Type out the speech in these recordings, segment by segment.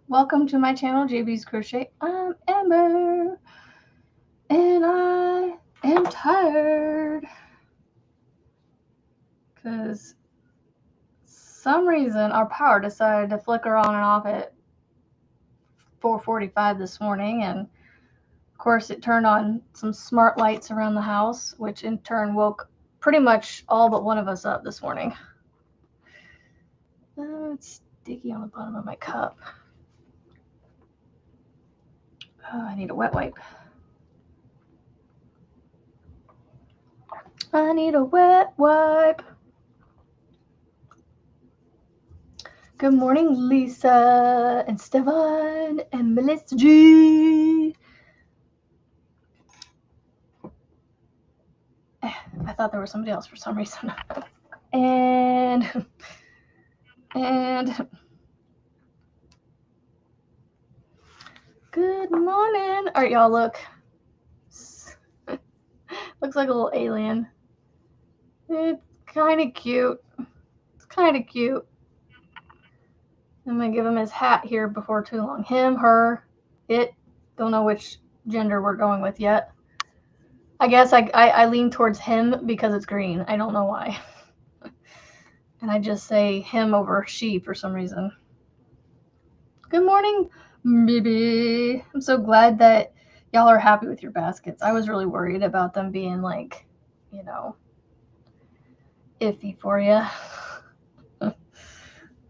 Welcome to my channel, JB's Crochet. I'm Amber, and I am tired because some reason our power decided to flicker on and off at 4:45 this morning, and of course it turned on some smart lights around the house, which in turn woke pretty much all but one of us up this morning. It's sticky on the bottom of my cup. Oh, I need a wet wipe. I need a wet wipe. Good morning, Lisa and Stefan and Melissa G. I thought there was somebody else for some reason. and good morning. All right, y'all, look. Looks like a little alien. It's kind of cute. I'm going to give him his hat here before too long. Him, her, it. Don't know which gender we're going with yet. I guess I lean towards him because it's green. I don't know why. And I just say him over she for some reason. Good morning, baby. I'm so glad that y'all are happy with your baskets. I was really worried about them being like, you know, iffy for you.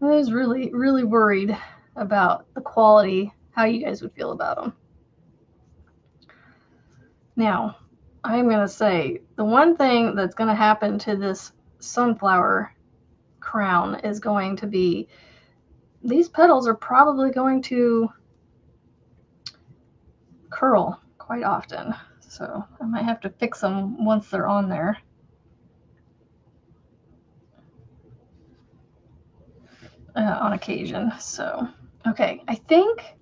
I was really, really worried about the quality, how you guys would feel about them. Now, I'm going to say the one thing that's going to happen to this sunflower crown is going to be these petals are probably going to curl quite often. So I might have to fix them once they're on there. On occasion. So, okay, I think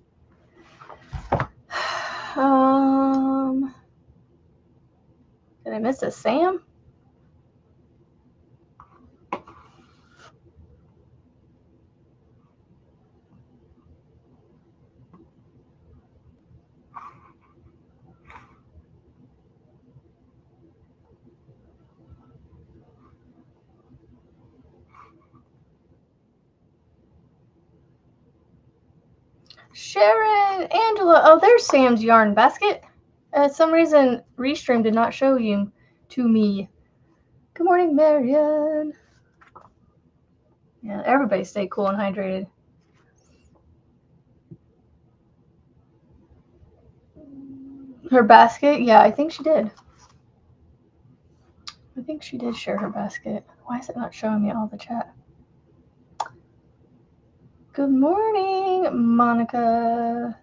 did I miss a Sam? Sharon, Angela. Oh, there's Sam's yarn basket. Some reason Restream did not show you to me. Good morning, Marion. Yeah, everybody stay cool and hydrated. Her basket? Yeah, I think she did. I think she did share her basket. Why is it not showing me all the chat? Good morning, Monica.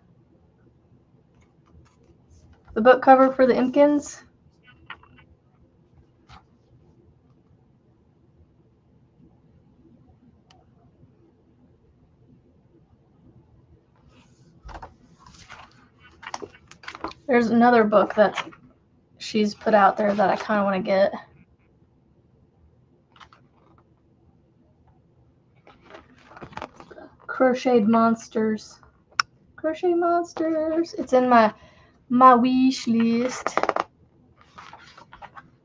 The book cover for the Impkins. There's another book that she's put out there that I kind of want to get. Crocheted Monsters. Crochet Monsters. It's in my wish list.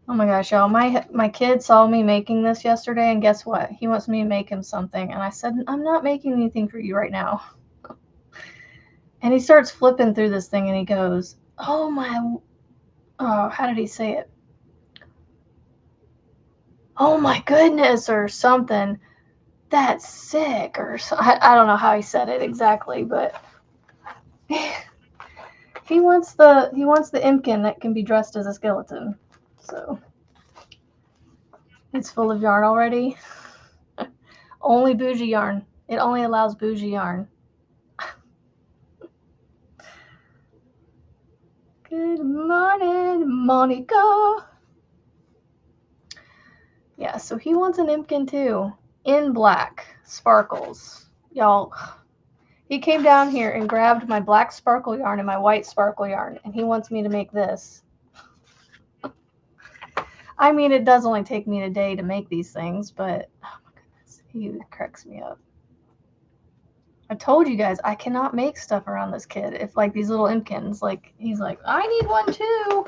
Oh my gosh, y'all. My kid saw me making this yesterday, and guess what? He wants me to make him something. And I said, I'm not making anything for you right now. And he starts flipping through this thing, and he goes, oh, how did he say it? Oh my goodness, or something. That's sick, or so, I don't know how he said it exactly, but he wants the Impkin that can be dressed as a skeleton. So it's full of yarn already. Only bougie yarn. It only allows bougie yarn. Good morning, Monica. Yeah, so he wants an Impkin too, in black sparkles. Y'all, he came down here and grabbed my black sparkle yarn and my white sparkle yarn, and he wants me to make this. I mean, it does only take me a day to make these things, but oh my goodness, he cracks me up. I told you guys I cannot make stuff around this kid. If like these little impkins, like he's like, I need one too.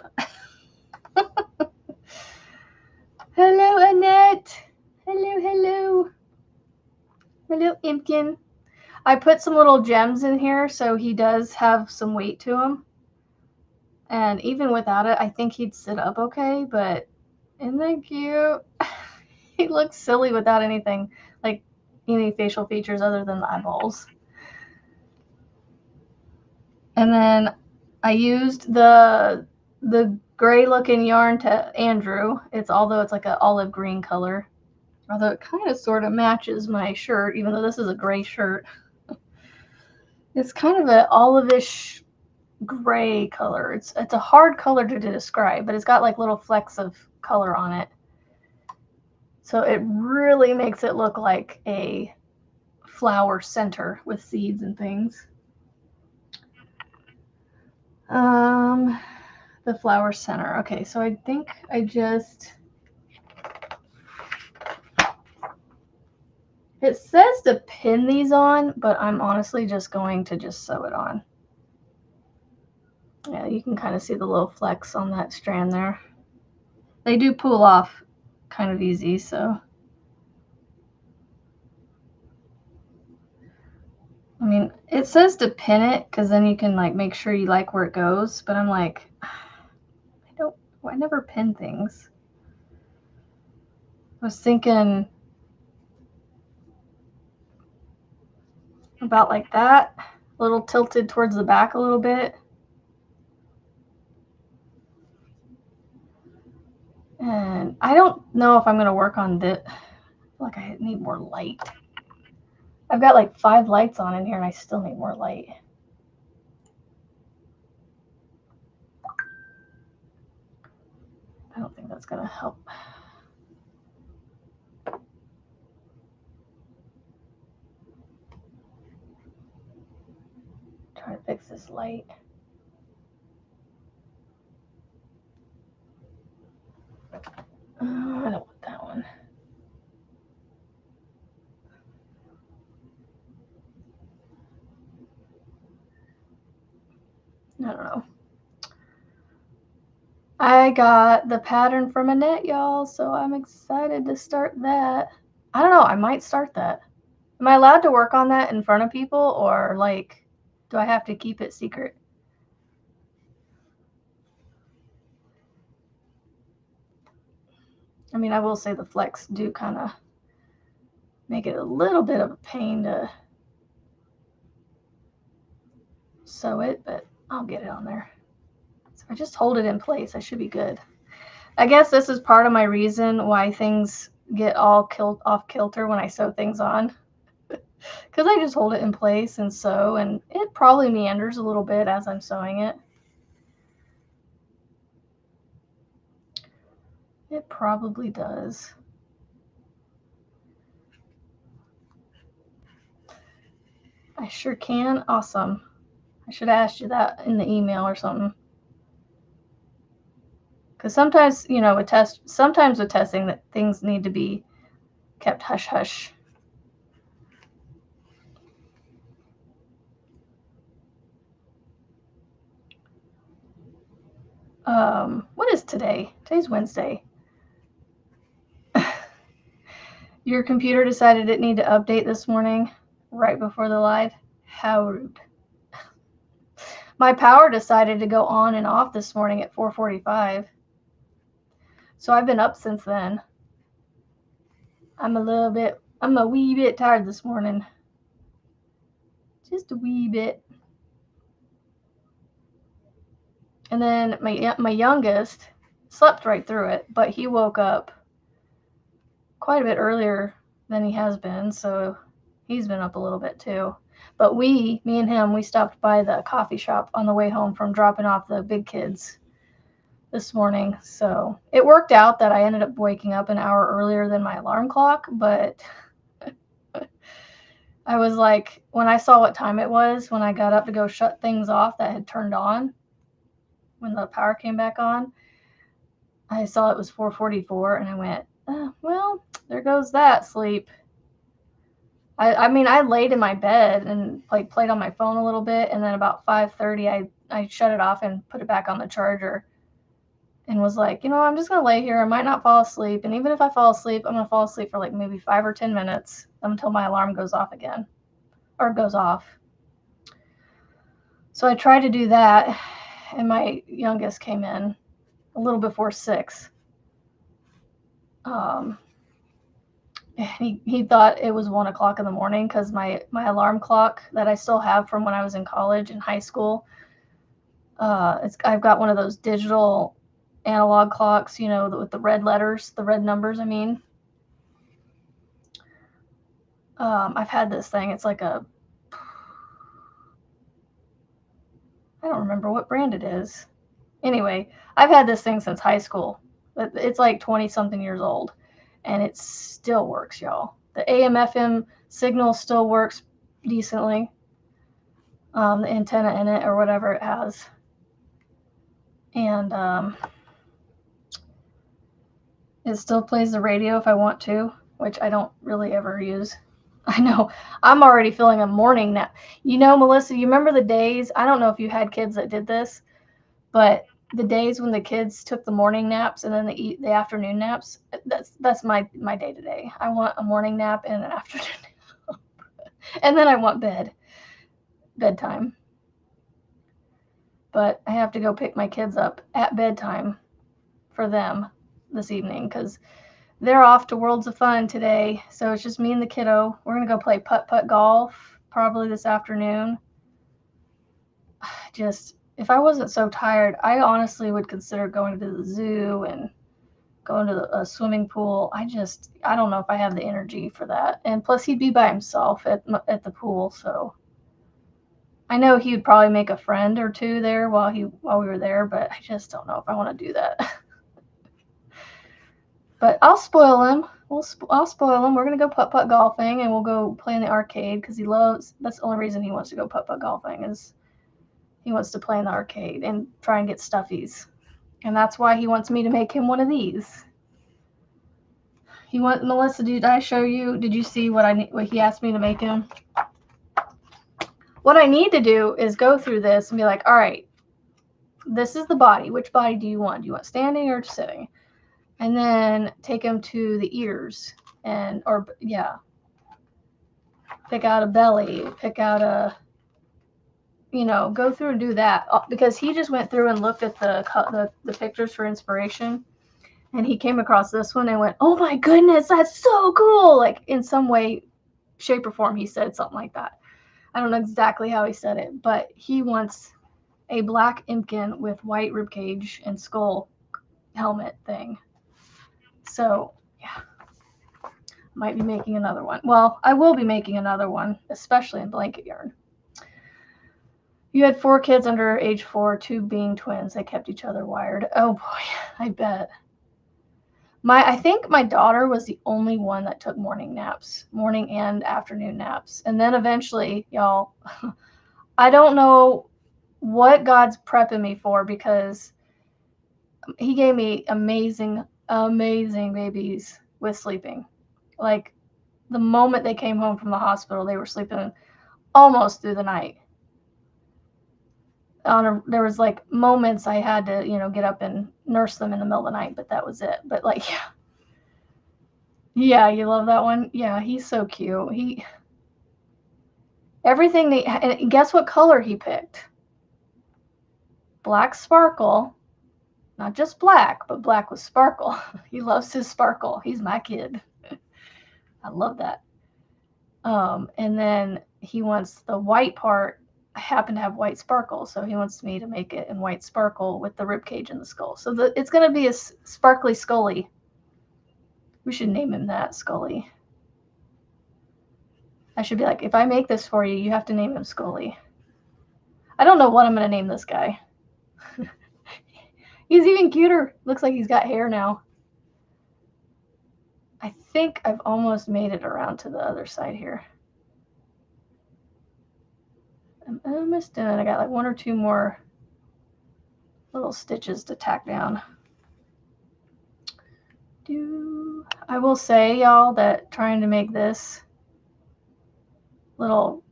Hello, Annette. Hello. Hello, impkin. I put some little gems in here so he does have some weight to him. And even without it, I think he'd sit up okay, but isn't that cute? He looks silly without anything, like any facial features other than the eyeballs. And then I used the gray looking yarn to Andrew. Although it's like an olive green color. Although it kind of sort of matches my shirt, even though this is a gray shirt. It's kind of an olive-ish gray color. It's a hard color to describe, but it's got like little flecks of color on it. So it really makes it look like a flower center with seeds and things. The flower center. Okay, so I think I just... It says to pin these on, but I'm honestly just going to just sew it on. Yeah, you can kind of see the little flecks on that strand there. They do pull off kind of easy, so. I mean, it says to pin it because then you can like make sure you like where it goes, but I'm like, I never pin things. I was thinking about like that, a little tilted towards the back a little bit. And I don't know if I'm going to work on this. I feel like I need more light. I've got like 5 lights on in here and I still need more light. I don't think that's going to help. Try to fix this light. I don't want that one. I don't know. I got the pattern from Annette, y'all, so I'm excited to start that. I don't know, I might start that. Am I allowed to work on that in front of people, or like, do I have to keep it secret? I mean, I will say the flex do kind of make it a little bit of a pain to sew it, but I'll get it on there. So if I just hold it in place, I should be good. I guess this is part of my reason why things get all off kilter when I sew things on. Because I just hold it in place and sew, and it probably meanders a little bit as I'm sewing it. It probably does. I sure can. Awesome. I should have asked you that in the email or something. Because sometimes, you know, with testing that things need to be kept hush-hush. What is today? Today's Wednesday. Your computer decided it needed to update this morning, right before the live? How rude. My power decided to go on and off this morning at 4:45. So I've been up since then. I'm a wee bit tired this morning. Just a wee bit. And then my youngest slept right through it, but he woke up quite a bit earlier than he has been, so he's been up a little bit too. But me and him, we stopped by the coffee shop on the way home from dropping off the big kids this morning. So it worked out that I ended up waking up an hour earlier than my alarm clock, but I was like, when I saw what time it was, when I got up to go shut things off that had turned on, when the power came back on, I saw it was 4:44 and I went, well, there goes that sleep. I mean, I laid in my bed and like played on my phone a little bit, and then about 5:30, I shut it off and put it back on the charger, and was like, I'm just gonna lay here. I might not fall asleep, and even if I fall asleep, I'm gonna fall asleep for like maybe 5 or 10 minutes until my alarm goes off again, or goes off. So I tried to do that, and my youngest came in a little before 6. He thought it was 1 o'clock in the morning because my alarm clock that I still have from when I was in college and high school, I've got one of those digital analog clocks, with the red letters, the red numbers, I mean. I've had this thing. It's like I don't remember what brand it is. Anyway, I've had this thing since high school. It's like 20-something years old, and it still works, y'all. The AM/FM signal still works decently. The antenna in it or whatever it has. And it still plays the radio if I want to, which I don't really ever use. I know. I'm already feeling a morning nap. Melissa, you remember the days? I don't know if you had kids that did this, but the days when the kids took the morning naps and then the afternoon naps, that's my day to day. I want a morning nap and an afternoon nap. And then I want bedtime. But I have to go pick my kids up at bedtime for them this evening because they're off to Worlds of Fun today. So it's just me and the kiddo. We're going to go play putt-putt golf probably this afternoon. Just, if I wasn't so tired, I honestly would consider going to the zoo and going to a swimming pool. I don't know if I have the energy for that. And plus, he'd be by himself at the pool, so I know he would probably make a friend or two there while we were there, but I just don't know if I want to do that. But I'll spoil him. I'll spoil him. We're going to go putt-putt golfing, and we'll go play in the arcade because that's the only reason he wants to go putt-putt golfing is he wants to play in the arcade and try and get stuffies. And that's why he wants me to make him one of these. Melissa, did I show you? Did you see what he asked me to make him? What I need to do is go through this and be like, all right, this is the body. Which body do you want? Do you want standing or sitting? And then take him to the ears pick out a belly, pick out go through and do that because he just went through and looked at the pictures for inspiration, and he came across this one and went, oh my goodness, that's so cool. Like in some way, shape or form, he said something like that. I don't know exactly how he said it, but he wants a black Imkin with white ribcage and skull helmet thing. So, yeah, might be making another one. Well, I will be making another one, especially in blanket yarn. You had 4 kids under age 4, 2 being twins. They kept each other wired. Oh boy, I bet. I think my daughter was the only one that took morning and afternoon naps. And then eventually, y'all, I don't know what God's prepping me for because he gave me amazing babies with sleeping. Like the moment they came home from the hospital, they were sleeping almost through the night. There was like moments I had to, get up and nurse them in the middle of the night, but that was it. But like, yeah, you love that one. Yeah, he's so cute. And guess what color he picked? Black sparkle. Not just black, but black with sparkle. He loves his sparkle. He's my kid. I love that. And then he wants the white part. I happen to have white sparkle, so he wants me to make it in white sparkle with the ribcage and the skull. So it's going to be a sparkly Scully. We should name him that, Scully. I should be like, if I make this for you, you have to name him Scully. I don't know what I'm going to name this guy. He's even cuter. Looks like he's got hair now. I think I've almost made it around to the other side here. I'm almost done. I got like 1 or 2 more little stitches to tack down. I will say, y'all, that trying to make this little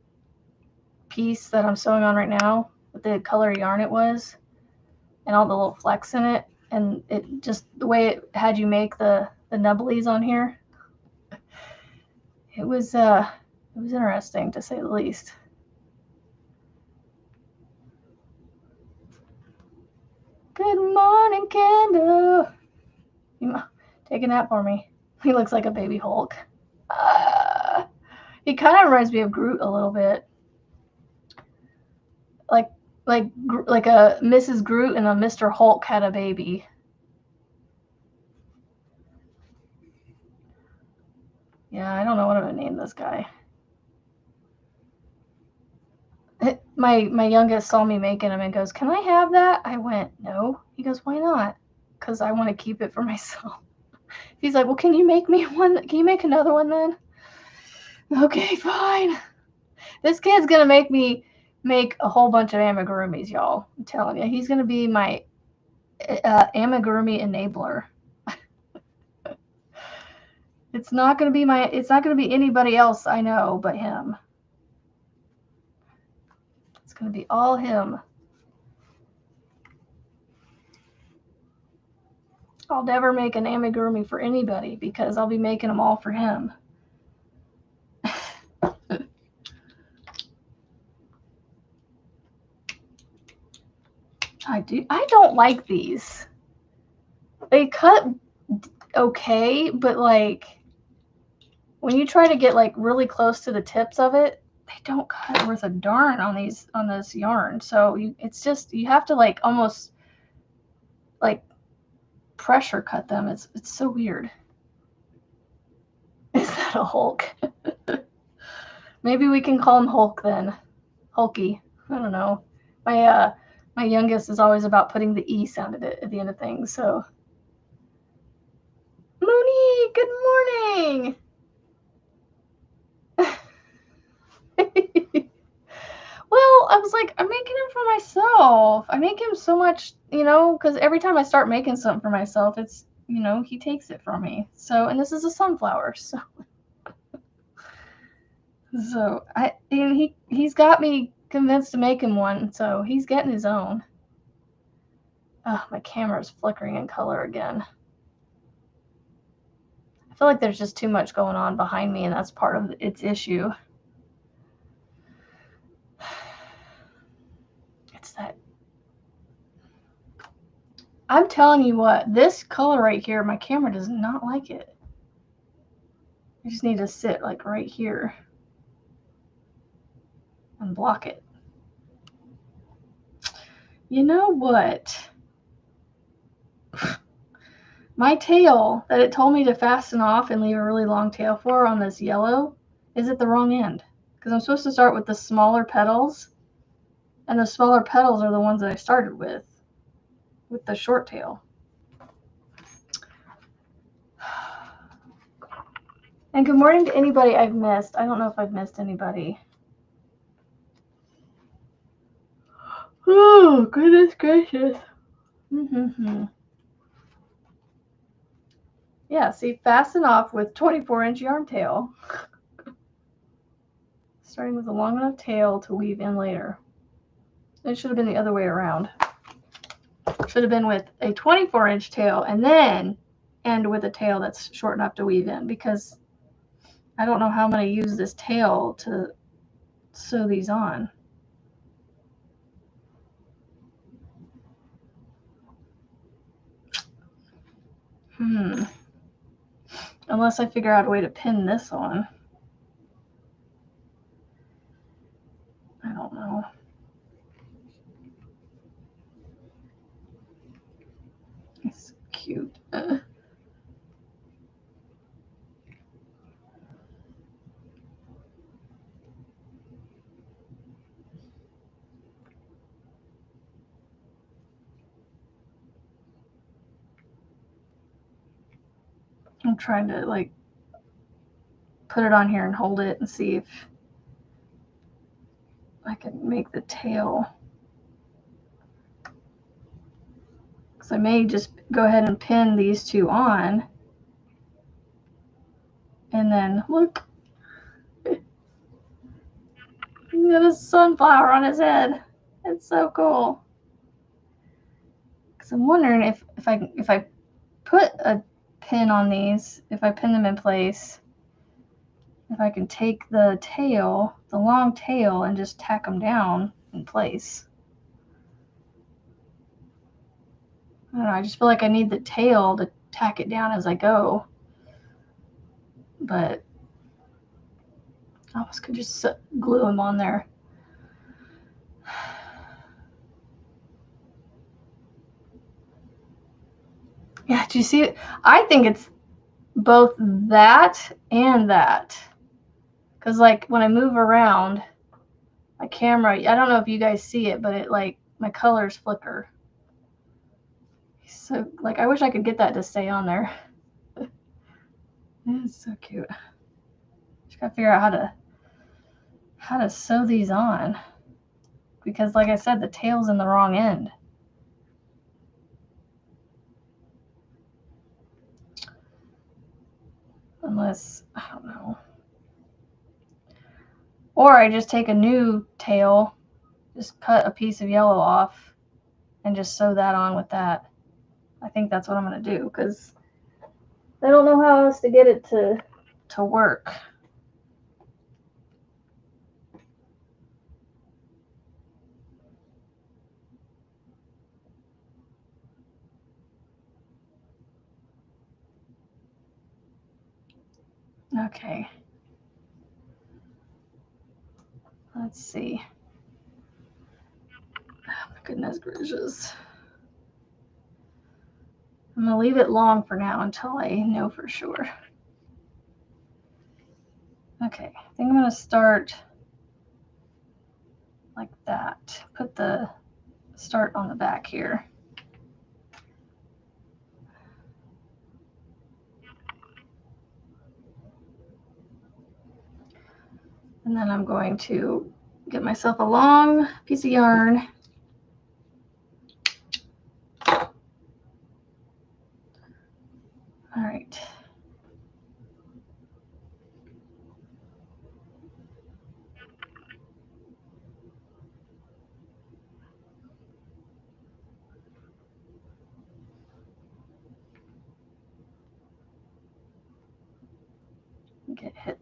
piece that I'm sewing on right now with the color yarn it was and all the little flecks in it, and it just the way it had you make the nubblies on here. It was interesting to say the least. Good morning, Kendall. You take a nap for me. He looks like a baby Hulk. He kind of reminds me of Groot a little bit. Like a Mrs. Groot and a Mr. Hulk had a baby. Yeah, I don't know what I'm gonna name this guy. My youngest saw me making him and goes, "Can I have that?" I went, "No." He goes, "Why not?" Because I want to keep it for myself. He's like, "Well, can you make me one? Can you make another one then?" Okay, fine. This kid's gonna make me make a whole bunch of amigurumis, y'all. I'm telling you, he's gonna be my amigurumi enabler. It's not gonna be anybody else I know but him. It's gonna be all him. I'll never make an amigurumi for anybody because I'll be making them all for him. I don't like these. They cut okay, but like when you try to get like really close to the tips of it, they don't cut worth a darn on this yarn. So it's just you have to like almost like pressure cut them. It's so weird. Is that a Hulk? Maybe we can call him Hulk then. Hulky. I don't know. My youngest is always about putting the E sound at the end of things. So Mooney, good morning. Well, I was like, I'm making him for myself. I make him so much, because every time I start making something for myself, it's, he takes it from me. So, and this is a sunflower, so. So, and he's got me convinced to make him one, so he's getting his own. Oh, my camera's flickering in color again. I feel like there's just too much going on behind me, and that's part of its issue. It's that. I'm telling you what, this color right here, my camera does not like it. I just need to sit like right here and block it. You know what? My tail that it told me to fasten off and leave a really long tail for on this yellow is at the wrong end. Because I'm supposed to start with the smaller petals. And the smaller petals are the ones that I started with the short tail. And good morning to anybody I've missed. I don't know if I've missed anybody. Oh, goodness gracious. Yeah, see, fasten off with 24-inch yarn tail. Starting with a long enough tail to weave in later. It should have been the other way around. Should have been with a 24-inch tail and then end with a tail that's short enough to weave in, because I don't know how I'm going to use this tail to sew these on. Unless I figure out a way to pin this on. I don't know. It's cute. I'm trying to like put it on here and hold it and see if I can make the tail. Because I may just go ahead and pin these two on. And then look. He's got a sunflower on his head. It's so cool. Because I'm wondering if I put a pin on these, if I pin them in place, if I can take the tail, the long tail, and just tack them down in place. I don't know, I just feel like I need the tail to tack it down as I go. But I almost could just glue them on there. Yeah, do you see it? I think it's both that and that. Because like when I move around my camera, I don't know if you guys see it, but it like my colors flicker. So like I wish I could get that to stay on there. It's so cute. Just gotta figure out how to sew these on. Because like I said, the tail's in the wrong end. Unless, I don't know. Or I just take a new tail, just cut a piece of yellow off, and just sew that on with that. I think that's what I'm going to do, because I don't know how else to get it to work. Okay. Let's see. Oh my goodness gracious. I'm going to leave it long for now until I know for sure. Okay, I think I'm going to start like that. Put the start on the back here. And then I'm going to get myself a long piece of yarn. All right.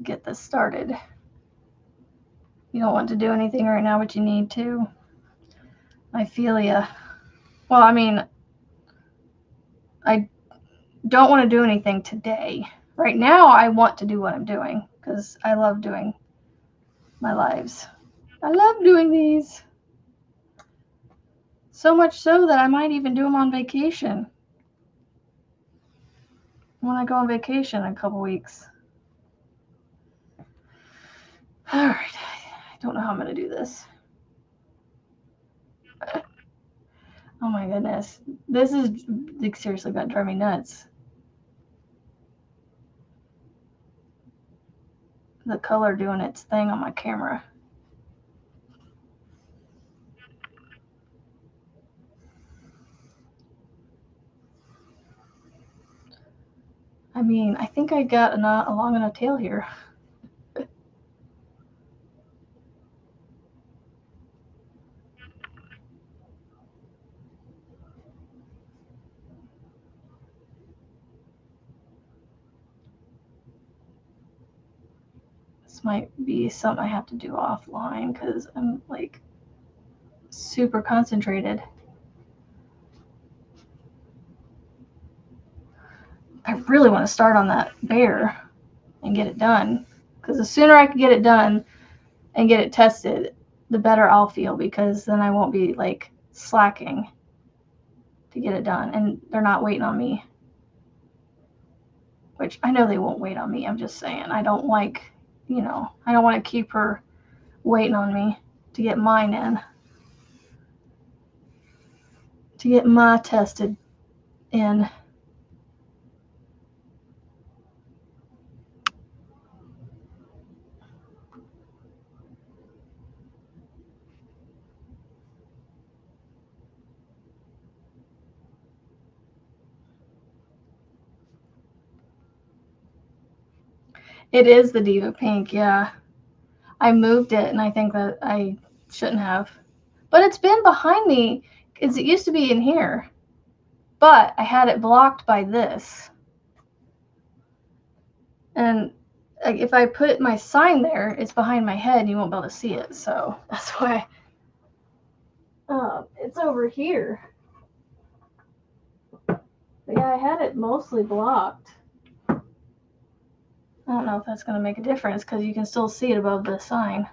Get this started. You don't want to do anything right now, but you need to. I feel ya. Well, I mean, I don't want to do anything today. Right now, I want to do what I'm doing because I love doing my lives. I love doing these. So much so that I might even do them on vacation. When I go on vacation in a couple weeks. All right. I don't know how I'm going to do this. Oh my goodness. This is like, seriously about to drive me nuts. The color doing its thing on my camera. I mean, I think I got a long enough tail here. This might be something I have to do offline because I'm like super concentrated. I really want to start on that bear and get it done because the sooner I can get it done and get it tested, the better I'll feel because then I won't be like slacking to get it done and they're not waiting on me. Which I know they won't wait on me. I'm just saying I don't like, I don't want to keep her waiting on me to get mine in. To get my tested in. It is the Diva Pink, yeah. I moved it, and I think that I shouldn't have. But it's been behind me, because it used to be in here. But I had it blocked by this. And if I put my sign there, it's behind my head, and you won't be able to see it. So that's why it's over here. But yeah, I had it mostly blocked. I don't know if that's going to make a difference, because you can still see it above the sign.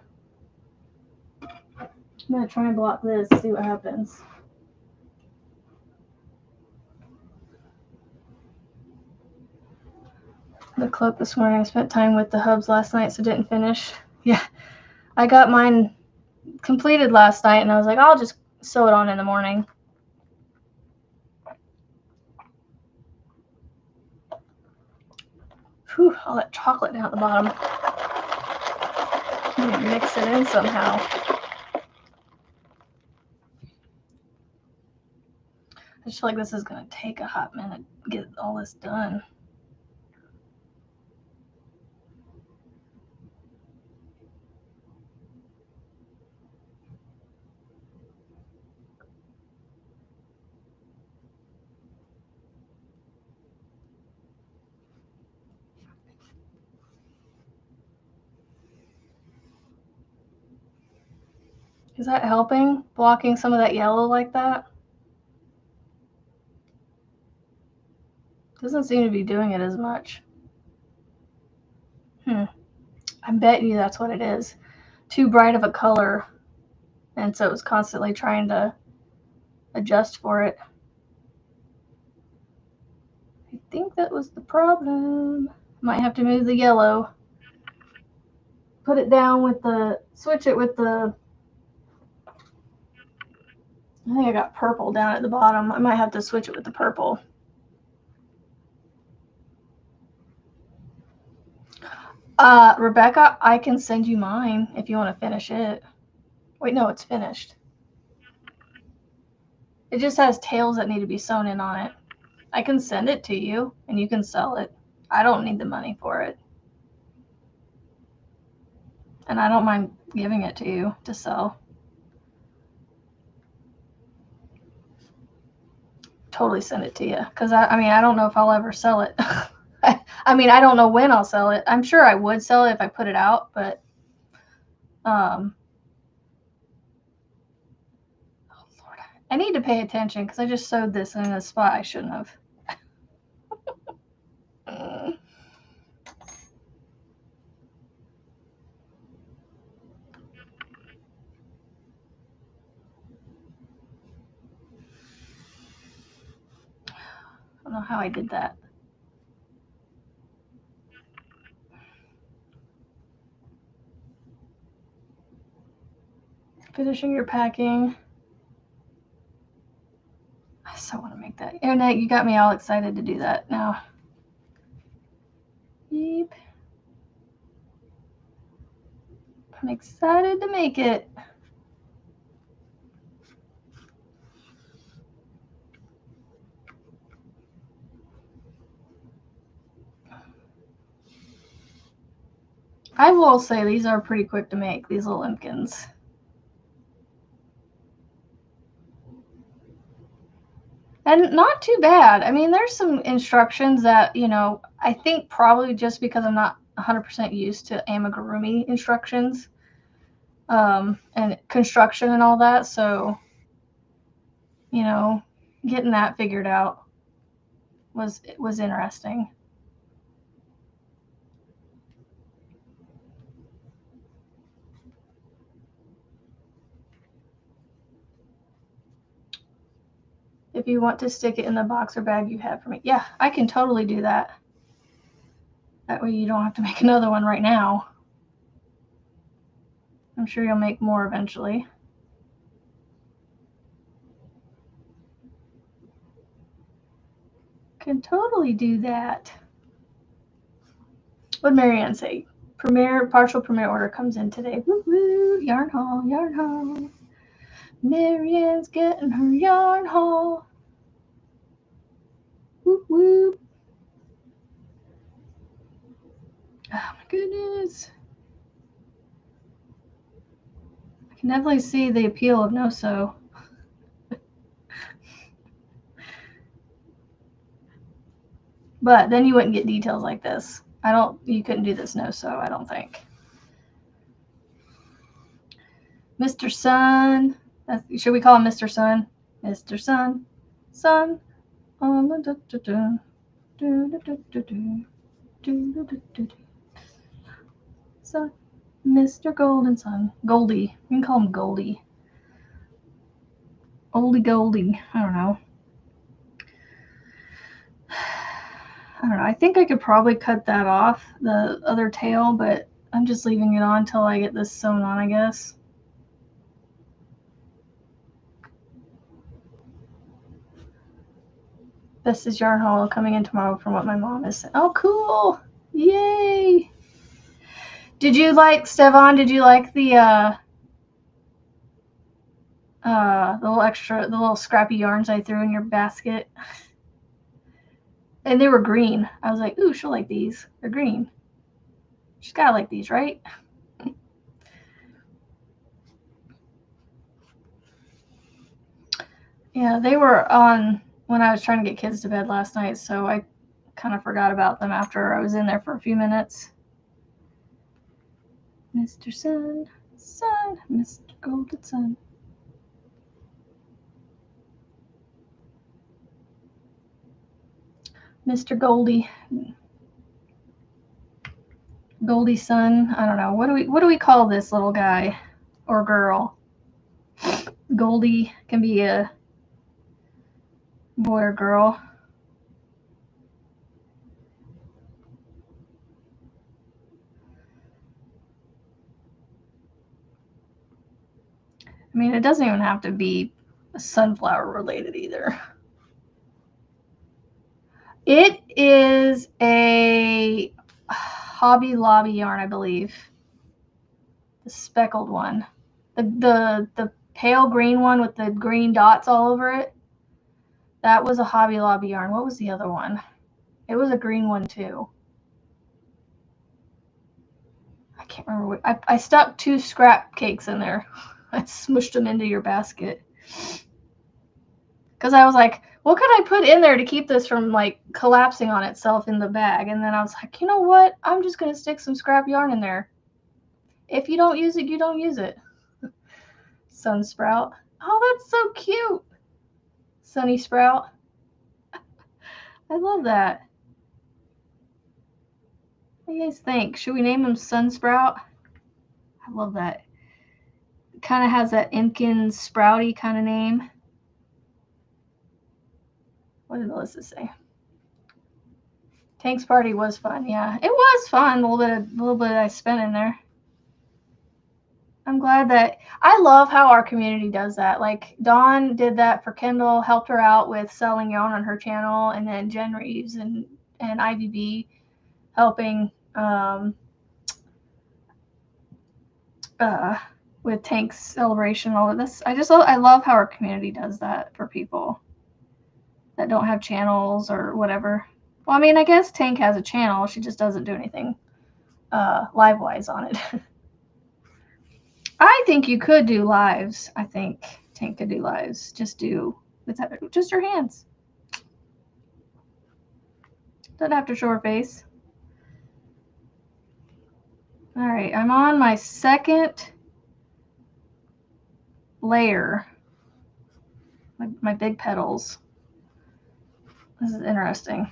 I'm going to try and block this, see what happens. The cloak this morning. I spent time with the hubs last night, so didn't finish. Yeah, I got mine completed last night, and I was like, I'll just sew it on in the morning. Whew, all that chocolate down at the bottom. I'm gonna mix it in somehow. I just feel like this is gonna take a hot minute to get all this done. Is that helping? Blocking some of that yellow like that? Doesn't seem to be doing it as much. I bet you that's what it is. Too bright of a color, and so it was constantly trying to adjust for it. I think that was the problem. Might have to move the yellow. Put it down with the, switch it with the, I think I got purple down at the bottom. I might have to switch it with the purple. Rebecca, I can send you mine if you want to finish it. Wait, no, it's finished. It just has tails that need to be sewn in on it. I can send it to you, and you can sell it. I don't need the money for it. And I don't mind giving it to you to sell. Totally send it to you. Because, I mean, I don't know if I'll ever sell it. I mean, I don't know when I'll sell it. I'm sure I would sell it if I put it out, but oh Lord, I need to pay attention because I just sewed this in a spot I shouldn't have. I don't know how I did that. Finishing your packing. I so want to make that. Internet, you got me all excited to do that now. Beep. I'm excited to make it. I will say these are pretty quick to make, these little Impkins. And not too bad. I mean, there's some instructions that, you know, I think probably just because I'm not 100% used to amigurumi instructions and construction and all that. So, you know, getting that figured out was interesting. If you want to stick it in the box or bag you have for me. Yeah, I can totally do that. That way you don't have to make another one right now. I'm sure you'll make more eventually. Can totally do that. What'd Marianne say? Partial premiere order comes in today. Woo woo, yarn haul, yarn haul. Marianne's getting her yarn haul. Woo woo. Oh my goodness. can definitely see the appeal of no-sew. But then you wouldn't get details like this. You couldn't do this no-sew, I don't think. Mr. Sun. Should we call him Mr. Sun? Mr. Sun. Sun. Sun. Mr. Golden Sun. Goldie. We can call him Goldie. Oldie Goldie. I don't know. I think I could probably cut that off, the other tail, but I'm just leaving it on until I get this sewn on, I guess. This is Yarn Hollow coming in tomorrow from what my mom is saying. Oh, cool. Yay. Did you like, Stevon, did you like the little scrappy yarns I threw in your basket? And they were green. I was like, ooh, she'll like these. They're green. She's gotta like these, right? Yeah, they were on when I was trying to get kids to bed last night, so I kind of forgot about them after I was in there for a few minutes. Mr. Sun, Sun, Mr. Golden Sun. Mr. Goldie. Goldie Sun. I don't know. What do we call this little guy or girl? Goldie can be a boy or girl. I mean, it doesn't even have to be sunflower related either. It is a Hobby Lobby yarn, I believe. The speckled one. The pale green one with the green dots all over it. That was a Hobby Lobby yarn. What was the other one? It was a green one too. I can't remember. I stuck 2 scrap cakes in there. I smushed them into your basket. Because I was like, what could I put in there to keep this from like collapsing on itself in the bag? And then I was like, you know what? I'm just going to stick some scrap yarn in there. If you don't use it, you don't use it. Sun Sprout. Oh, that's so cute. Sunny Sprout. I love that. What do you guys think? Should we name him Sun Sprout? I love that. It kind of has that Imkin Sprouty kind of name. What did Melissa say? Tank's party was fun. Yeah, it was fun. A little bit I spent in there. I'm glad that I love how our community does that. Like Dawn did that for Kendall, helped her out with selling yarn on her channel, and then Jen Reeves and IVB helping with Tank's celebration, all of this. I love how our community does that for people that don't have channels or whatever. Well, I mean, I guess Tank has a channel. She just doesn't do anything live-wise on it. I think you could do lives. I think Tank could do lives. Just your hands. Doesn't have to show her face. All right, I'm on my second layer. My big petals. This is interesting.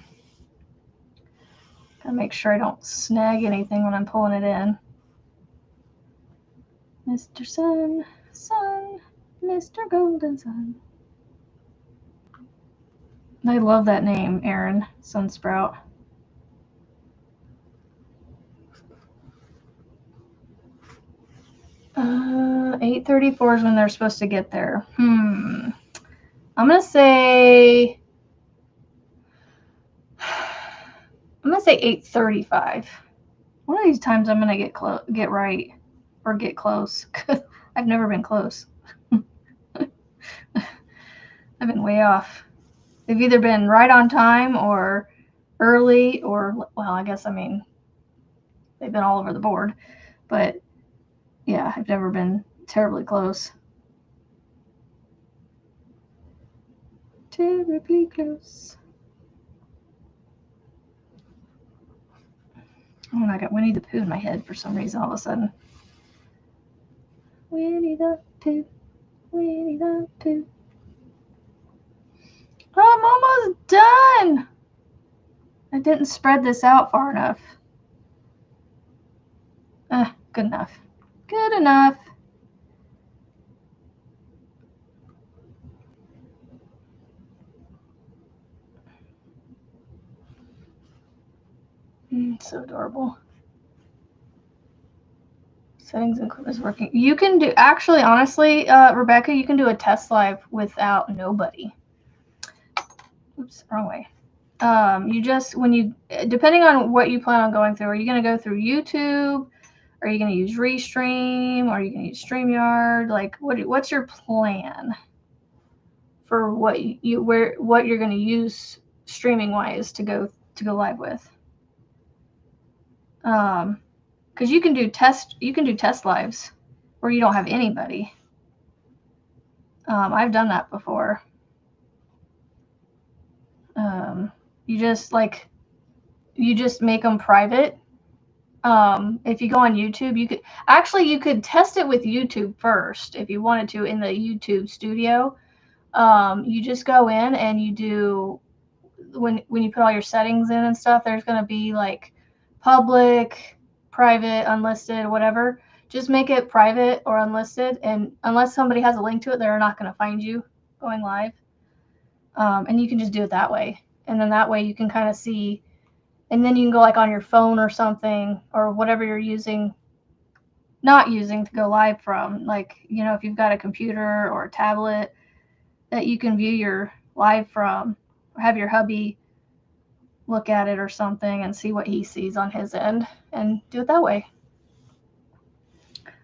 Gotta make sure I don't snag anything when I'm pulling it in. Mr. Sun, Sun, Mr. Golden Sun. I love that name, Aaron, Sunsprout. Uh, 8:34 is when they're supposed to get there. I'm gonna say 8:35. One of these times I'm gonna get right or get close. I've never been close. I've been way off. They've either been right on time or early or, well, I guess, I mean, they've been all over the board. But yeah, I've never been Terribly close. Terribly close. Oh, I got Winnie the Pooh in my head for some reason all of a sudden. Winnie the Pooh, Winnie the Pooh. Oh, I'm almost done. I didn't spread this out far enough. Good enough. Good enough. So adorable. Settings and is working. You can do, actually, honestly, Rebecca, you can do a test live without nobody. Oops, wrong way. You just, when you, depending on what you plan on going through, are you going to go through YouTube? Are you going to use Restream? Are you going to use StreamYard? Like, what's your plan for what what you're going to use streaming wise to go live with? Because you can do test lives where you don't have anybody. I've done that before. You just make them private. If you go on YouTube, you could test it with YouTube first if you wanted to in the YouTube studio. You just go in and you do, when you put all your settings in and stuff, there's going to be like public, private, unlisted, whatever. Just make it private or unlisted, and unless somebody has a link to it, they're not going to find you going live. And you can just do it that way. And then that way you can kind of see, and then you can go like on your phone or something, or whatever you're not using to go live from. Like, you know, if you've got a computer or a tablet that you can view your live from, or have your hubby look at it or something and see what he sees on his end, and do it that way.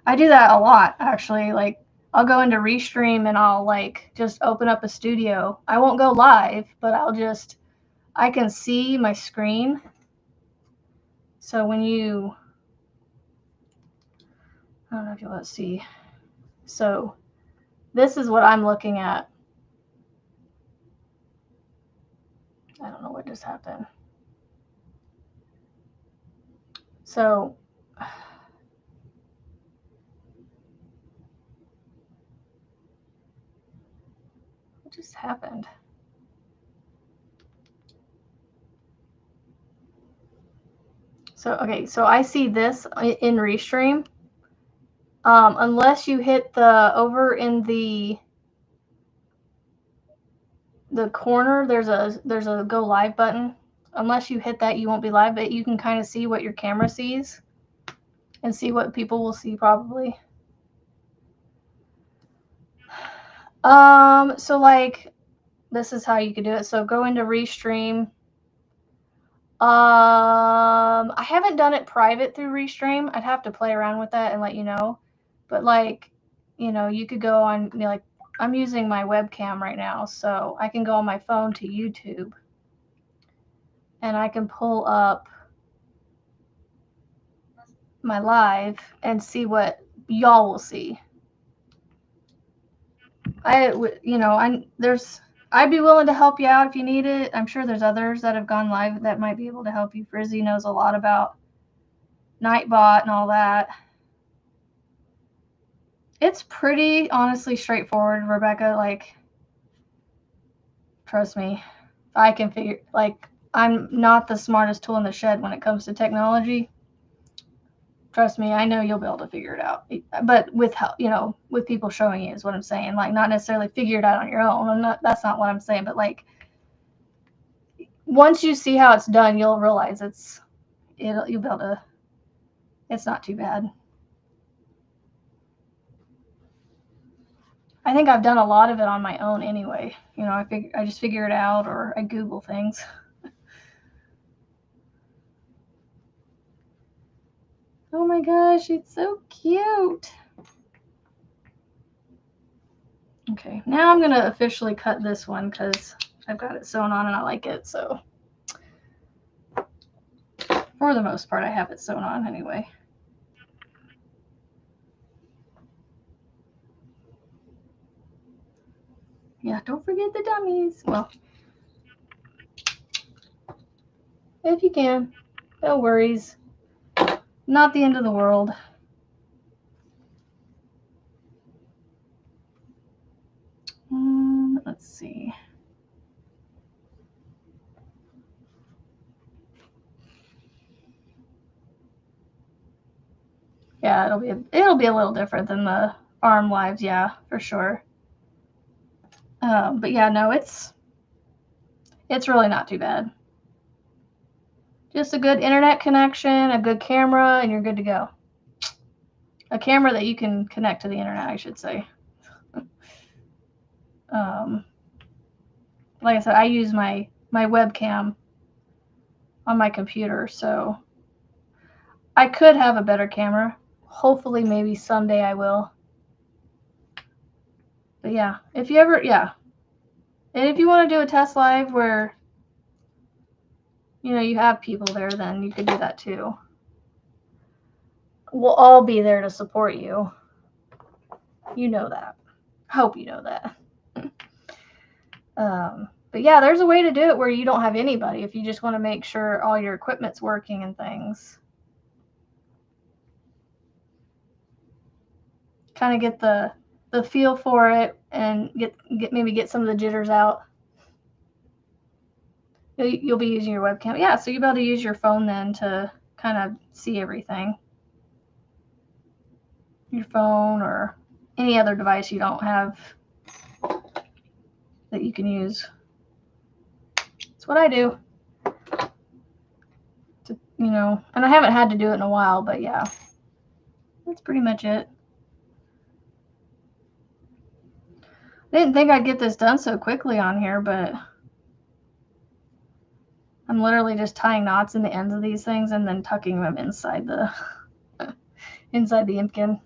I do that a lot, actually. Like, I'll go into Restream and I'll like just open up a studio. I won't go live, but I can see my screen. So when you, I don't know if you'll let's see. So this is what I'm looking at. I don't know what just happened. So what just happened? So, okay, so I see this in Restream. Unless you hit the, over in the corner, there's a go live button. Unless you hit that, you won't be live, but you can kind of see what your camera sees and see what people will see probably. So like, this is how you could do it. So go into Restream. I haven't done it private through Restream. I'd have to play around with that and let you know. But like, you know, you could go on, you know, like, I'm using my webcam right now, so I can go on my phone to YouTube and I can pull up my live and see what y'all will see. I'd be willing to help you out if you need it. I'm sure there's others that have gone live that might be able to help you. Frizzy knows a lot about Nightbot and all that. It's pretty, honestly, straightforward, Rebecca. Like, trust me, I can figure, like, I'm not the smartest tool in the shed when it comes to technology. Trust me, I know you'll be able to figure it out. But with help, you know, with people showing you is what I'm saying. Like, not necessarily figure it out on your own. That's not what I'm saying. But like, once you see how it's done, you'll realize you'll be able to. It's not too bad. I think I've done a lot of it on my own anyway. You know, I just figure it out, or I Google things. Oh my gosh, it's so cute. Okay, now I'm gonna officially cut this one because I've got it sewn on and I like it. So for the most part, I have it sewn on anyway. Yeah, don't forget the dummies. Well, if you can, no worries. Not the end of the world. Let's see. Yeah, it'll be a little different than the arm lives, yeah, for sure. But yeah, no, it's really not too bad. Just a good internet connection, a good camera, and you're good to go. A camera that you can connect to the internet, I should say. Like I said, I use my webcam on my computer, so I could have a better camera. Hopefully, maybe someday I will. But yeah, if you ever, yeah. And if you want to do a test live where, you know, you have people there, then you could do that too. We'll all be there to support you. You know that. Hope you know that. But yeah, there's a way to do it where you don't have anybody if you just want to make sure all your equipment's working and things. Kind of get the feel for it and maybe get some of the jitters out. You'll be using your webcam. Yeah, so you'll be able to use your phone then to kind of see everything. Your phone or any other device you don't have that you can use. That's what I do. You know, and I haven't had to do it in a while, but yeah, that's pretty much it. I didn't think I'd get this done so quickly on here, but I'm literally just tying knots in the ends of these things and then tucking them inside the inside the Impkin.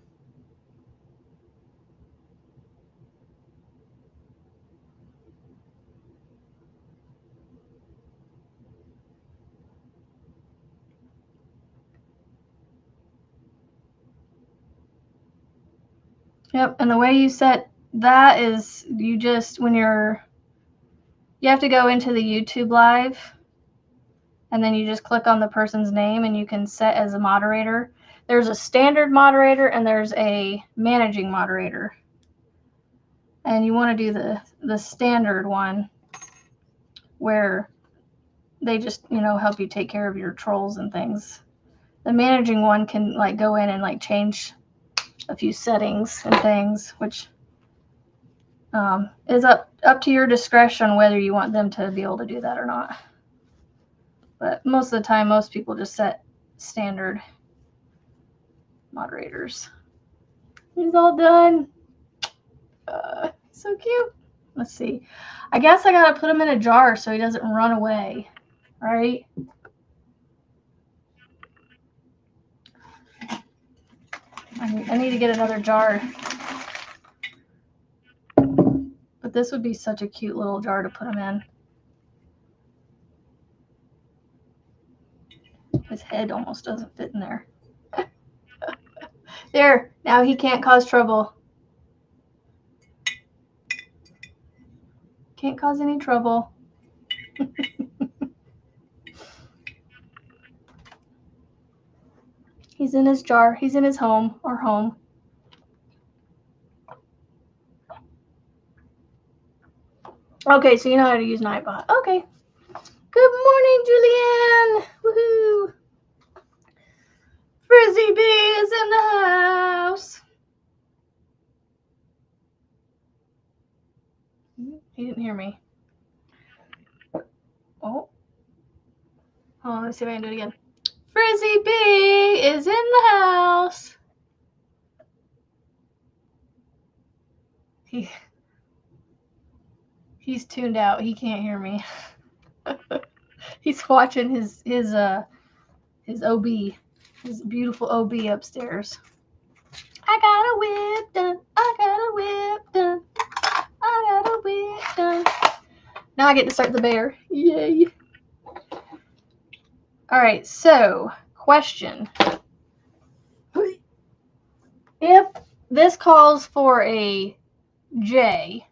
Yep, and the way you set that is you just you have to go into the YouTube live and then you just click on the person's name and you can set as a moderator. There's a standard moderator and there's a managing moderator. And you want to do the standard one where they just, you know, help you take care of your trolls and things. The managing one can like go in and like change a few settings and things, which is up to your discretion whether you want them to be able to do that or not. But most of the time, most people just set standard moderators. He's all done. So cute. Let's see. I guess I gotta put him in a jar so he doesn't run away, right? I need to get another jar. But this would be such a cute little jar to put him in. His head almost doesn't fit in there. There, now he can't cause trouble. Can't cause any trouble. He's in his jar. He's in his home, or home. Okay, so you know how to use Nightbot. Okay. Good morning, Julianne. Woohoo. Frizzy B is in the house. He didn't hear me. Oh. Hold on, let's see if I can do it again. Frizzy B is in the house. He's tuned out. He can't hear me. He's watching his OB, his beautiful OB upstairs. I got a whip done. I got a whip done. I got a whip done. Now I get to start the bear. Yay. All right, so question. If this calls for a J,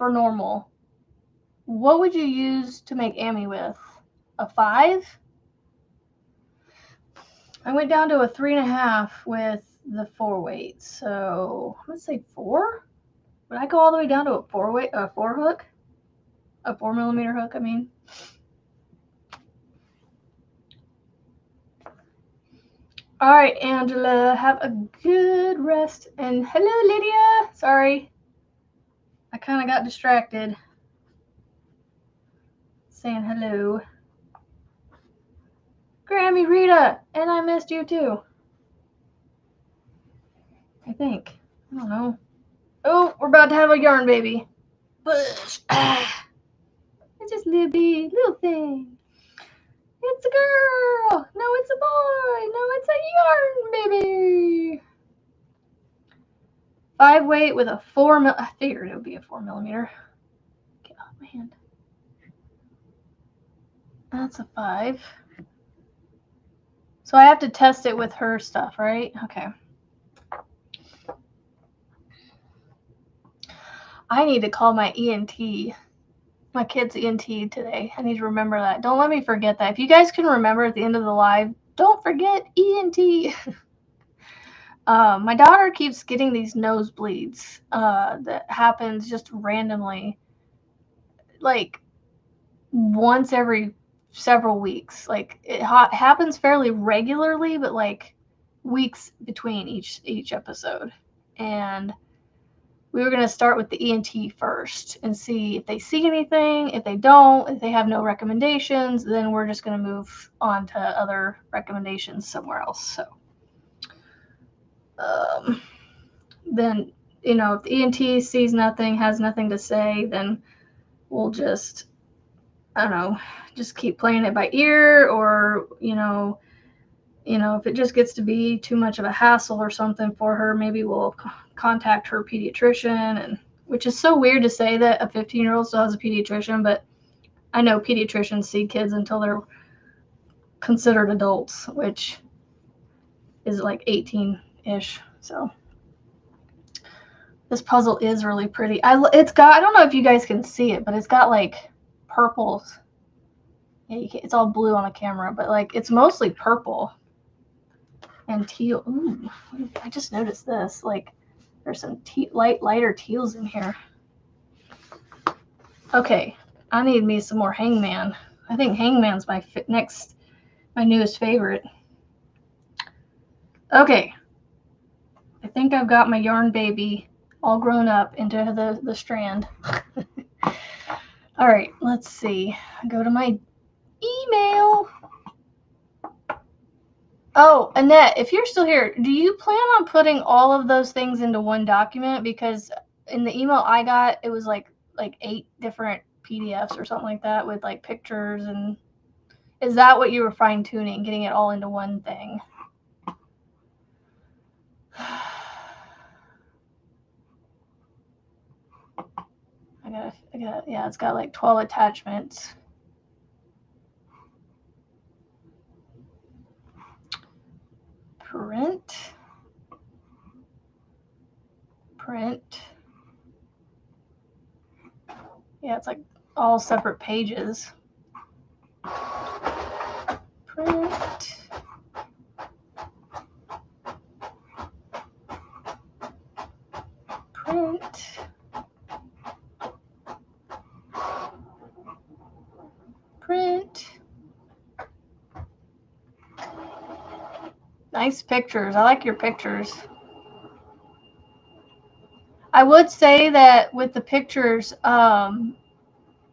for normal. What would you use to make Amy with? A 5? I went down to a 3.5 with the 4 weights. So let's say 4. Would I go all the way down to a 4 hook? A 4mm hook, I mean. All right, Angela, have a good rest. And hello, Lydia. Sorry, I kind of got distracted saying hello. Grammy Rita, and I missed you too. I think. I don't know. Oh, we're about to have a yarn baby. Bush. It's just a little thing. It's a girl. No, it's a boy. No, it's a yarn baby. 5 weight with a 4mm. I figured it would be a 4mm. Get off my hand. That's a 5. So I have to test it with her stuff, right? Okay. I need to call my ENT, my kid's ENT today. I need to remember that. Don't let me forget that. If you guys can remember at the end of the live, don't forget ENT. My daughter keeps getting these nosebleeds that happens just randomly, like once every several weeks. Like it happens fairly regularly, but like weeks between each episode. And we were going to start with the ENT first and see if they see anything. If they don't, if they have no recommendations, then we're just going to move on to other recommendations somewhere else. So then, you know, if the ENT sees nothing, has nothing to say, then we'll just, I don't know, just keep playing it by ear, or, you know, if it just gets to be too much of a hassle or something for her, maybe we'll contact her pediatrician. And which is so weird to say that a 15-year-old still has a pediatrician, but I know pediatricians see kids until they're considered adults, which is like 18-ish. So this puzzle is really pretty. It's got, I don't know if you guys can see it, but it's got like purples. Yeah, it's all blue on the camera, but like it's mostly purple and teal. Ooh, I just noticed this. Like there's some lighter teals in here. Okay, I need me some more Hangman. I think Hangman's my newest favorite. Okay, I think I've got my yarn baby all grown up into the strand. All right, let's see. Go to my email. Oh, Annette, if you're still here, do you plan on putting all of those things into one document? Because in the email I got, it was like 8 different PDFs or something like that with like pictures. And is that what you were fine tuning, getting it all into one thing? Yeah, it's got like 12 attachments. Print. Yeah, it's like all separate pages. Print. Nice pictures. I like your pictures. I would say that with the pictures,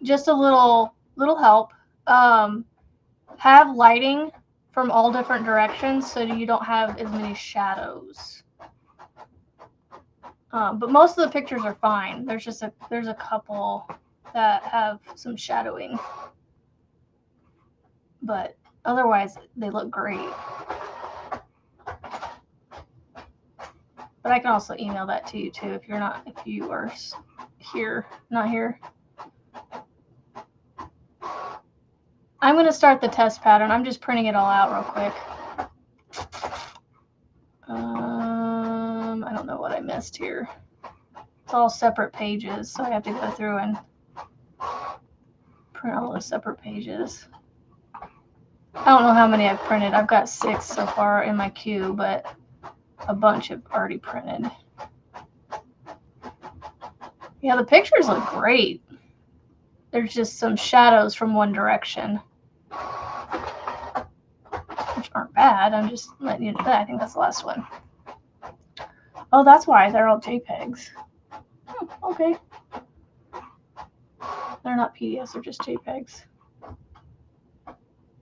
just a little help. Have lighting from all different directions so you don't have as many shadows. But most of the pictures are fine. There's a couple that have some shadowing, but otherwise they look great. But I can also email that to you too if you are not here. I'm going to start the test pattern. I'm just printing it all out real quick. I don't know what I missed here. It's all separate pages, so I have to go through and print all those separate pages. I don't know how many I've printed. I've got 6 so far in my queue, but a bunch have already printed. Yeah, the pictures look great. There's just some shadows from one direction, which aren't bad. I'm just letting you know that. I think that's the last one. Oh, that's why they're all JPEGs. Okay. They're not PDFs, they're just JPEGs.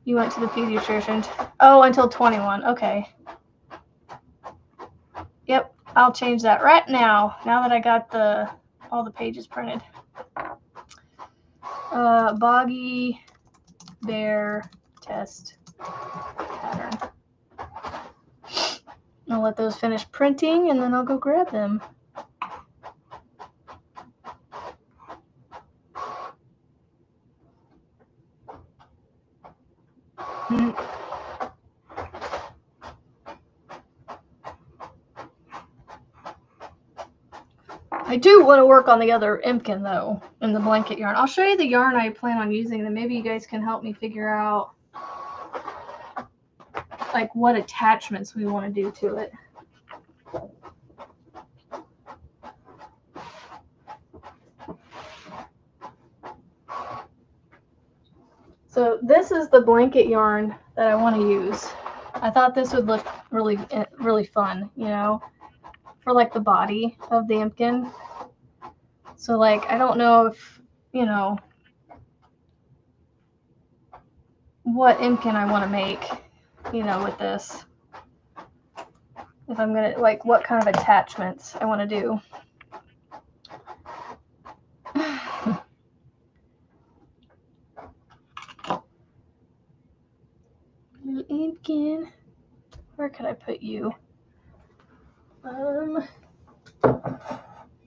You went to the pediatrician. Oh, until 21. Okay. Yep, I'll change that right now. Now that I got all the pages printed. Boggy bear test pattern. I'll let those finish printing and then I'll go grab them. I do want to work on the other Impkin though, in the blanket yarn. I'll show you the yarn I plan on using, and maybe you guys can help me figure out like what attachments we want to do to it. So this is the blanket yarn that I want to use. I thought this would look really, really fun, you know, for like the body of the Impkin. So like, I don't know if, you know, what Impkin I want to make, you know, with this. If I'm going to, like, what kind of attachments I want to do. Little Impkin. Where could I put you?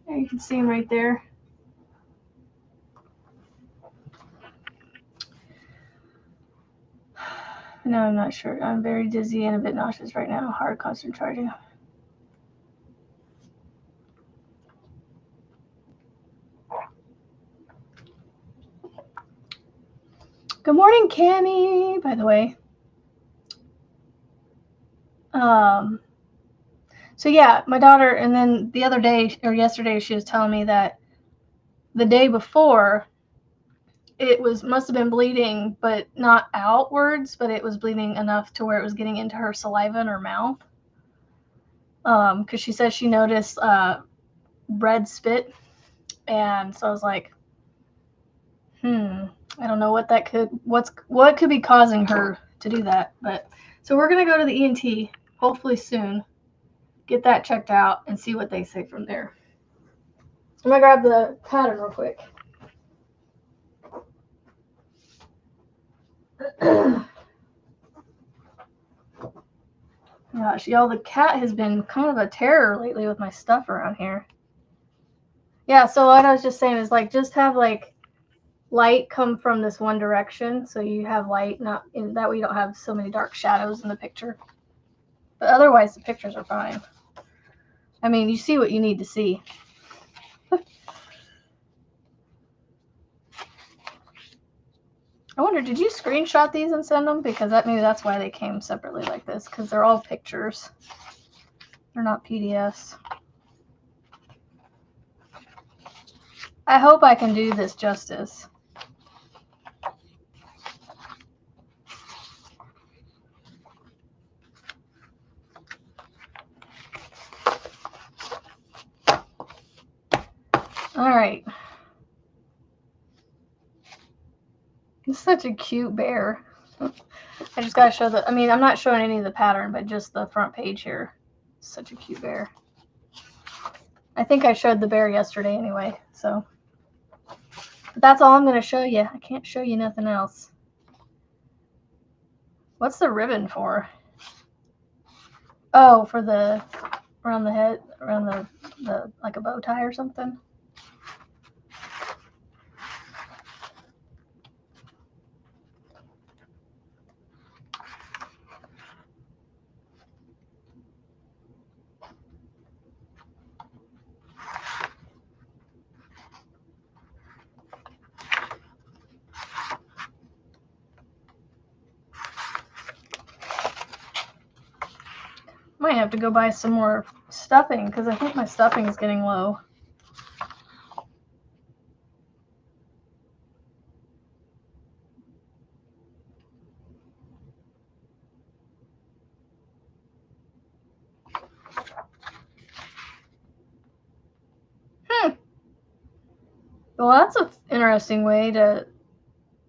There you can see him right there. No, I'm not sure. I'm very dizzy and a bit nauseous right now. Hard concentrating. Good morning, Cammie, by the way. So yeah, my daughter, and then the other day, or yesterday, she was telling me that the day before, it must have been bleeding, but not outwards, but it was bleeding enough to where it was getting into her saliva in her mouth. Because she said she noticed red spit, and so I was like, I don't know what could be causing her to do that. But so we're gonna go to the ENT hopefully soon, get that checked out, and see what they say from there. I'm gonna grab the pattern real quick. Gosh, y'all, the cat has been kind of a terror lately with my stuff around here. Yeah, so what I was just saying is like just have like light come from this one direction, so you have light, not in that way you don't have so many dark shadows in the picture. But otherwise the pictures are fine. I mean, you see what you need to see. I wonder, did you screenshot these and send them? Because maybe that's why they came separately like this, because they're all pictures. They're not PDFs. I hope I can do this justice. All right. It's such a cute bear. I just gotta show I mean, I'm not showing any of the pattern, but just the front page here. Such a cute bear. I think I showed the bear yesterday anyway, so. But that's all I'm gonna show you. I can't show you nothing else. What's the ribbon for? Oh, for the, around the head, around the like a bow tie or something. Might have to go buy some more stuffing because I think my stuffing is getting low. Well, that's an interesting way to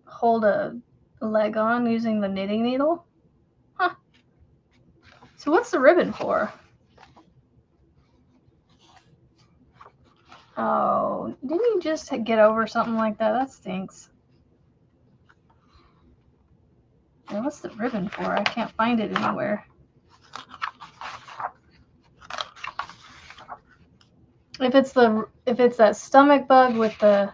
hold a leg on using the knitting needle. Huh. So what's the ribbon for? Oh, didn't you just get over something like that? That stinks. Yeah, what's the ribbon for? I can't find it anywhere. If it's that stomach bug with the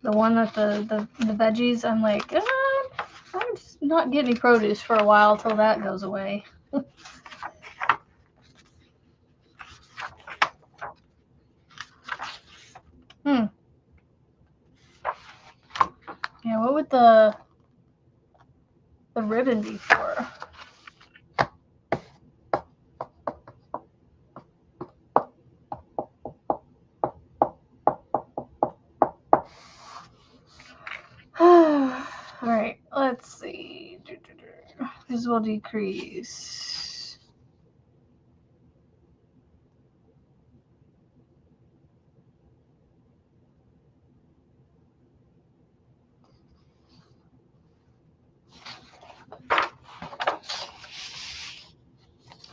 one with the veggies, I'm like, I'm just not getting any produce for a while till that goes away. Yeah, what would the ribbon be for? Alright, let's see. Visible decrease.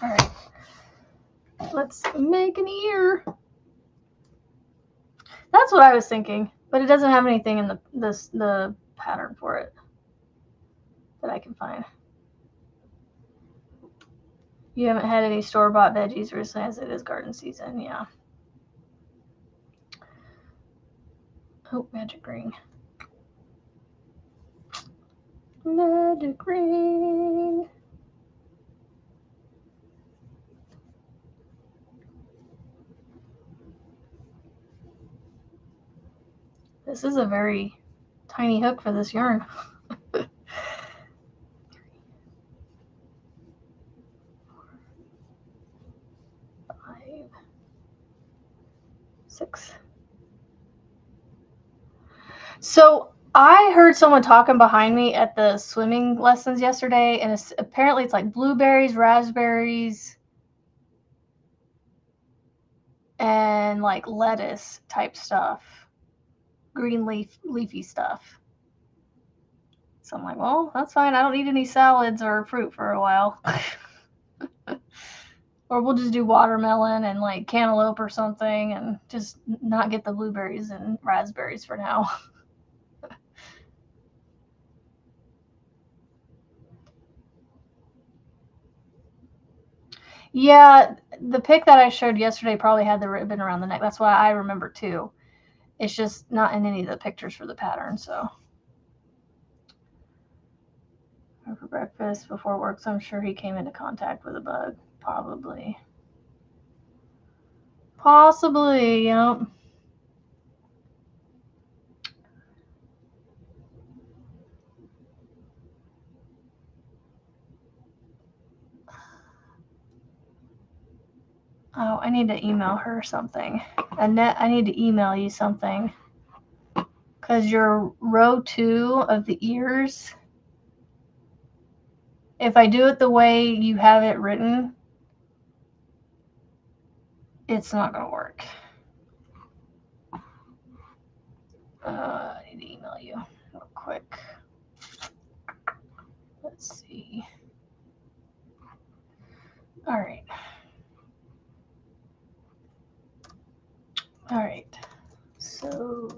Alright. Let's make an ear. That's what I was thinking, but it doesn't have anything in the pattern for it that I can find. You haven't had any store-bought veggies recently as it is garden season, yeah. Oh, magic ring. Magic ring. This is a very tiny hook for this yarn. 5, 6. So I heard someone talking behind me at the swimming lessons yesterday, and apparently it's like blueberries, raspberries, and like lettuce type stuff, green leafy stuff. So I'm like, well, that's fine. I don't need any salads or fruit for a while. Or we'll just do watermelon and like cantaloupe or something and just not get the blueberries and raspberries for now. Yeah, the pic that I showed yesterday probably had the ribbon around the neck. That's why I remember too. It's just not in any of the pictures for the pattern, so. For breakfast before work, so I'm sure he came into contact with a bug. Probably. Possibly, yep. Oh, I need to email her something. Annette, I need to email you something. Because your row 2 of the ears, if I do it the way you have it written, it's not going to work. I need to email you real quick. Let's see. All right. All right. So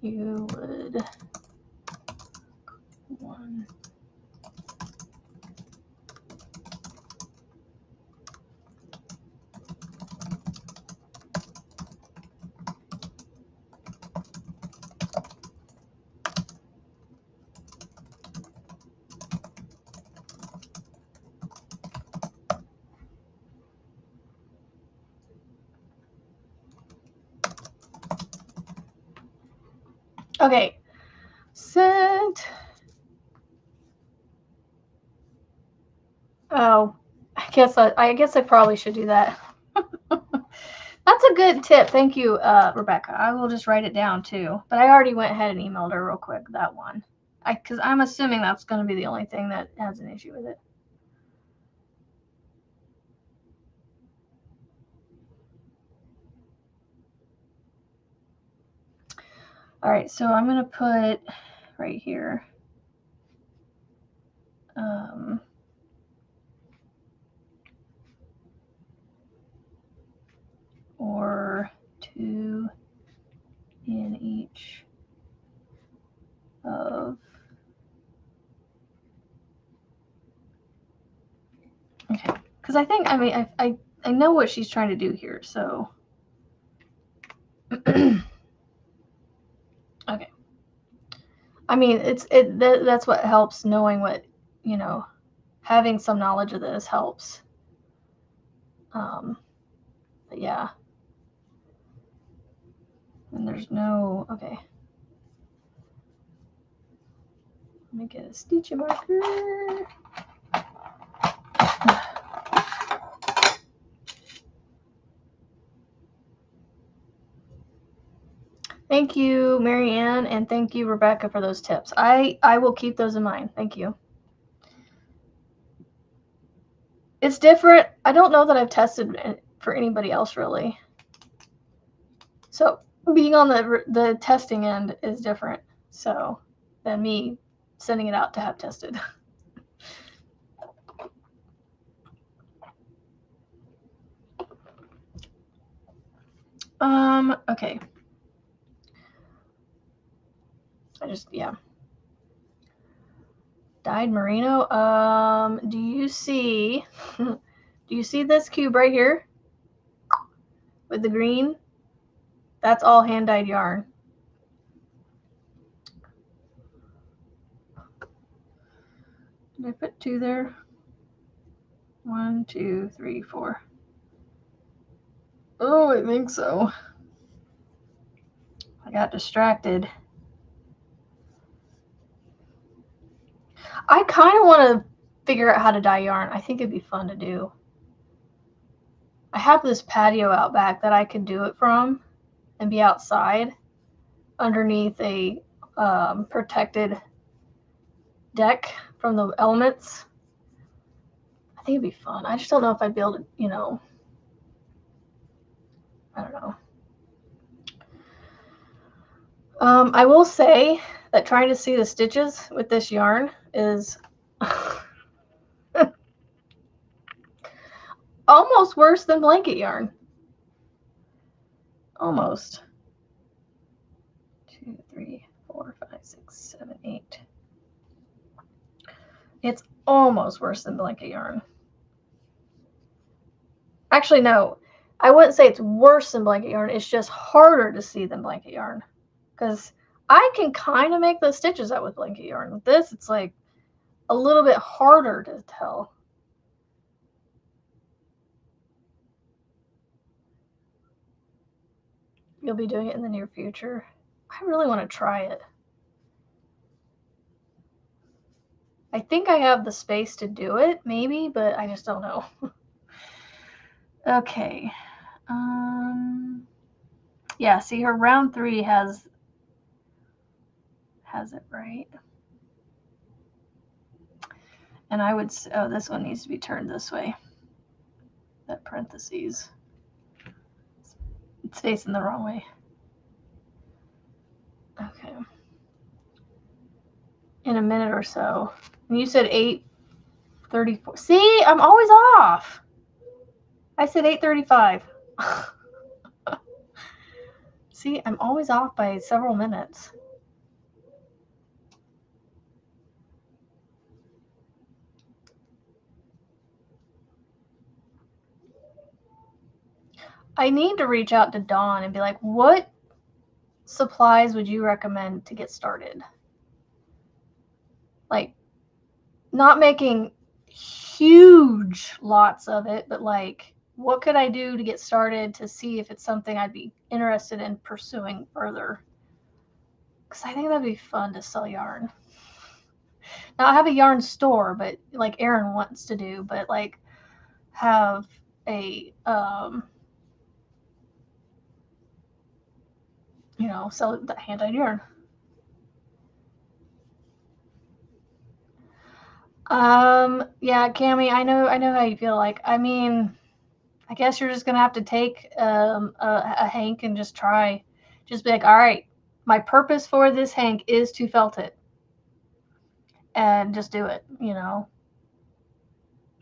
You would one. Okay, sent. Oh, I guess I probably should do that. That's a good tip. Thank you, Rebecca. I will just write it down too. But I already went ahead and emailed her real quick, that one. Because I'm assuming that's going to be the only thing that has an issue with it. All right, so I'm going to put right here. Or 2 in each of. Okay, because I think, I mean, I know what she's trying to do here, so. Okay. I mean, that's what helps, knowing what, you know, having some knowledge of this helps. But yeah. And there's no, okay. Let me get a stitch marker. Thank you, Marianne, and thank you, Rebecca, for those tips. I will keep those in mind. Thank you. It's different. I don't know that I've tested for anybody else, really. So being on the testing end is different, so, than me sending it out to have tested. Okay. Yeah. Dyed merino. Do you see this cube right here with the green? That's all hand dyed yarn. Did I put 2 there? 1, 2, 3, 4. Oh, I think so. I got distracted. I kind of want to figure out how to dye yarn. I think it'd be fun to do. I have this patio out back that I could do it from and be outside underneath a protected deck from the elements. I think it'd be fun. I just don't know if I'd be able to, you know, I don't know. I will say that trying to see the stitches with this yarn is almost worse than blanket yarn. Almost. 2, 3, 4, 5, 6, 7, 8. It's almost worse than blanket yarn. Actually, no. I wouldn't say it's worse than blanket yarn. It's just harder to see than blanket yarn. Because I can kind of make those stitches out with blanket yarn. With this, it's like a little bit harder to tell. You'll be doing it in the near future. I really want to try it. I think I have the space to do it, maybe, but I just don't know. Okay. Yeah, see, her round 3 has it right. And I would, oh, this one needs to be turned this way. That parentheses. It's facing the wrong way. Okay. In a minute or so. And you said 8:34. See, I'm always off. I said 8:35. See, I'm always off by several minutes. I need to reach out to Dawn and be like, what supplies would you recommend to get started? Like, not making huge lots of it, but like, what could I do to get started to see if it's something I'd be interested in pursuing further? Because I think that'd be fun to sell yarn. Now, I have a yarn store, but like Erin wants to do, but like have a, you know, sell the hand-dyed yarn. Yeah, Cammie, I know how you feel. Like, I mean, I guess you're just gonna have to take a hank and just try. Just be like, all right, my purpose for this hank is to felt it, and just do it. You know,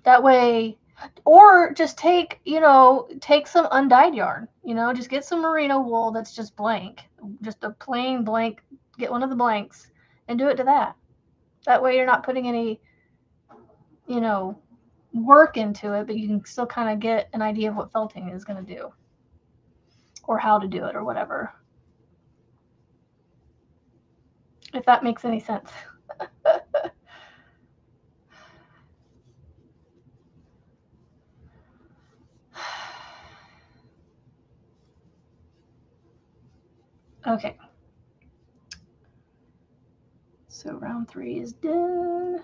that way, or just take some undyed yarn. You know, just get some merino wool that's just blank, just a plain blank. Get one of the blanks and do it to that. That way, you're not putting any, you know, work into it, but you can still kind of get an idea of what felting is going to do or how to do it or whatever. If that makes any sense. Okay. So round 3 is done.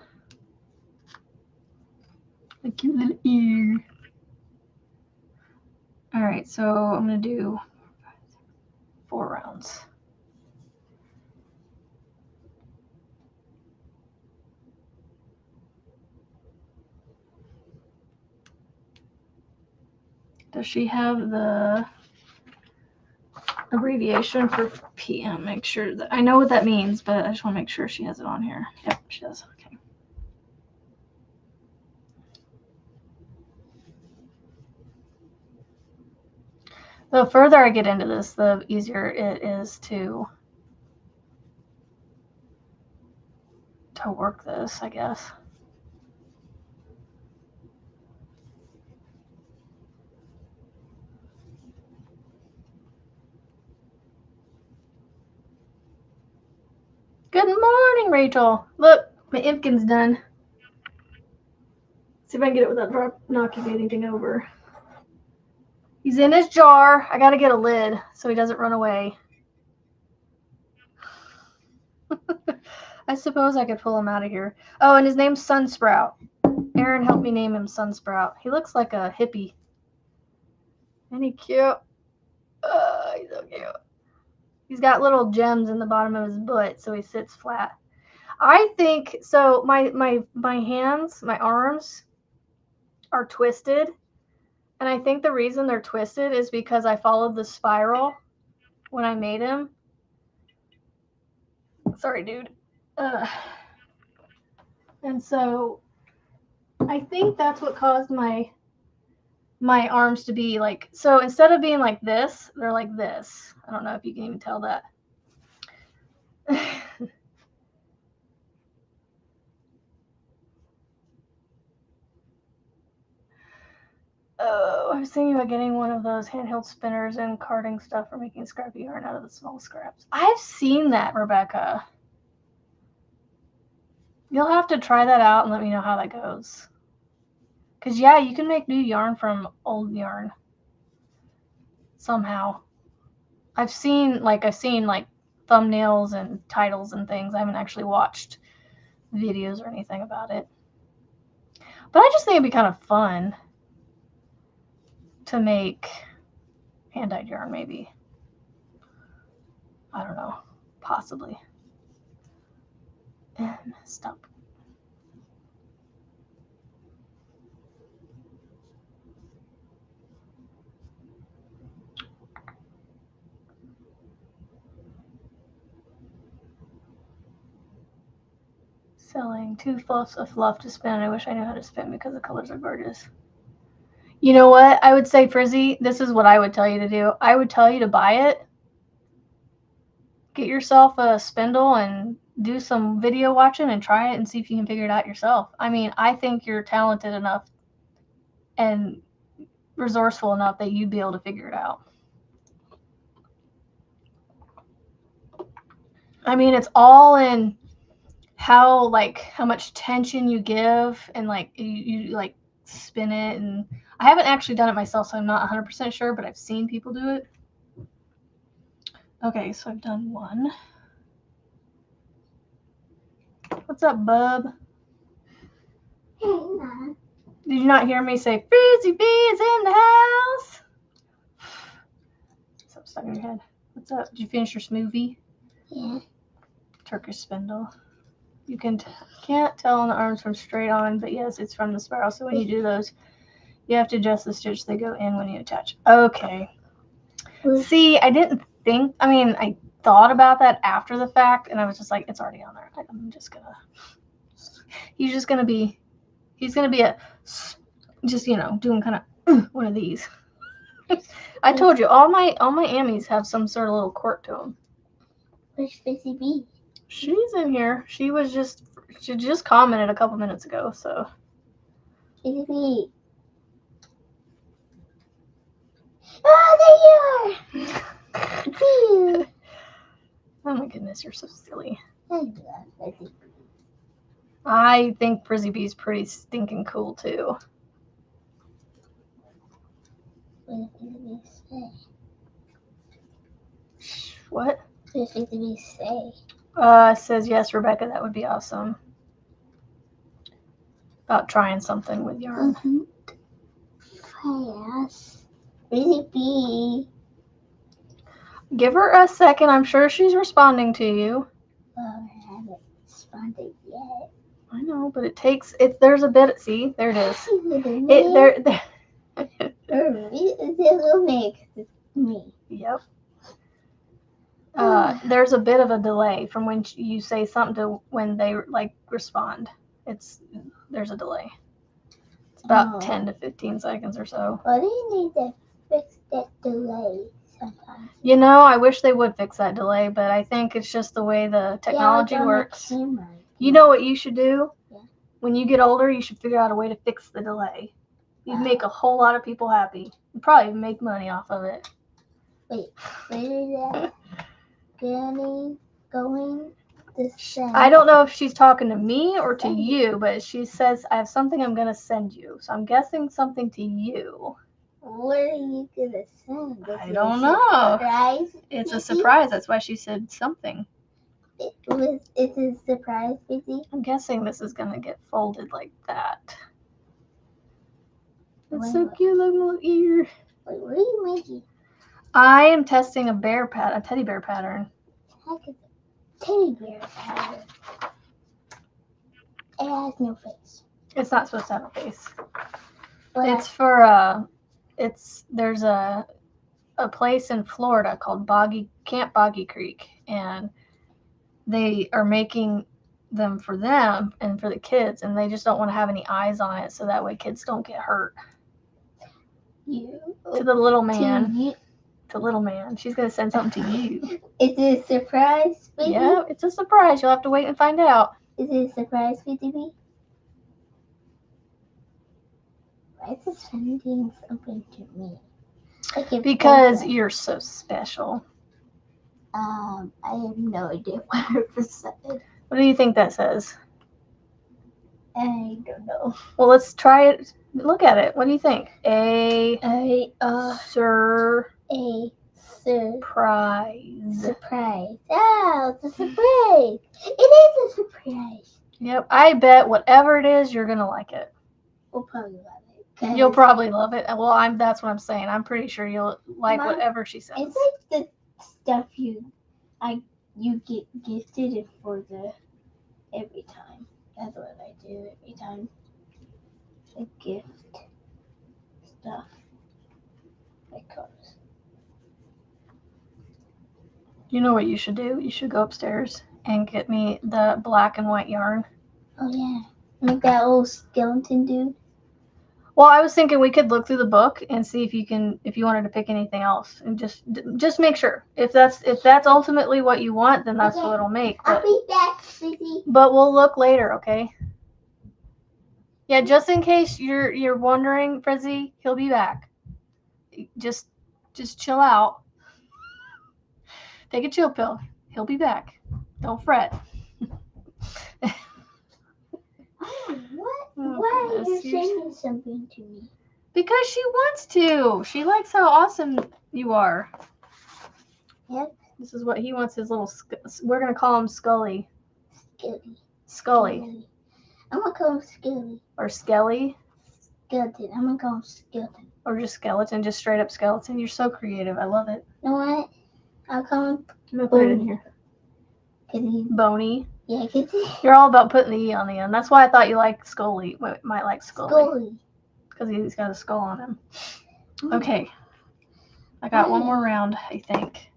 A cute little ear. All right, so I'm going to do 4 rounds. Does she have the abbreviation for PM? Make sure that I know what that means, but I just want to make sure she has it on here. Yep, she does. Okay. The further I get into this, the easier it is to work this, I guess. Good morning, Rachel. Look, my Impkin's done. See if I can get it without knocking anything over. He's in his jar. I gotta get a lid so he doesn't run away. I suppose I could pull him out of here. Oh, and his name's Sunsprout. Erin helped me name him Sunsprout. He looks like a hippie. Isn't he cute? He's so cute. He's got little gems in the bottom of his butt, so he sits flat. I think so. My hands, my arms are twisted, and I think the reason they're twisted is because I followed the spiral when I made him. Sorry, dude. And so I think that's what caused my arms to be like, so instead of being like this, they're like this. I don't know if you can even tell that. Oh, I was thinking about getting one of those handheld spinners and carding stuff for making scrappy yarn out of the small scraps. I've seen that, Rebecca. You'll have to try that out and let me know how that goes. Because, yeah, you can make new yarn from old yarn. Somehow. I've seen thumbnails and titles and things. I haven't actually watched videos or anything about it. But I just think it'd be kind of fun to make hand-dyed yarn, maybe. I don't know. Possibly. And stop. Selling 2 fluffs of fluff to spin. I wish I knew how to spin because the colors are gorgeous. You know what? I would say, Frizzy, this is what I would tell you to do. I would tell you to buy it get yourself a spindle and do some video watching and try it and see if you can figure it out yourself. I mean, I think you're talented enough and resourceful enough that you'd be able to figure it out. I mean, it's all in how much tension you give and like you like spin it. And I haven't actually done it myself, so I'm not 100% sure, but I've seen people do it. Okay, so I've done one. What's up, bub? Hey, Mom. Did you not hear me say Frizzy B is in the house? Something stuck in your head. What's up? Did you finish your smoothie? Yeah. Turkish spindle. You can't tell on the arms from straight on, but yes, it's from the spiral. So when you do those, you have to adjust the stitch. They go in when you attach. Okay. See, I didn't think. I mean, I thought about that after the fact, and I was just like, it's already on there. I'm just gonna. He's gonna be just doing kind of one of these. I told you all my Ammies have some sort of little quirk to them. Where's Fizzy B? She's in here. She just commented a couple minutes ago. So Fizzy B. Oh, there you are! See you. Oh my goodness, you're so silly. I love Fizzy B. I think Frizzy B's pretty stinking cool too. What did Fizzy B say? What? What did Fizzy B say? Says yes, Rebecca. That would be awesome. About trying something with yarn. Fast. Fizzy B. Give her a second. I'm sure she's responding to you. Well, I haven't responded yet. I know, but it takes it. There's a bit. See, there it is. It'll make me. Yep. There's a bit of a delay from when you say something to when they respond. There's a delay. It's about 10 to 15 seconds or so. Well, they need to fix that delay sometimes. You know, I wish they would fix that delay, but I think it's just the way the technology works. You know what you should do? Yeah. When you get older, you should figure out a way to fix the delay. You'd make a whole lot of people happy. You'd probably make money off of it. Wait, where is that? Granny going to send? I don't know if she's talking to me or to you, but she says, I have something I'm going to send you. So I'm guessing something to you. What are you going to send? I don't know. Surprise? It's a surprise. That's why she said something. It's a surprise, Fizzy? I'm guessing this is going to get folded like that. It's so cute, little ear. Wait, what are you making? I am testing a teddy bear pattern. Heck is a teddy bear pattern. It has no face. It's not supposed to have a face. But It's for there's a place in Florida called Camp Boggy Creek, and they are making them for them and for the kids, and they just don't want to have any eyes on it, so that way kids don't get hurt. To the little man. To little man. She's gonna send something to you. Is it a surprise, Fizzy? Yeah, it's a surprise. You'll have to wait and find out. Is it a surprise, Fizzy? Why is it sending something to me? Because you're so special. I have no idea what it said. What do you think that says? I don't know. Well, let's try it. Look at it. What do you think? Surprise. Oh, it's a surprise. It is a surprise. Yep. I bet whatever it is, you're gonna like it. We'll probably love it. You'll probably love it. Well, that's what I'm saying. I'm pretty sure you'll like whatever she says. It's like the stuff you get gifted for every time. That's what I do every time. I gift stuff. Like cars. You know what you should do? You should go upstairs and get me the black and white yarn. Oh yeah, like that old skeleton dude. Well, I was thinking we could look through the book and see if you wanted to pick anything else, and just make sure. If that's ultimately what you want, then that's what it'll make. I'll be back, Fizzy. But we'll look later, okay? Yeah, just in case you're wondering, Frizzy, he'll be back. Just chill out. Take a chill pill. He'll be back. Don't fret. Why are you saying something to me? Because she wants to. She likes how awesome you are. Yep. This is what he wants, his little... We're going to call him Scully. Scully. I'm going to call him Scully. Or Skelly. Skeleton. I'm going to call him Skeleton. Or just Skeleton. Just straight up Skeleton. You're so creative. I love it. You know what? I'll call him... I'm going to put it in here. Boney. Yeah, you're all about putting the E on the end. That's why I thought you liked Scully. Might like Scully. Because he's got a skull on him. Okay. I got one more round, I think.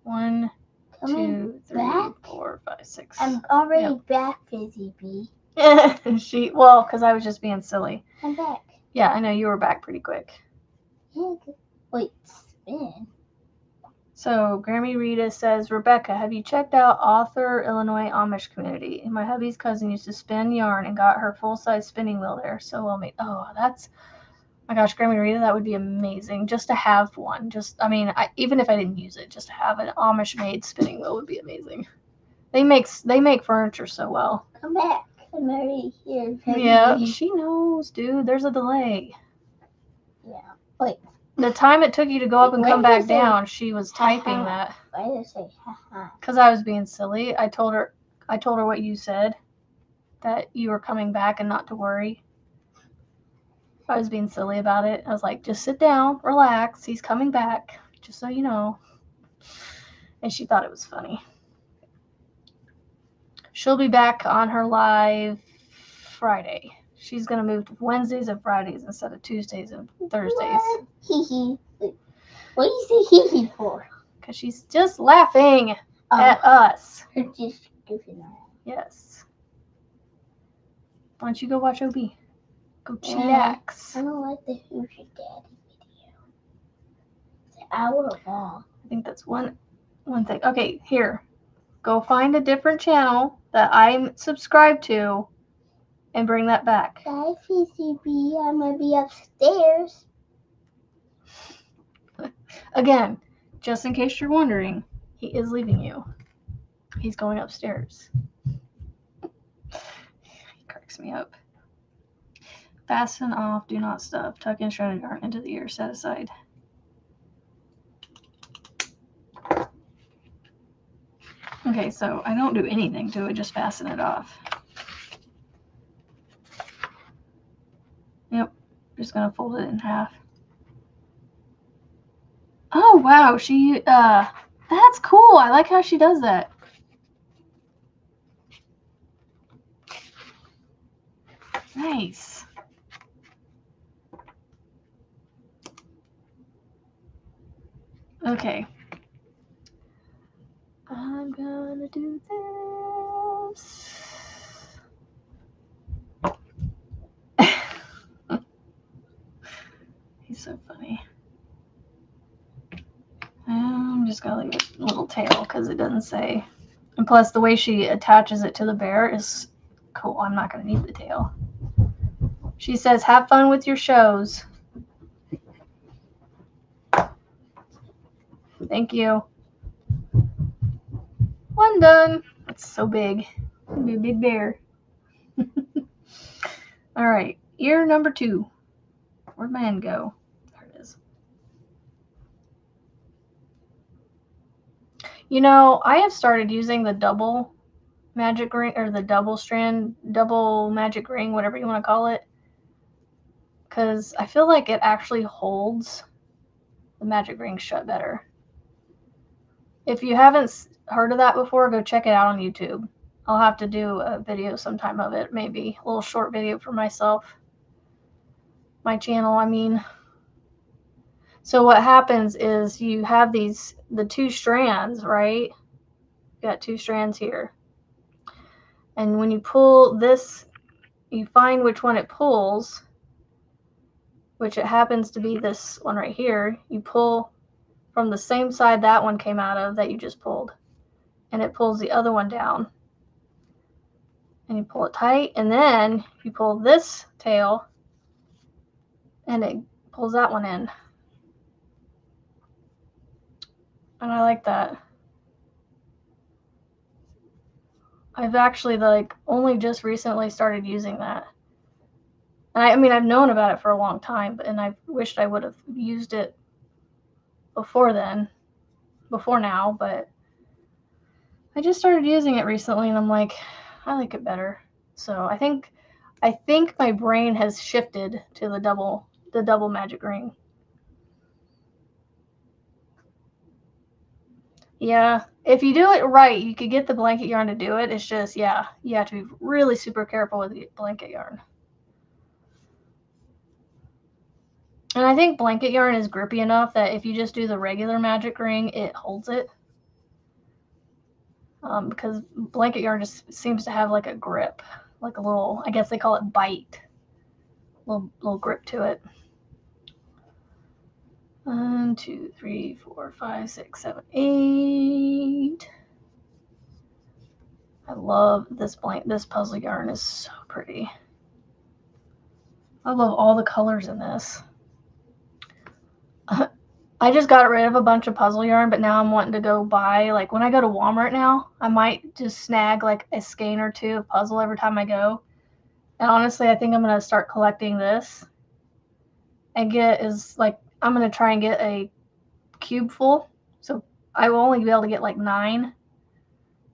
1, 2, 3, 4, 5, 6. I'm already back, Fizzy B. Because I was just being silly. I'm back. Yeah, I know you were back pretty quick. Yeah, wait, spin. So, Grammy Rita says, Rebecca, have you checked out Author Illinois Amish Community? My hubby's cousin used to spin yarn and got her full-size spinning wheel there. So well made. Oh, that's... My gosh, Grammy Rita, that would be amazing. Just to have one. Even if I didn't use it, just to have an Amish-made spinning wheel would be amazing. They make furniture so well. Come back. I'm already here. Yeah, she knows, dude. There's a delay. Yeah. Wait. The time it took you to go up and come back down, she was typing that. Why did I say ha-ha? Because I was being silly. I told her what you said, that you were coming back and not to worry. I was being silly about it. I was like, just sit down, relax. He's coming back, just so you know. And she thought it was funny. She'll be back on her live Friday. She's going to move to Wednesdays and Fridays instead of Tuesdays and Thursdays. Hee. What do you say hee for? Because she's just laughing at us. Just goofing around. Yes. Why don't you go watch OB? Go chillax. I don't like the Who's Your Daddy video. It's an hour long. I think that's one thing. Okay, here. Go find a different channel that I'm subscribed to and bring that back. Bye, PCB. I'm going to be upstairs. Again, just in case you're wondering, he is leaving you. He's going upstairs. He cracks me up. Fasten off, do not stuff. Tuck in shredded yarn into the ear, set aside. Okay, so I don't do anything to it, just fasten it off. Yep, just gonna fold it in half. Oh wow, that's cool. I like how she does that. Nice. Okay. I'm gonna do this. He's so funny. I'm just gonna leave a little tail because it doesn't say. And plus, the way she attaches it to the bear is cool. I'm not gonna need the tail. She says, have fun with your shows. Thank you. One done. That's so big. It'll be a big bear. All right, ear number 2. Where'd my end go? There it is. You know, I have started using the double magic ring, or the double magic ring, whatever you want to call it, because I feel like it actually holds the magic ring shut better. If you haven't heard of that before, go check it out on YouTube. I'll have to do a video sometime of it, maybe a little short video for myself. My channel, I mean. So what happens is you have the 2 strands, right? You got 2 strands here. And when you pull this, you find which one it pulls, which it happens to be this one right here, you pull from the same side that one came out of that you just pulled. And it pulls the other one down. And you pull it tight, and then you pull this tail, and it pulls that one in. And I like that. I've actually like only just recently started using that. And I mean, I've known about it for a long time, and I wished I would have used it before now, but I just started using it recently, and I'm like, I like it better. So I think my brain has shifted to the double magic ring. Yeah, if you do it right, you could get the blanket yarn to do it. It's just, yeah, you have to be really super careful with the blanket yarn. And I think blanket yarn is grippy enough that if you just do the regular magic ring, it holds it. Because blanket yarn just seems to have like a grip, like a little, I guess they call it bite, little grip to it. 1, 2, 3, 4, 5, 6, 7, 8. I love this puzzle yarn is so pretty. I love all the colors in this. I just got rid of a bunch of puzzle yarn, but now I'm wanting to go buy, like when I go to Walmart now, I might just snag like a skein or two of puzzle every time I go. And honestly, I think I'm going to start collecting this and I'm going to try and get a cube full. So I will only be able to get like 9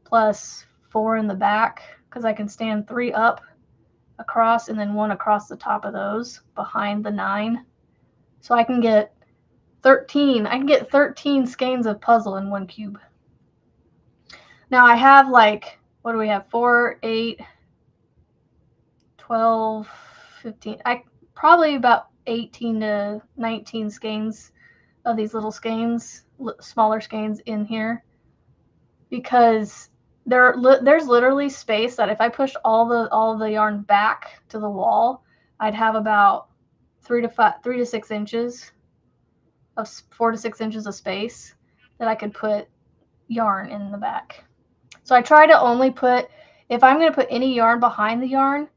plus 4 in the back, because I can stand 3 up across and then 1 across the top of those behind the 9. So I can get 13. I can get 13 skeins of puzzle in 1 cube. Now I have like, what do we have? 4, 8, 12, 15. Probably about 18 to 19 skeins of these little skeins, smaller skeins in here, because there's literally space that if I pushed all of the yarn back to the wall, I'd have about 3 to 6 inches of 4 to 6 inches of space that I could put yarn in the back. So I try to only put, if I'm going to put any yarn behind the yarn,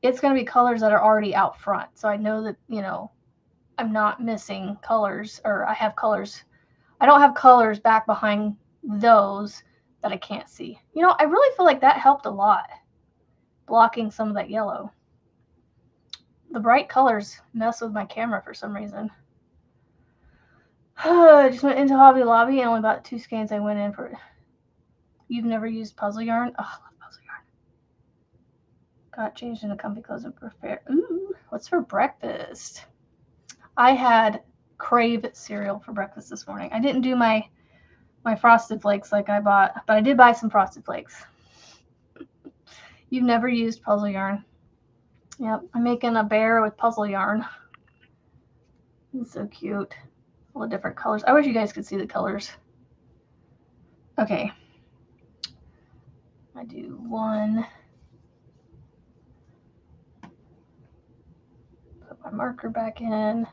it's going to be colors that are already out front. So I know that, I'm not missing colors, or I have colors. I don't have colors back behind those that I can't see. I really feel like that helped a lot, blocking some of that yellow. The bright colors mess with my camera for some reason. I just went into Hobby Lobby and only bought 2 skeins. I went in for it. You've never used puzzle yarn? Oh, I love puzzle yarn. Got changed into comfy clothes and prepared. Ooh, what's for breakfast? I had Crave cereal for breakfast this morning. I didn't do my Frosted Flakes like I bought, but I did buy some Frosted Flakes. You've never used puzzle yarn? Yep, I'm making a bear with puzzle yarn. It's so cute. All the different colors. I wish you guys could see the colors. Okay. I do 1. Put my marker back in.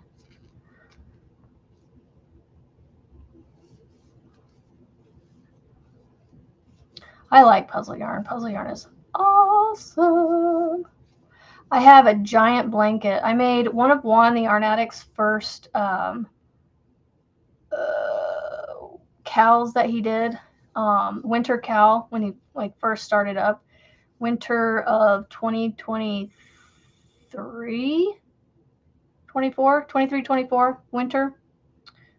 I like puzzle yarn. Puzzle yarn is awesome. I have a giant blanket. I made one of Juan the Yarn Addict's first cows that he did. Winter cow, when he first started up. Winter of 2023, 24, 23, 24, winter.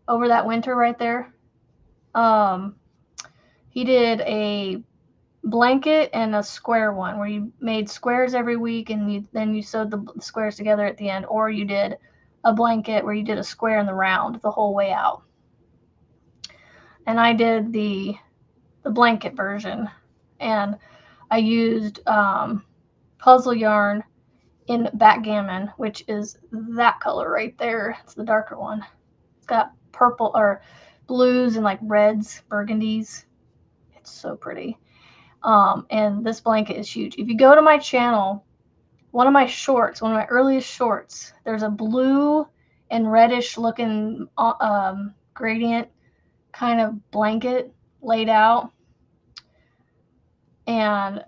Over that winter right there. He did a blanket and a square one where you made squares every week and then you sewed the squares together at the end, or you did a blanket where you did a square in the round the whole way out. And I did the blanket version, and I used puzzle yarn in backgammon, which is that color right there. It's the darker one. It's got purple or blues and like reds, burgundies. It's so pretty. And this blanket is huge. If you go to my channel, one of my shorts, one of my earliest shorts, there's a blue and reddish looking gradient kind of blanket laid out. And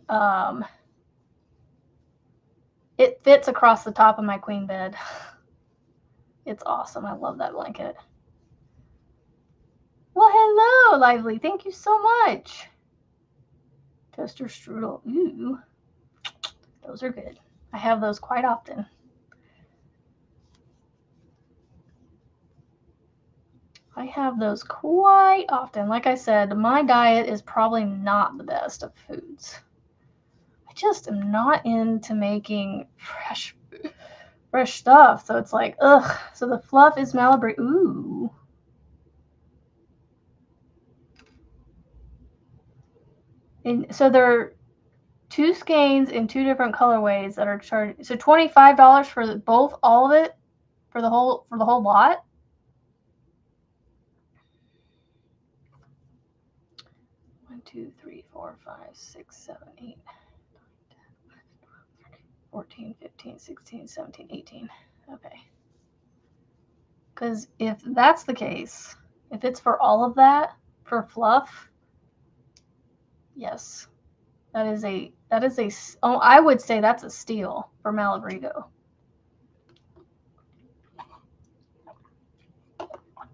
it fits across the top of my queen bed. It's awesome. I love that blanket. Well, hello, Lively. Thank you so much. Toaster strudel. Ooh, those are good. I have those quite often. I have those quite often. Like I said, my diet is probably not the best of foods. I just am not into making fresh stuff. So it's like, ugh. So the fluff is Malibri. Ooh. And so there are 2 skeins in 2 different colorways that are charged. So $25 for both, all of it, for the whole lot. One, 2, 3, 4, 5, 6, 7, 8, 9, 10, 14, 15, 16, 17, 18. Okay. Because if that's the case, if it's for all of that, for fluff, yes. That is a, oh, I would say that's a steal for Malabrigo.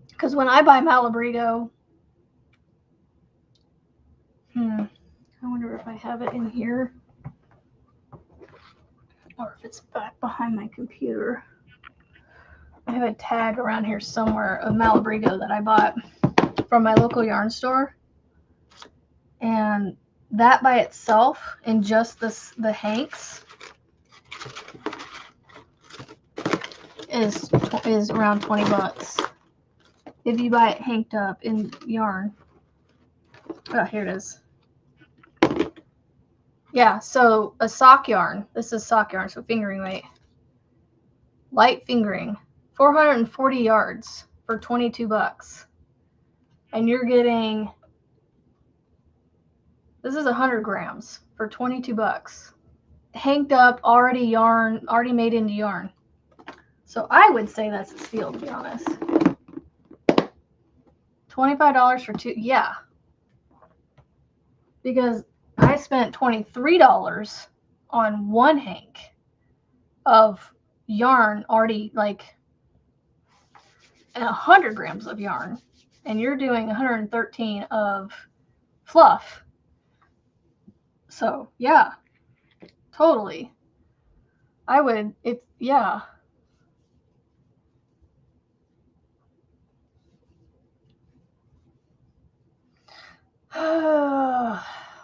Because when I buy Malabrigo, I wonder if I have it in here or if it's back behind my computer. I have a tag around here somewhere of Malabrigo that I bought from my local yarn store. And that by itself, in just the hanks, is around 20 bucks. If you buy it hanked up in yarn. Oh, here it is. Yeah, so a sock yarn. This is sock yarn, so fingering weight. Light fingering. 440 yards for 22 bucks. And you're getting, this is 100 grams for 22 bucks. Hanked up, already made into yarn. So I would say that's a steal, to be honest. $25 for 2, yeah. Because I spent $23 on 1 hank of yarn already, like 100 grams of yarn, and you're doing 113 of fluff. So yeah, totally. I would, yeah.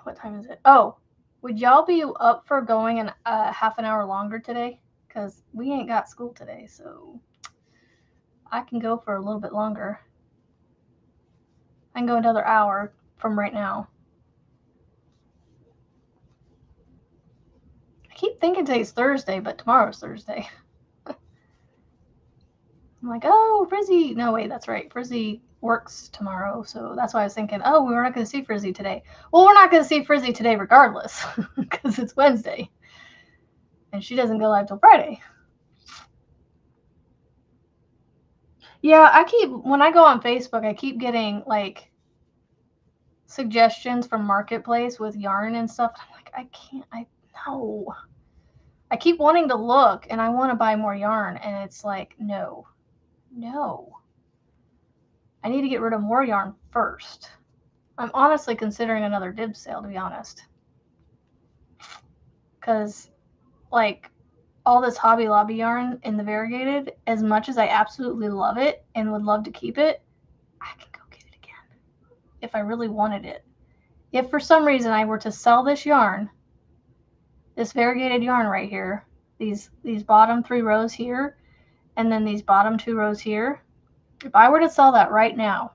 What time is it? Oh, would y'all be up for going half an hour longer today? Because we ain't got school today, so I can go for a little bit longer. I can go another hour from right now. I keep thinking today's Thursday, but tomorrow's Thursday. I'm like, oh, Frizzy. No, wait, that's right. Frizzy works tomorrow, so that's why I was thinking, oh, we're not going to see Frizzy today. Well, we're not going to see Frizzy today regardless, because it's Wednesday, and she doesn't go live till Friday. Yeah, when I go on Facebook, I keep getting, like, suggestions from Marketplace with yarn and stuff. I'm like, no. I keep wanting to look, and I want to buy more yarn, and it's like, no. I need to get rid of more yarn first. I'm honestly considering another dibs sale, to be honest. Because, like, all this Hobby Lobby yarn in the variegated, as much as I absolutely love it and would love to keep it, I can go get it again if I really wanted it. If for some reason I were to sell this yarn, this variegated yarn right here, these bottom 3 rows here, and then these bottom 2 rows here, if I were to sell that right now,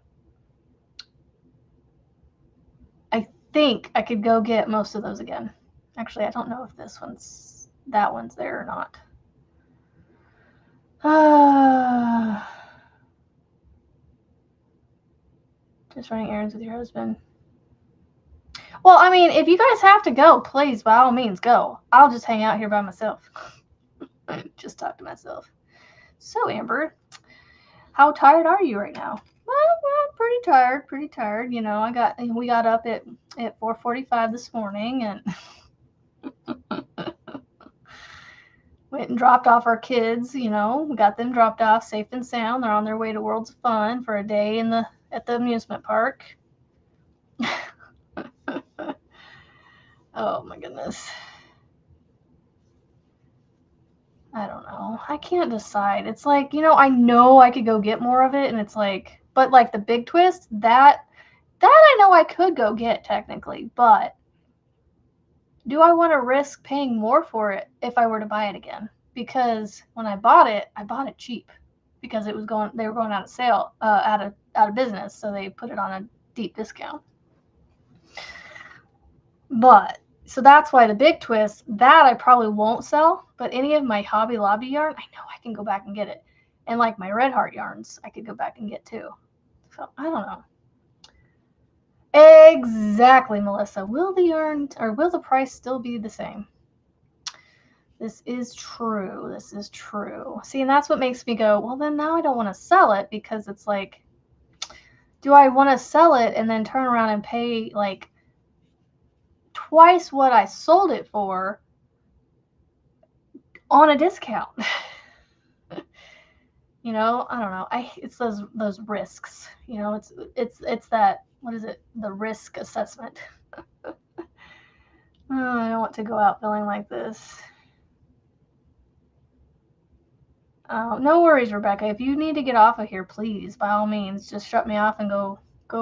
I think I could go get most of those again. Actually, I don't know if that one's there or not. Just running errands with your husband. Well, I mean, if you guys have to go, please, by all means, go. I'll just hang out here by myself. Just talk to myself. So, Amber, how tired are you right now? Well, pretty tired. You know, we got up at 4:45 this morning and went and dropped off our kids. You know, we got them dropped off safe and sound. They're on their way to Worlds of Fun for a day at the amusement park. Oh my goodness. I don't know. I can't decide. It's like, you know I could go get more of it, and it's like, but like the big twist, that I know I could go get technically, but do I want to risk paying more for it if I were to buy it again? Because when I bought it cheap because they were going out of sale, out of business, so they put it on a deep discount. But so that's why the big twist, that I probably won't sell, but any of my Hobby Lobby yarn, I know I can go back and get it. And like my Red Heart yarns, I could go back and get too. So I don't know. Exactly, Melissa. Will the price still be the same? This is true. This is true. See, and that's what makes me go, well, then now I don't want to sell it, because it's like, do I want to sell it and then turn around and pay like twice what I sold it for on a discount? You know, I don't know. It's those risks. You know, it's that, what is it? The risk assessment. Oh, I don't want to go out feeling like this. No worries, Rebecca. If you need to get off of here, please, by all means, just shut me off and go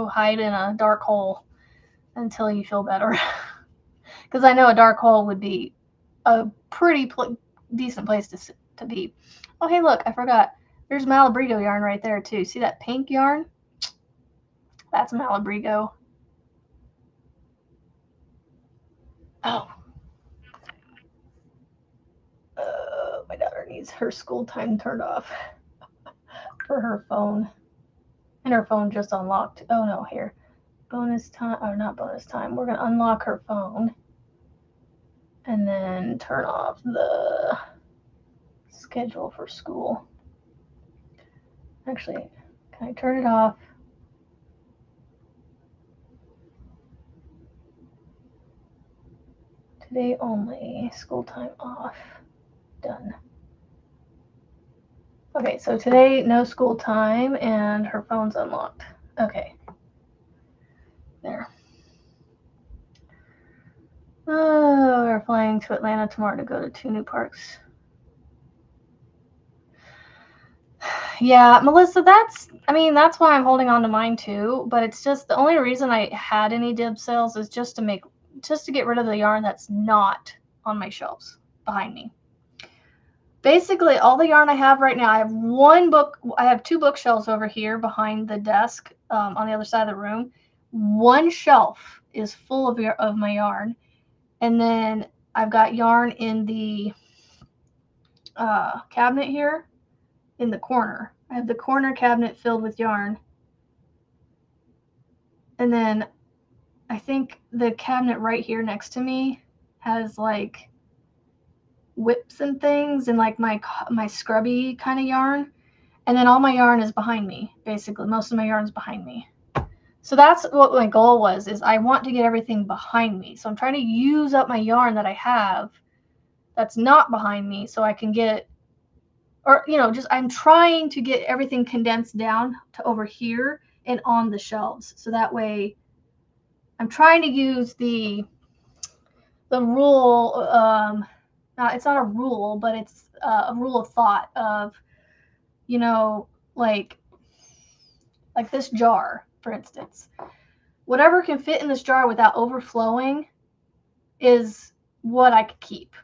hide in a dark hole until you feel better. Because I know a dark hole would be a pretty decent place to be. Oh, hey, look, I forgot. There's Malabrigo yarn right there, too. See that pink yarn? That's Malabrigo. Oh. My daughter needs her school time turned off for her phone. And her phone just unlocked. Oh, no, here. Bonus time, or not bonus time. We're going to unlock her phone and then turn off the schedule for school. Actually, can I turn it off? Today only, school time off. Done. Okay, so today no school time and her phone's unlocked. Okay. There. Oh, we're flying to Atlanta tomorrow to go to 2 new parks. Yeah, Melissa, that's why I'm holding on to mine too, but it's just the only reason I had any dib sales is just to get rid of the yarn that's not on my shelves behind me. Basically, all the yarn I have right now, I have 2 bookshelves over here behind the desk on the other side of the room. One shelf is full of my yarn, and then I've got yarn in the cabinet here in the corner. I have the corner cabinet filled with yarn, and then I think the cabinet right here next to me has like WiPs and things and like my scrubby kind of yarn, and then all my yarn is behind me. Basically, most of my yarn is behind me. So that's what my goal was, is I want to get everything behind me. So I'm trying to use up my yarn that I have that's not behind me, so I can get, or I'm trying to get everything condensed down to over here and on the shelves, so that way I'm trying to use the rule, it's not a rule, but it's a rule of thought of, like this jar, for instance. Whatever can fit in this jar without overflowing is what I could keep,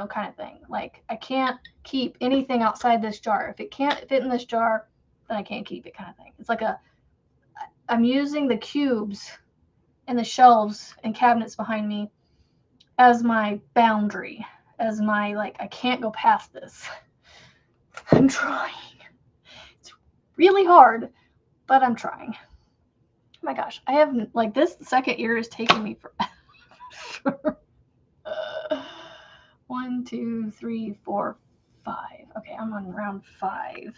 kind of thing. Like, I can't keep anything outside this jar. If it can't fit in this jar, then I can't keep it, kind of thing. It's like I'm using the cubes and the shelves and cabinets behind me as my boundary, as my, like, I can't go past this. I'm trying. It's really hard, but I'm trying. Oh my gosh, I have, like, this second year is taking me forever. 1, 2, 3, 4, 5. Okay, I'm on round 5.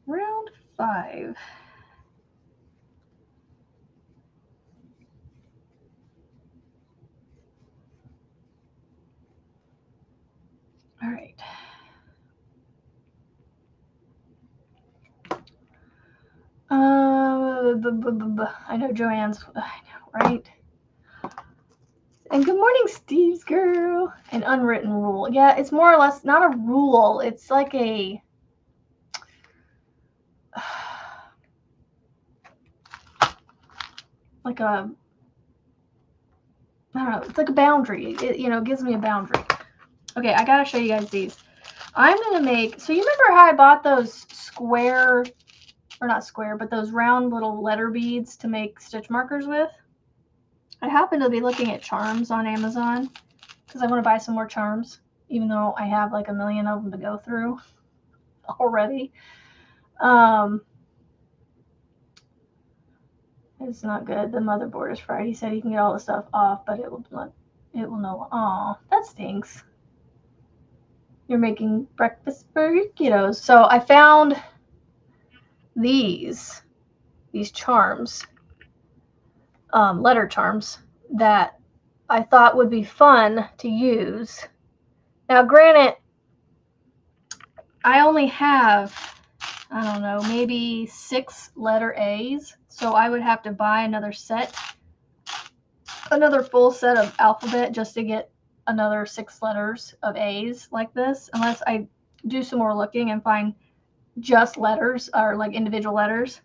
Round 5. All right. I know Joanne's, I know, right? And good morning, Steve's girl. An unwritten rule. Yeah, it's more or less not a rule. It's like a I don't know, it's like a boundary. It, you know, gives me a boundary. Okay, I gotta show you guys these. I'm gonna make, so you remember how I bought those square, or not square, but those round little letter beads to make stitch markers with? I happen to be looking at charms on Amazon because I want to buy some more charms, even though I have like a million of them to go through already. It's not good. The motherboard is fried. He said he can get all the stuff off, but it will know. Aw, that stinks. You're making breakfast for your kiddos. So I found these charms, letter charms, that I thought would be fun to use. Now, granted, I only have, I don't know, maybe 6 letter A's, so I would have to buy another full set of alphabet just to get another 6 letters of A's like this, unless I do some more looking and find just letters or like individual letters.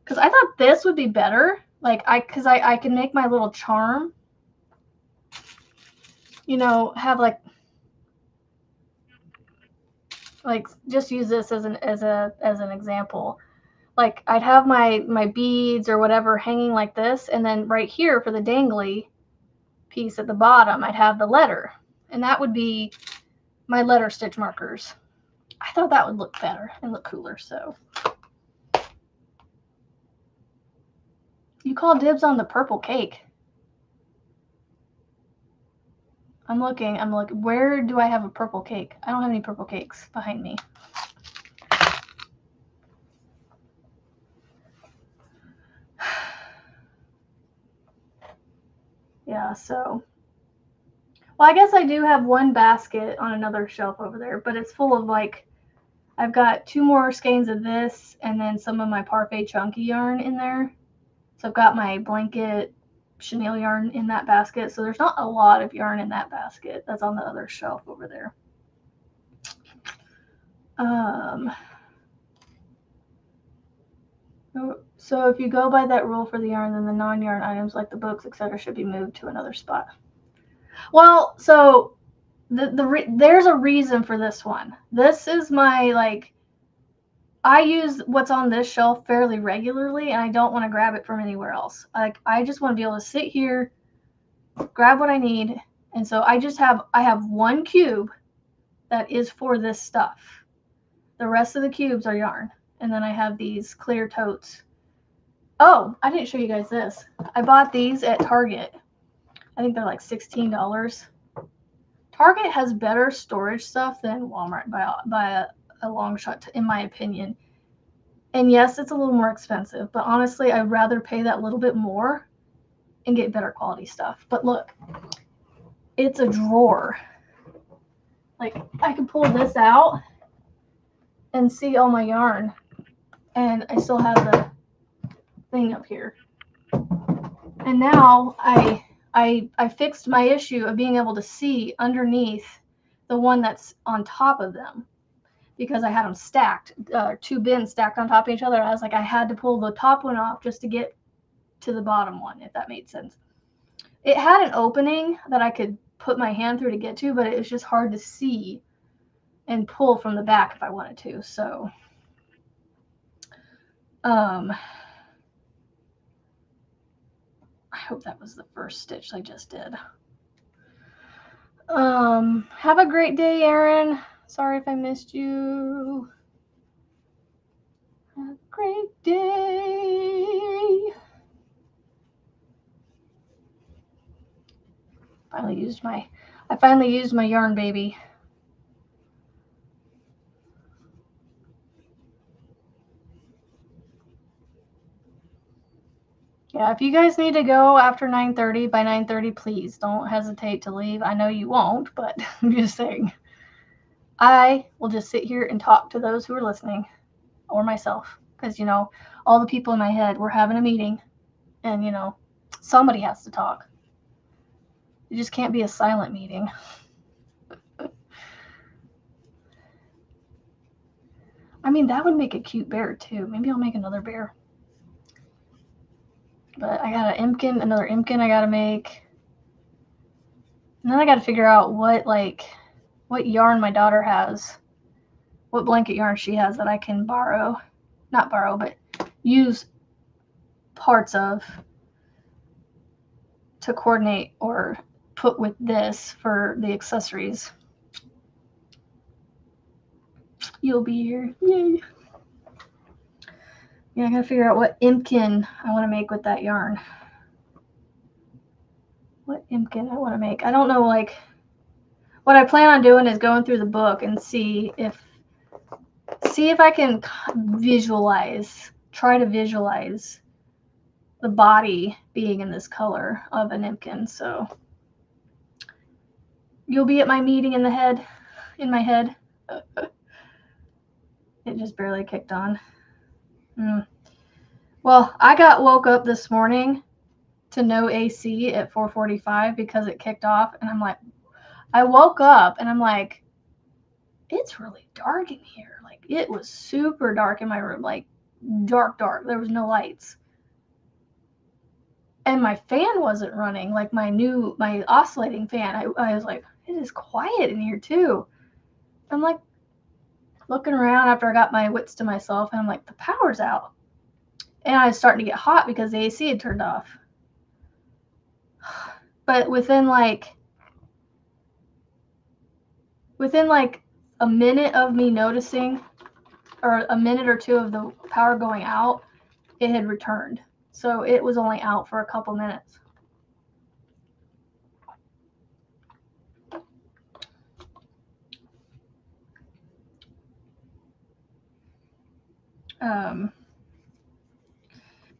Because I thought this would be better, like because I can make my little charm, you know, have like just use this as an example. Like I'd have my beads or whatever hanging like this, and then right here for the dangly piece at the bottom, I'd have the letter, and that would be my letter stitch markers. I thought that would look better and look cooler. So you call dibs on the purple cake. I'm looking. Where do I have a purple cake? I don't have any purple cakes behind me. Yeah, so. Well, I guess I do have one basket on another shelf over there, but it's full of like, I've got 2 more skeins of this and then some of my Parfait chunky yarn in there. So I've got my blanket chenille yarn in that basket. So there's not a lot of yarn in that basket. That's on the other shelf over there. So if you go by that rule for the yarn, then the non-yarn items like the books, etc., should be moved to another spot. Well, so there's a reason for this one. This is my, like, I use what's on this shelf fairly regularly, and I don't want to grab it from anywhere else. Like, I just want to be able to sit here, grab what I need, and so I have 1 cube that is for this stuff. The rest of the cubes are yarn, and then I have these clear totes. Oh, I didn't show you guys this. I bought these at Target. I think they're like $16. Target has better storage stuff than Walmart by a long shot, in my opinion. And yes, it's a little more expensive, but honestly, I'd rather pay that little bit more and get better quality stuff. But look, it's a drawer. Like, I can pull this out and see all my yarn, and I still have the thing up here. And now I fixed my issue of being able to see underneath the one that's on top of them, because I had them stacked, 2 bins stacked on top of each other. I was like, I had to pull the top one off just to get to the bottom one, if that made sense. It had an opening that I could put my hand through to get to, but it was just hard to see and pull from the back if I wanted to. So I hope that was the first stitch I just did. Have a great day, Erin. Sorry if I missed you. Have a great day. I finally used my yarn baby. Yeah, if you guys need to go after 9:30, by 9:30, please don't hesitate to leave. I know you won't, but I'm just saying. I will just sit here and talk to those who are listening, or myself, because, you know, all the people in my head, we're having a meeting, and, you know, somebody has to talk. It just can't be a silent meeting. I mean, that would make a cute bear, too. Maybe I'll make another bear. But I got another Imkin I gotta make. And then I gotta figure out what yarn my daughter has. What blanket yarn she has that I can borrow. Not borrow, but use parts of to coordinate or put with this for the accessories. You'll be here. Yay. Yeah, I gotta figure out what Imkin I want to make with that yarn. What Imkin I want to make. I don't know, like, what I plan on doing is going through the book and see if I can try to visualize the body being in this color of an Imkin. So you'll be at my meeting in my head. It just barely kicked on. Well, I woke up this morning to no AC at 4:45 because it kicked off, and I woke up and I'm like, it's really dark in here. Like, it was super dark in my room, like dark. There was no lights. And my fan wasn't running, like my oscillating fan. I was like, it is quiet in here too. I'm like looking around after I got my wits to myself, and I'm like, the power's out. And I was starting to get hot because the AC had turned off. But within like a minute of me noticing, or a minute or two of the power going out, it had returned. So it was only out for a couple minutes.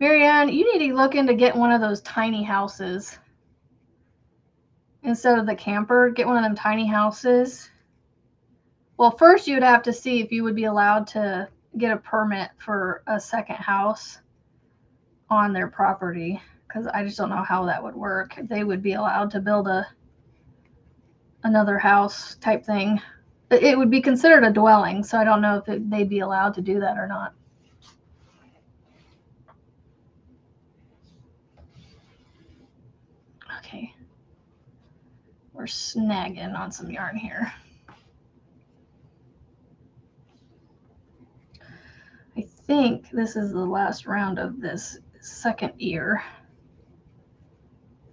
Marianne, you need to look into getting one of those tiny houses. Instead of the camper, get one of them tiny houses. Well, first you would have to see if you would be allowed to get a permit for a second house on their property, because I just don't know how that would work. If they would be allowed to build another house type thing. It would be considered a dwelling, so I don't know if they'd be allowed to do that or not. Okay. We're snagging on some yarn here. I think this is the last round of this second ear.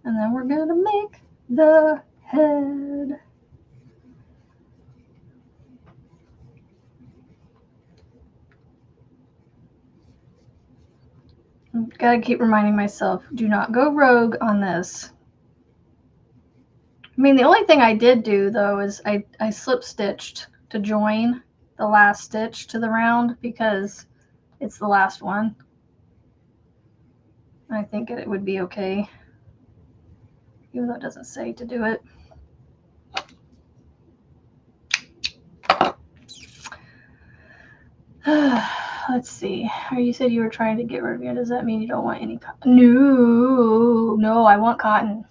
And then we're going to make the head. Gotta keep reminding myself, do not go rogue on this. I mean, the only thing I did do, though, is I slip stitched to join the last stitch to the round because it's the last one. I think it would be okay, even though it doesn't say to do it. Let's see. You said you were trying to get rid of it. Does that mean you don't want any cotton? No, I want cotton.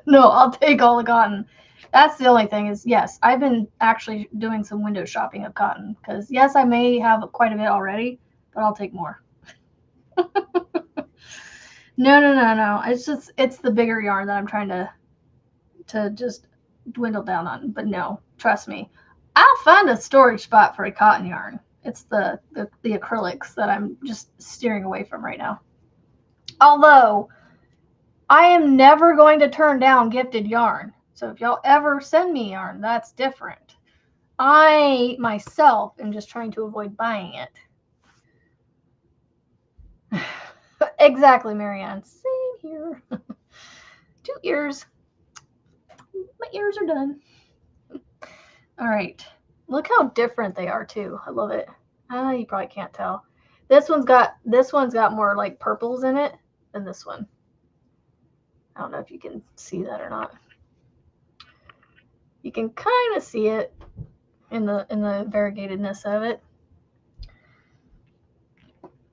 No, I'll take all the cotton. That's the only thing is, yes, I've been actually doing some window shopping of cotton because, yes, I may have quite a bit already, but I'll take more. No. It's the bigger yarn that I'm trying to just dwindle down on. But no, trust me, I'll find a storage spot for a cotton yarn. It's the acrylics that I'm just steering away from right now. Although I am never going to turn down gifted yarn. So if y'all ever send me yarn, that's different. I myself am just trying to avoid buying it. Exactly, Marianne. Same here. 2 ears. My ears are done. All right. Look how different they are too. I love it. You probably can't tell. This one's got more like purples in it than this one. I don't know if you can see that or not. You can kind of see it in the variegatedness of it.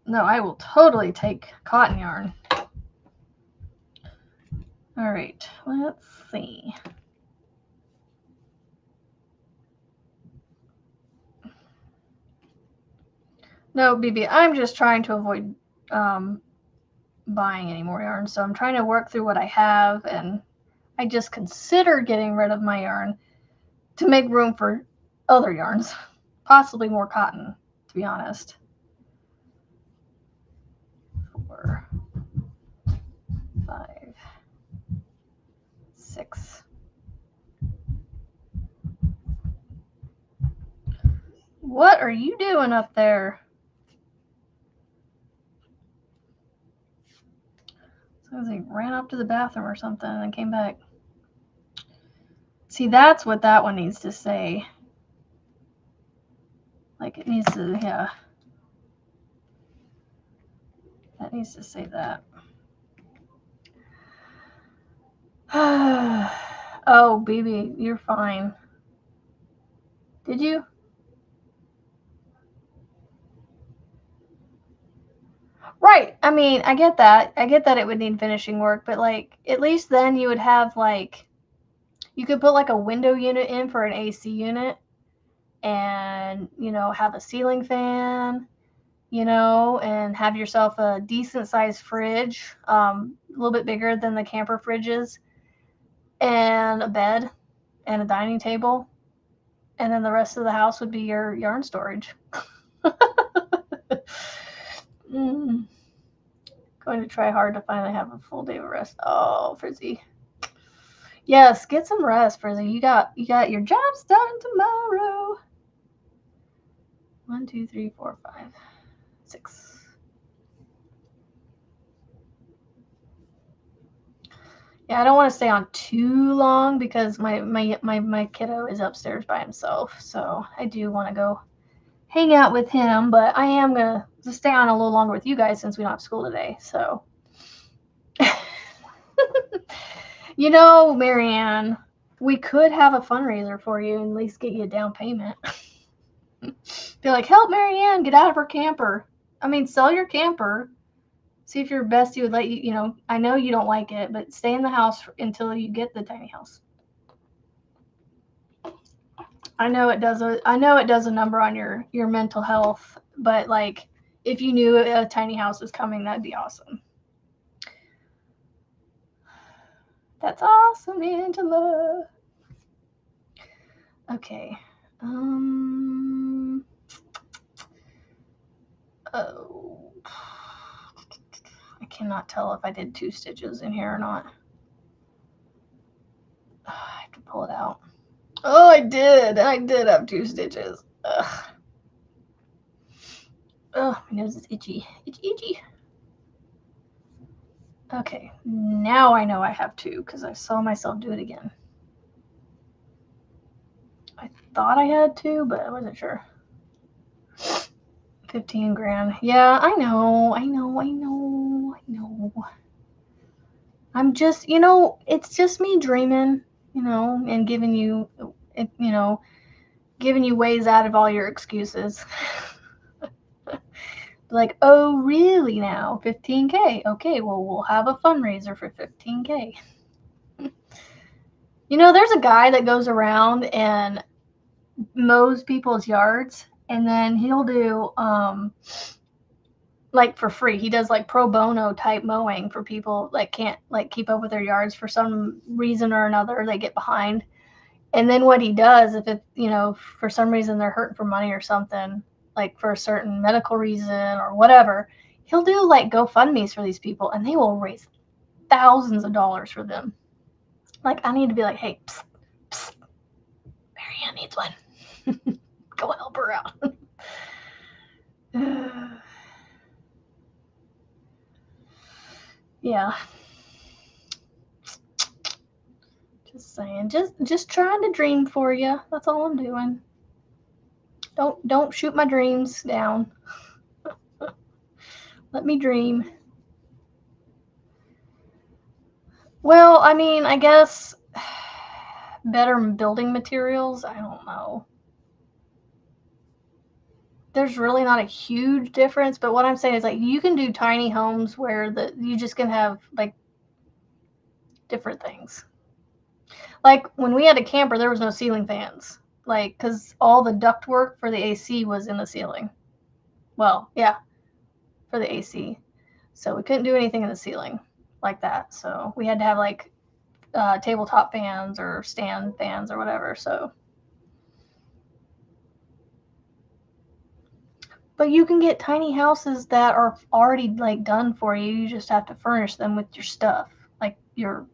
No, I will totally take cotton yarn. All right, let's see. No, BB, I'm just trying to avoid buying any more yarn. So I'm trying to work through what I have, and I just consider getting rid of my yarn to make room for other yarns, possibly more cotton, to be honest. 4, 5, 6. What are you doing up there? Sounds like he ran off to the bathroom or something and then came back. See, that's what that one needs to say. Like it needs to, yeah. That needs to say that. Oh, BB, you're fine. Did you? Right. I mean, I get that. I get that it would need finishing work, but like at least then you would have like you could put like a window unit in for an AC unit and, you know, have a ceiling fan, you know, and have yourself a decent sized fridge, a little bit bigger than the camper fridges, and a bed and a dining table. And then the rest of the house would be your yarn storage. Going to try hard to finally have a full day of rest. Oh, Frizzy. Yes, get some rest, Frizzy. You got your job starting tomorrow. 1, 2, 3, 4, 5, 6. Yeah, I don't want to stay on too long because my kiddo is upstairs by himself. So I do want to go hang out with him, but I am gonna just stay on a little longer with you guys since we don't have school today. So, you know, Marianne, we could have a fundraiser for you and at least get you a down payment. Be like, help Marianne get out of her camper. I mean, sell your camper. See if your bestie would let you, you know, I know you don't like it, but stay in the house until you get the tiny house. I know it does a number on your mental health, but like if you knew a tiny house was coming, that'd be awesome. That's awesome, Angela. Okay. Oh. I cannot tell if I did 2 stitches in here or not. I have to pull it out. Oh, I did. I did have 2 stitches. Ugh. Oh, my nose is itchy. Itchy. Okay, now I know I have 2 because I saw myself do it again. I thought I had 2, but I wasn't sure. 15 grand. Yeah, I know. I'm just, you know, it's just me dreaming, you know, and giving you ways out of all your excuses. Like, oh, really now? 15K. Okay, well, we'll have a fundraiser for 15K. You know, there's a guy that goes around and mows people's yards, and then he'll do like for free. He does like pro bono type mowing for people that can't like keep up with their yards for some reason or another. They get behind. And then what he does, if it, you know, for some reason they're hurting for money or something, like for a certain medical reason or whatever, he'll do like GoFundMe's for these people, and they will raise thousands of dollars for them. Like, I need to be like, hey, psst, Marianne needs one. Go help her out. Yeah. Just saying, just trying to dream for you. That's all I'm doing. Don't shoot my dreams down. Let me dream. Well, I mean, I guess better building materials. I don't know. There's really not a huge difference, but what I'm saying is like you can do tiny homes where you just can have like different things. Like when we had a camper, there was no ceiling fans, like because all the duct work for the AC was in the ceiling. Well, yeah, for the AC, so we couldn't do anything in the ceiling like that. So we had to have like tabletop fans or stand fans or whatever. So, but you can get tiny houses that are already like done for you. You just have to furnish them with your stuff, like your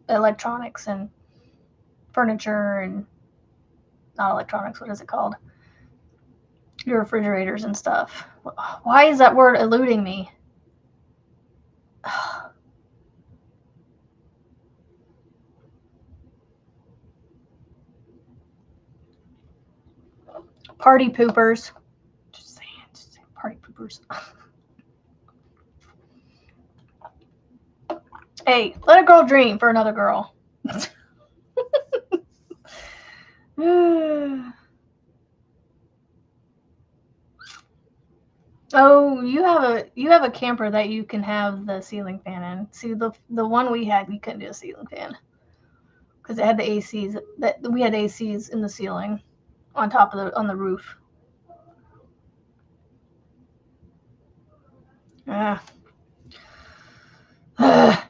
electronics and furniture and not electronics. What is it called? Your refrigerators and stuff. Why is that word eluding me? Party poopers. Just saying party poopers. Hey, let a girl dream for another girl. Oh, you have a camper that you can have the ceiling fan in. See the one we had, we couldn't do a ceiling fan because it had the ACs. That we had ACs in the ceiling, on top of on the roof.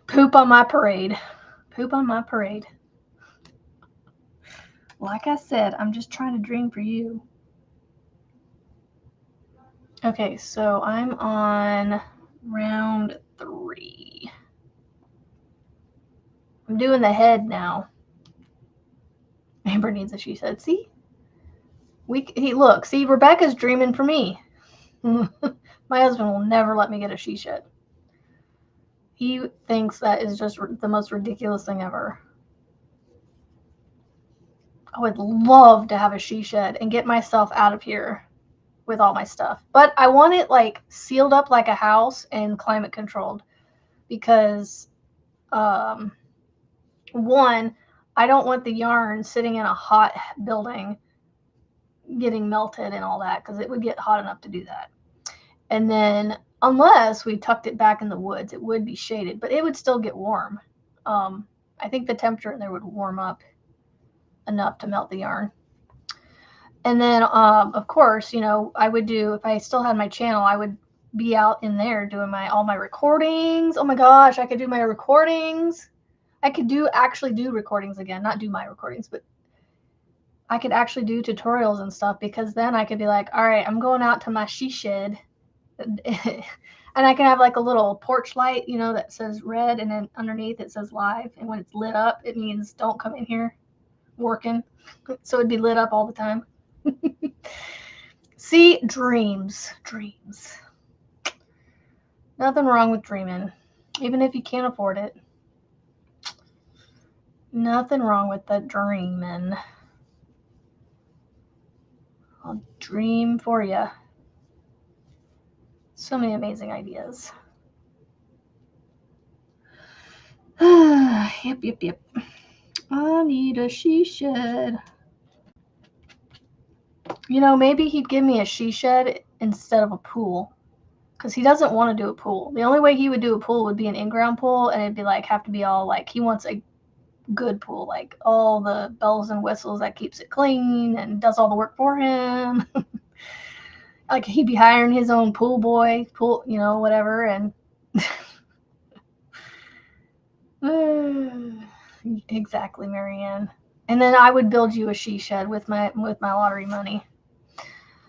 Poop on my parade. Poop on my parade. Like I said, I'm just trying to dream for you. Okay, so I'm on round 3. I'm doing the head now. Amber needs a she said. See? Look, see, Rebecca's dreaming for me. My husband will never let me get a she shed. He thinks that is just the most ridiculous thing ever. I would love to have a she shed and get myself out of here with all my stuff. But I want it like sealed up like a house and climate controlled because one, I don't want the yarn sitting in a hot building getting melted and all that because it would get hot enough to do that. And then unless we tucked it back in the woods, it would be shaded, but it would still get warm. I think the temperature in there would warm up enough to melt the yarn. And then, of course, you know, I would do, if I still had my channel, I would be out in there doing all my recordings. Oh my gosh, I could do my recordings. I could actually do recordings again, not do my recordings, but I could actually do tutorials and stuff because then I could be like, all right, I'm going out to my she shed. And I can have like a little porch light, you know, that says red and then underneath it says live. And when it's lit up, it means don't come in here working. So it'd be lit up all the time. See, dreams. Nothing wrong with dreaming, even if you can't afford it. Nothing wrong with the dreaming. I'll dream for you. So many amazing ideas. Yep. I need a she shed. You know, maybe he'd give me a she shed instead of a pool. Because he doesn't want to do a pool. The only way he would do a pool would be an in-ground pool, and it'd be like, have to be all like, he wants a good pool, like all the bells and whistles that keeps it clean and does all the work for him. Like he'd be hiring his own pool boy, you know, whatever, and exactly, Marianne. And then I would build you a she shed with my lottery money.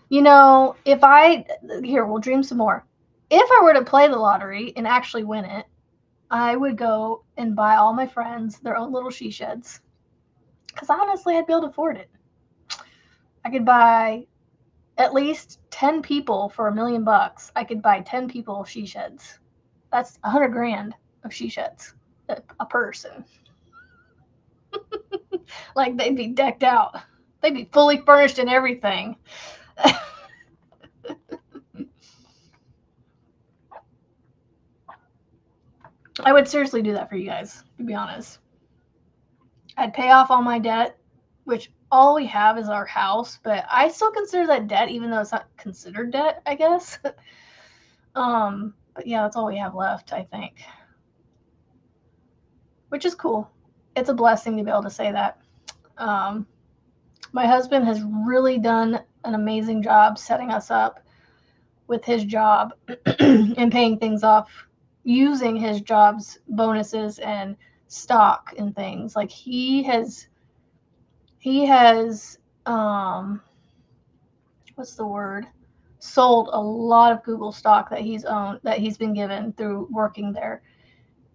You know, we'll dream some more. If I were to play the lottery and actually win it, I would go and buy all my friends their own little she sheds. Because honestly, I'd be able to afford it. I could buy at least 10 people for $1 million. I could buy 10 people she sheds. That's $100,000 of she sheds a person. Like they'd be decked out. They'd be fully furnished and everything. I would seriously do that for you guys, to be honest. I'd pay off all my debt, which all we have is our house, but I still consider that debt, even though it's not considered debt, I guess. But yeah, that's all we have left, I think. Which is cool. It's a blessing to be able to say that. My husband has really done an amazing job setting us up with his job and paying things off using his job's bonuses and stock and things. Like he has what's the word? Sold a lot of Google stock that he's been given through working there.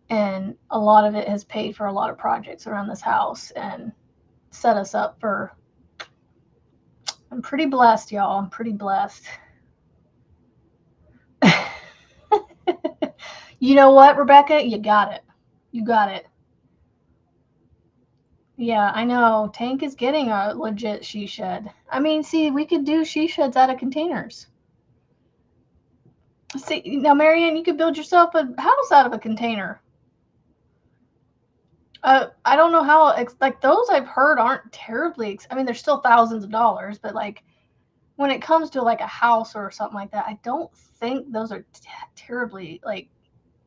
And a lot of it has paid for a lot of projects around this house and set us up for. I'm pretty blessed, y'all. I'm pretty blessed. You know what, Rebecca? You got it. You got it. Yeah, I know. Tank is getting a legit she shed. I mean, see, we could do she sheds out of containers. See, now, Marianne, you could build yourself a house out of a container. I don't know how, like, those I've heard aren't terribly, I mean, they're still thousands of dollars, but, like, when it comes to, like, a house or something like that, I don't think those are terribly, like,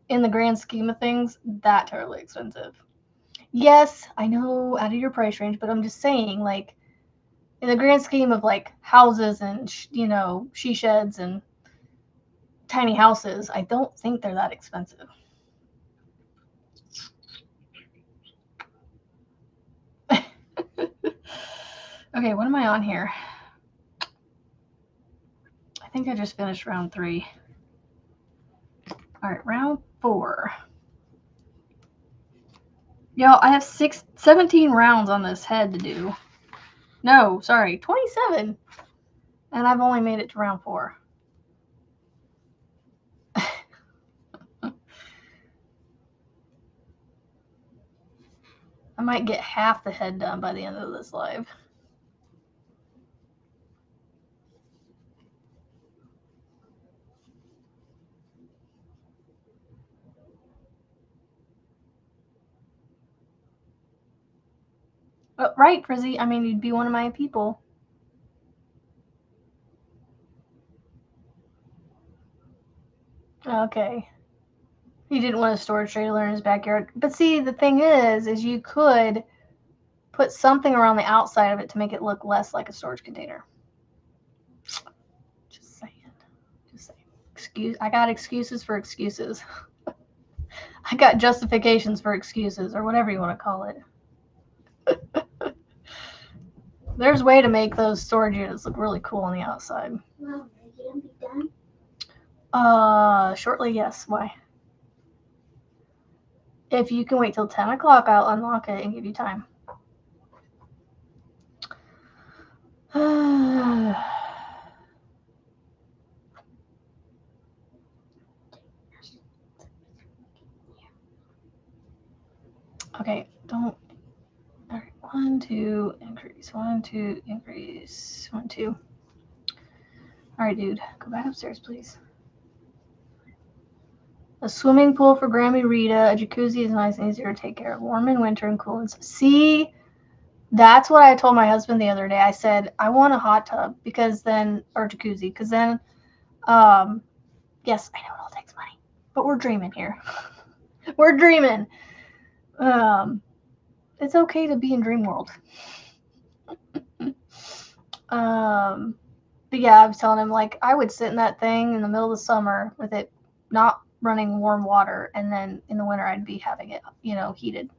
in the grand scheme of things, that terribly expensive. Yes, I know, out of your price range, but I'm just saying, like, in the grand scheme of, like, houses and, she sheds and tiny houses, I don't think they're that expensive. Okay, what am I on here? I think I just finished round 3. All right, round 4. Yo, I have 17 rounds on this head to do. No, sorry, 27. And I've only made it to round 4. I might get half the head done by the end of this live. Oh, right, Frizzy. I mean, you'd be one of my people. Okay. He didn't want a storage trailer in his backyard. But see, the thing is you could put something around the outside of it to make it look less like a storage container. Just saying. I got excuses for excuses. I got justifications for excuses, or whatever you want to call it. There's a way to make those storage units look really cool on the outside. Wow, are you gonna be done? Shortly, yes. Why? If you can wait till 10 o'clock, I'll unlock it and give you time. Okay, don't. All right, 1, 2, increase. 1, 2, increase. 1, 2. All right, dude, go back upstairs, please. A swimming pool for Grammy Rita. A jacuzzi is nice and easier to take care of. Warm in winter and cool in. See, that's what I told my husband the other day. I said, I want a hot tub because then, or jacuzzi, because then, yes, I know it all takes money, but we're dreaming here. We're dreaming. It's okay to be in dream world. But yeah, I was telling him, like, I would sit in that thing in the middle of the summer with it not running warm water, and then in the winter I'd be having it, heated.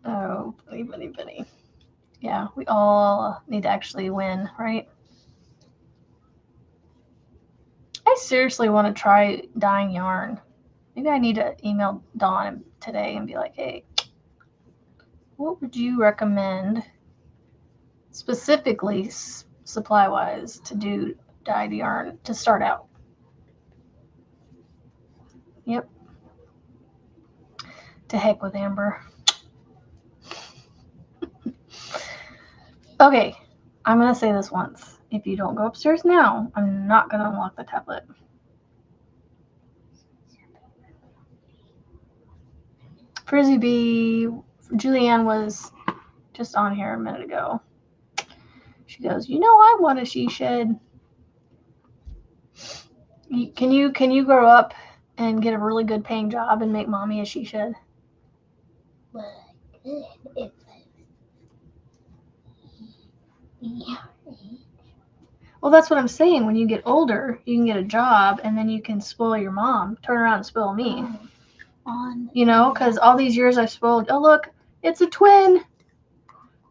Oh, bunny. Yeah, we all need to actually win, right? I seriously want to try dyeing yarn. Maybe I need to email Dawn today and be like, hey, what would you recommend specifically supply-wise to do dyed yarn to start out? Yep, To heck with Amber. Okay, I'm going to say this once. If you don't go upstairs now, I'm not going to unlock the tablet. Frizzy B, Julianne was just on here a minute ago. She goes, you know, I want a she shed. Can you grow up and get a really good paying job and make mommy a she shed? Well, if yeah. Well, that's what I'm saying. When you get older, you can get a job and then you can spoil your mom. Turn around and spoil me. You know, because all these years I've spoiled. Oh, look, it's a twin.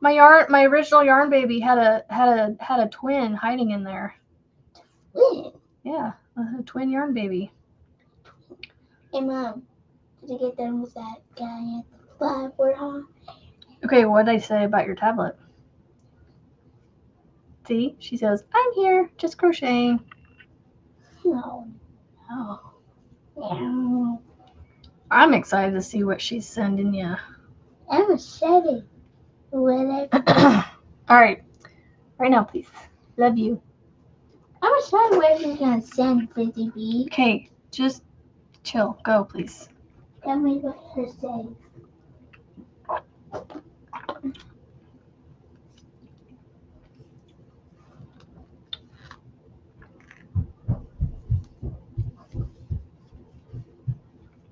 My original yarn baby had a twin hiding in there. Twin? Yeah, a twin yarn baby. Hey, Mom, did you get done with that guy at the flyward, huh? Okay, what did I say about your tablet? See, she says, I'm here, just crocheting. No. Yeah. I'm excited to see what she's sending you. I'm excited. Whatever. All right. Right now, please. Love you. I'm excited what you're going to send, Frizzy B. Okay, just chill. Go, please. Tell me what to say.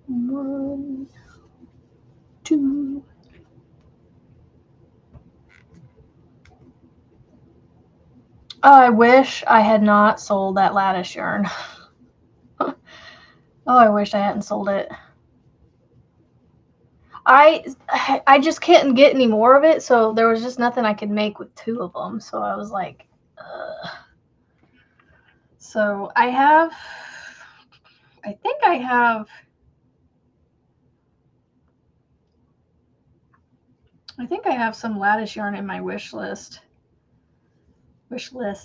One, two. Oh, I wish I had not sold that lattice yarn. Oh, I wish I hadn't sold it. I just couldn't get any more of it, so there was just nothing I could make with two of them. So I was like, ugh. So I think I have some lattice yarn in my wish list. I feel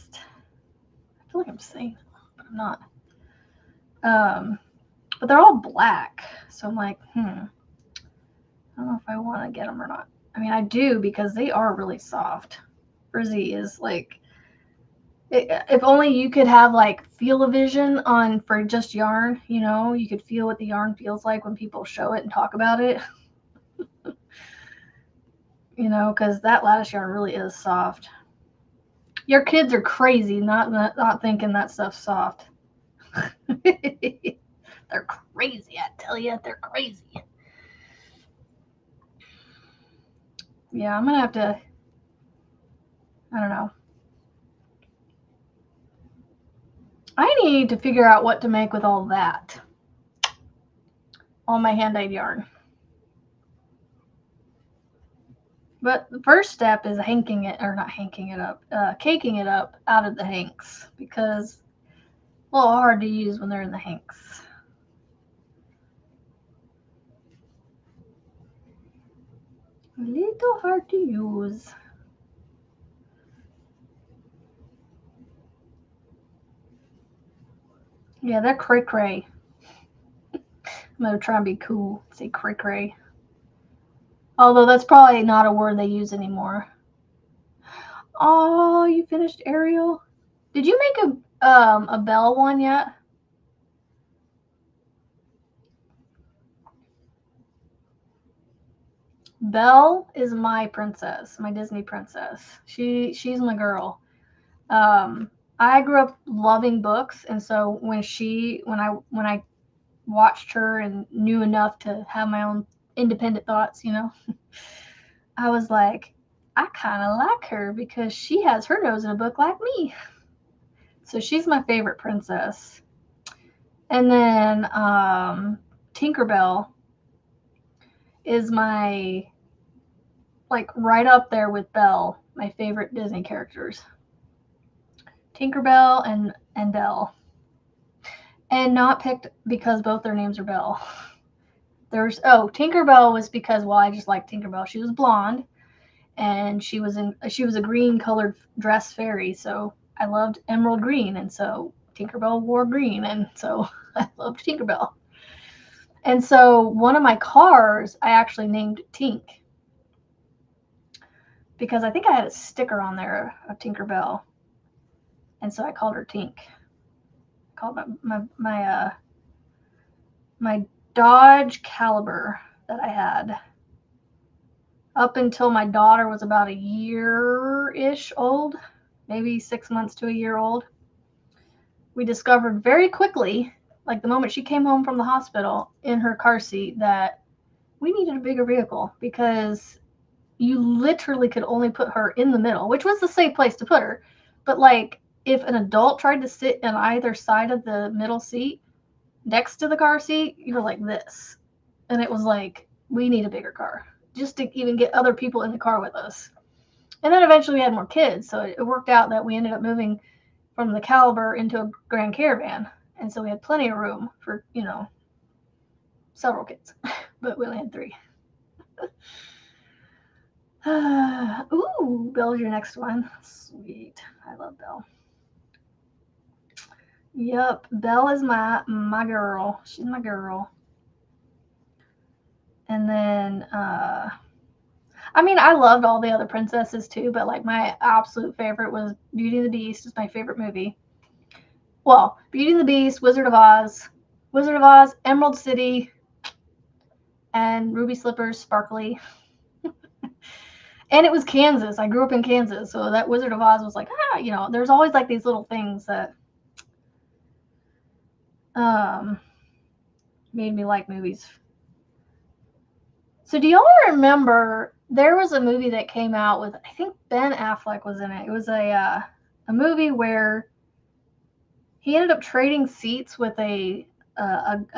like I'm saying it, but I'm not. But they're all black, so I'm like, I don't know if I want to get them or not. I mean, I do because they are really soft. Frizzy is like, if only you could have like feel-o-vision on for just yarn, you know, you could feel what the yarn feels like when people show it and talk about it. You know, because that lattice yarn really is soft. Your kids are crazy not thinking that stuff's soft. They're crazy, I tell you, they're crazy. Yeah, I'm gonna have to, I don't know. I need to figure out what to make with all that. All my hand-dyed yarn. But the first step is caking it up out of the hanks, because it's a little hard to use when they're in the hanks. A little hard to use. Yeah, they're cray-cray. I'm going to try and be cool. Say cray-cray. Although that's probably not a word they use anymore. Oh, you finished Ariel? Did you make a Belle one yet? Belle is my princess, my Disney princess. She's my girl. I grew up loving books, and so when I watched her and knew enough to have my own independent thoughts, you know, I was like, I kind of like her because she has her nose in a book like me. So she's my favorite princess. And then Tinkerbell is my, like, right up there with Belle, my favorite Disney characters. Tinkerbell and Belle. And not picked because both their names are Belle. Tinkerbell was because, well, I just liked Tinkerbell. She was blonde, and she was a green colored dress fairy, so I loved emerald green, and so Tinkerbell wore green, and so I loved Tinkerbell. And so one of my cars, I actually named Tink. Because I think I had a sticker on there of Tinkerbell. And so I called her Tink. I called my Dodge Caliber that I had up until my daughter was about a year-ish old, maybe 6 months to a year old. We discovered very quickly, like the moment she came home from the hospital in her car seat, that we needed a bigger vehicle because you literally could only put her in the middle, which was the safe place to put her. But like if an adult tried to sit on either side of the middle seat next to the car seat, you're like this. And it was like, we need a bigger car just to even get other people in the car with us. And then eventually we had more kids. So it worked out that we ended up moving from the Caliber into a Grand Caravan. And so we had plenty of room for, several kids, but we only had 3. Ooh, Belle's your next one. Sweet. I love Belle. Yep, Belle is my girl. She's my girl. And then, I mean, I loved all the other princesses too, but like my absolute favorite was Beauty and the Beast. Is my favorite movie. Well, Beauty and the Beast, Wizard of Oz, Emerald City, and Ruby Slippers, Sparkly. And it was Kansas. I grew up in Kansas, so that Wizard of Oz was like, there's always like these little things that made me like movies. So do y'all remember there was a movie that came out with, I think Ben Affleck was in it. It was a movie where he ended up trading seats with a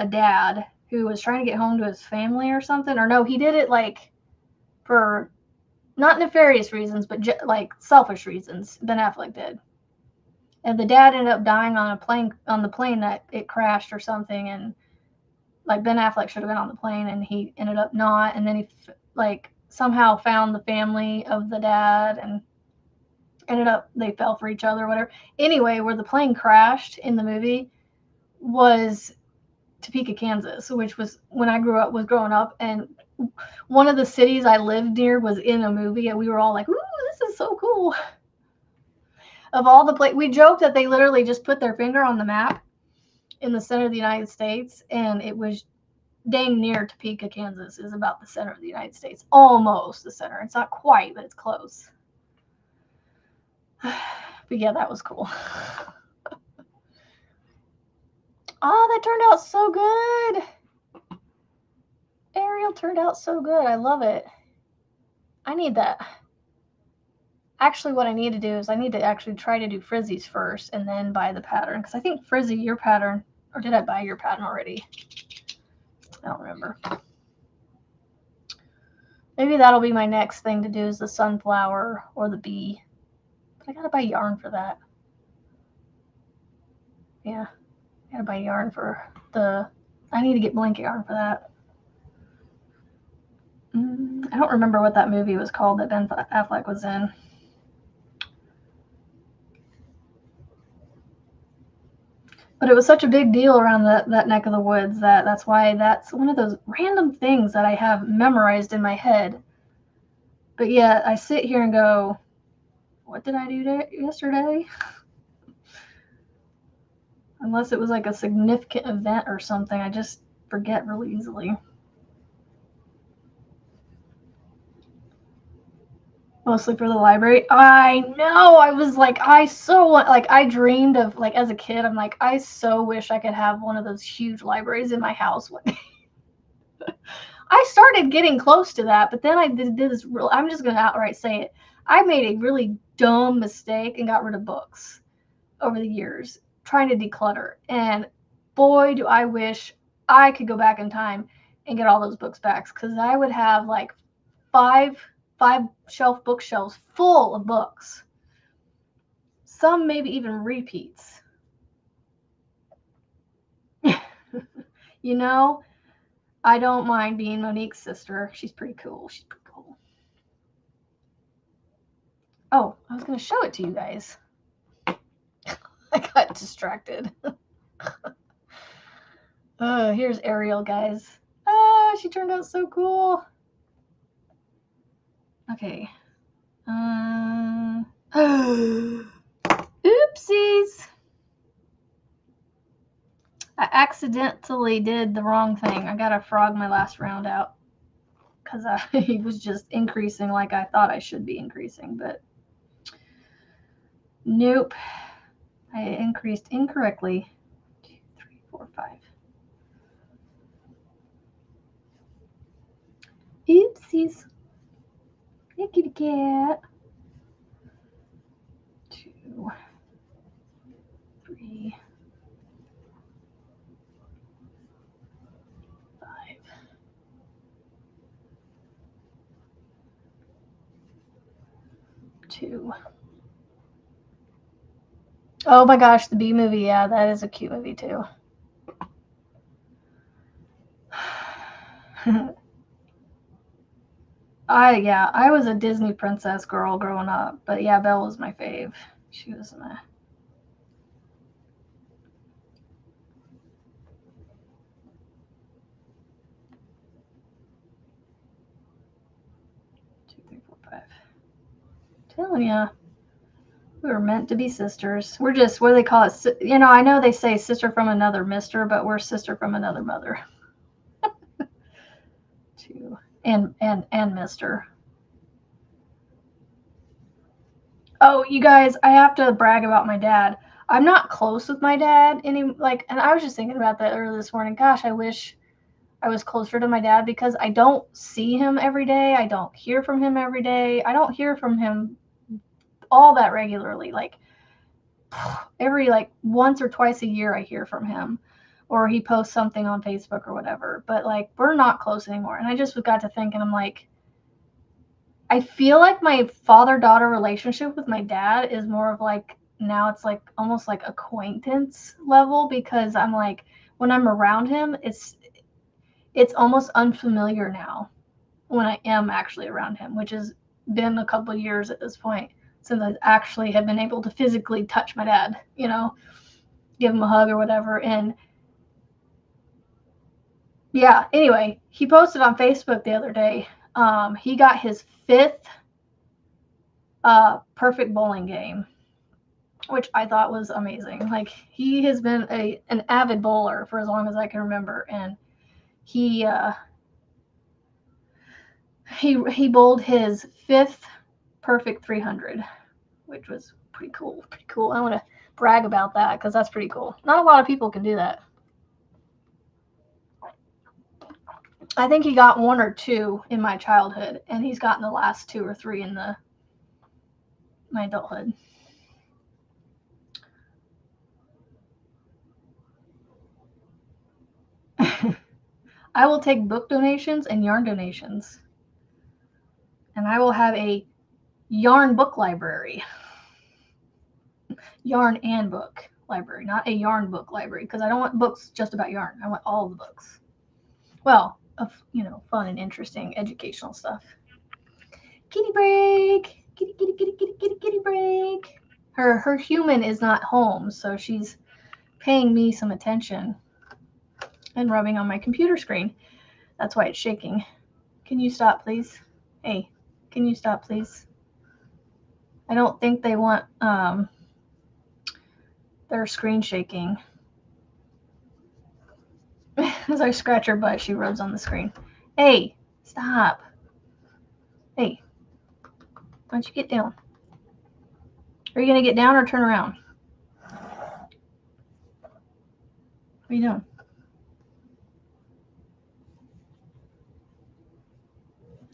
dad who was trying to get home to his family or something. Or no, he did it like for not nefarious reasons, but like selfish reasons. Ben Affleck did. And the dad ended up dying on the plane that it crashed or something. And like Ben Affleck should have been on the plane, and he ended up not. And then he like somehow found the family of the dad and ended up, they fell for each other or whatever. Anyway, where the plane crashed in the movie was Topeka, Kansas, which was when I was growing up, and one of the cities I lived near was in a movie, and we were all like, "Ooh, this is so cool!" Of all the we joked that they literally just put their finger on the map in the center of the United States, and it was dang near Topeka, Kansas is about the center of the United States, almost the center. It's not quite, but it's close. But yeah, that was cool. Oh, that turned out so good. Ariel turned out so good. I love it. I need that. Actually, what I need to do is I need to actually try to do Frizzy's first and then buy the pattern. Because I think Frizzy, your pattern, or did I buy your pattern already? I don't remember. Maybe that'll be my next thing to do is the sunflower or the bee. But I gotta buy yarn for that. Yeah, I gotta buy yarn for I need to get blanket yarn for that. I don't remember what that movie was called that Ben Affleck was in. But it was such a big deal around that neck of the woods that's why that's one of those random things that I have memorized in my head. But yeah, I sit here and go, what did I do yesterday? Unless it was like a significant event or something, I just forget really easily. Mostly for the library. I know. I was like, I dreamed of, like, as a kid, I'm like, I so wish I could have one of those huge libraries in my house. I started getting close to that, but then I did this I'm just going to outright say it. I made a really dumb mistake and got rid of books over the years, trying to declutter. And boy, do I wish I could go back in time and get all those books back, because I would have like five bookshelves full of books. Some maybe even repeats. I don't mind being Monique's sister. She's pretty cool. Oh, I was going to show it to you guys. I got distracted. Here's Ariel, guys. Ah, she turned out so cool. Okay. Oopsies. I accidentally did the wrong thing. I gotta frog my last round out because I was just increasing like I thought I should be increasing, but nope. I increased incorrectly. 2, 3, 4, 5. Oopsies. Hey, kitty cat. 2, 3, 5. 2. Oh my gosh, the Bee movie. Yeah, that is a cute movie too. I was a Disney princess girl growing up, but yeah, Belle was my fave. She was my. 2, 3, 4, 5. Telling ya, we were meant to be sisters. We're just, what do they call it? I know they say sister from another mister, but we're sister from another mother. 2 and mister. Oh, you guys, I have to brag about my dad. I'm not close with my dad and I was just thinking about that earlier this morning. Gosh, I wish I was closer to my dad because I don't see him every day. I don't hear from him every day. I don't hear from him all that regularly. Like every once or twice a year I hear from him, or he posts something on Facebook or whatever. But we're not close anymore. And I just got to thinking, I'm like, I feel like my father-daughter relationship with my dad is more of now it's almost like acquaintance level, because I'm like, when I'm around him, it's almost unfamiliar now when I am actually around him, which has been a couple of years at this point since I actually have been able to physically touch my dad, give him a hug or whatever. And yeah, anyway, he posted on Facebook the other day, he got his 5th perfect bowling game, which I thought was amazing. He has been an avid bowler for as long as I can remember, and he bowled his 5th perfect 300, which was pretty cool. Pretty cool. I want to brag about that because that's pretty cool. Not a lot of people can do that. I think he got 1 or 2 in my childhood, and he's gotten the last 2 or 3 in my adulthood. I will take book donations and yarn donations. And I will have a yarn book library. Yarn and book library, not a yarn book library, because I don't want books just about yarn. I want all the books. Well, of fun and interesting educational stuff. Kitty break. Kitty, kitty, kitty, kitty, kitty, kitty break. Her human is not home, so she's paying me some attention and rubbing on my computer screen. That's why it's shaking. Can you stop, please? Hey, can you stop, please? I don't think they want their screen shaking. As I scratch her butt, she rubs on the screen. Hey, stop. Hey, why don't you get down? Are you going to get down or turn around? What are you doing?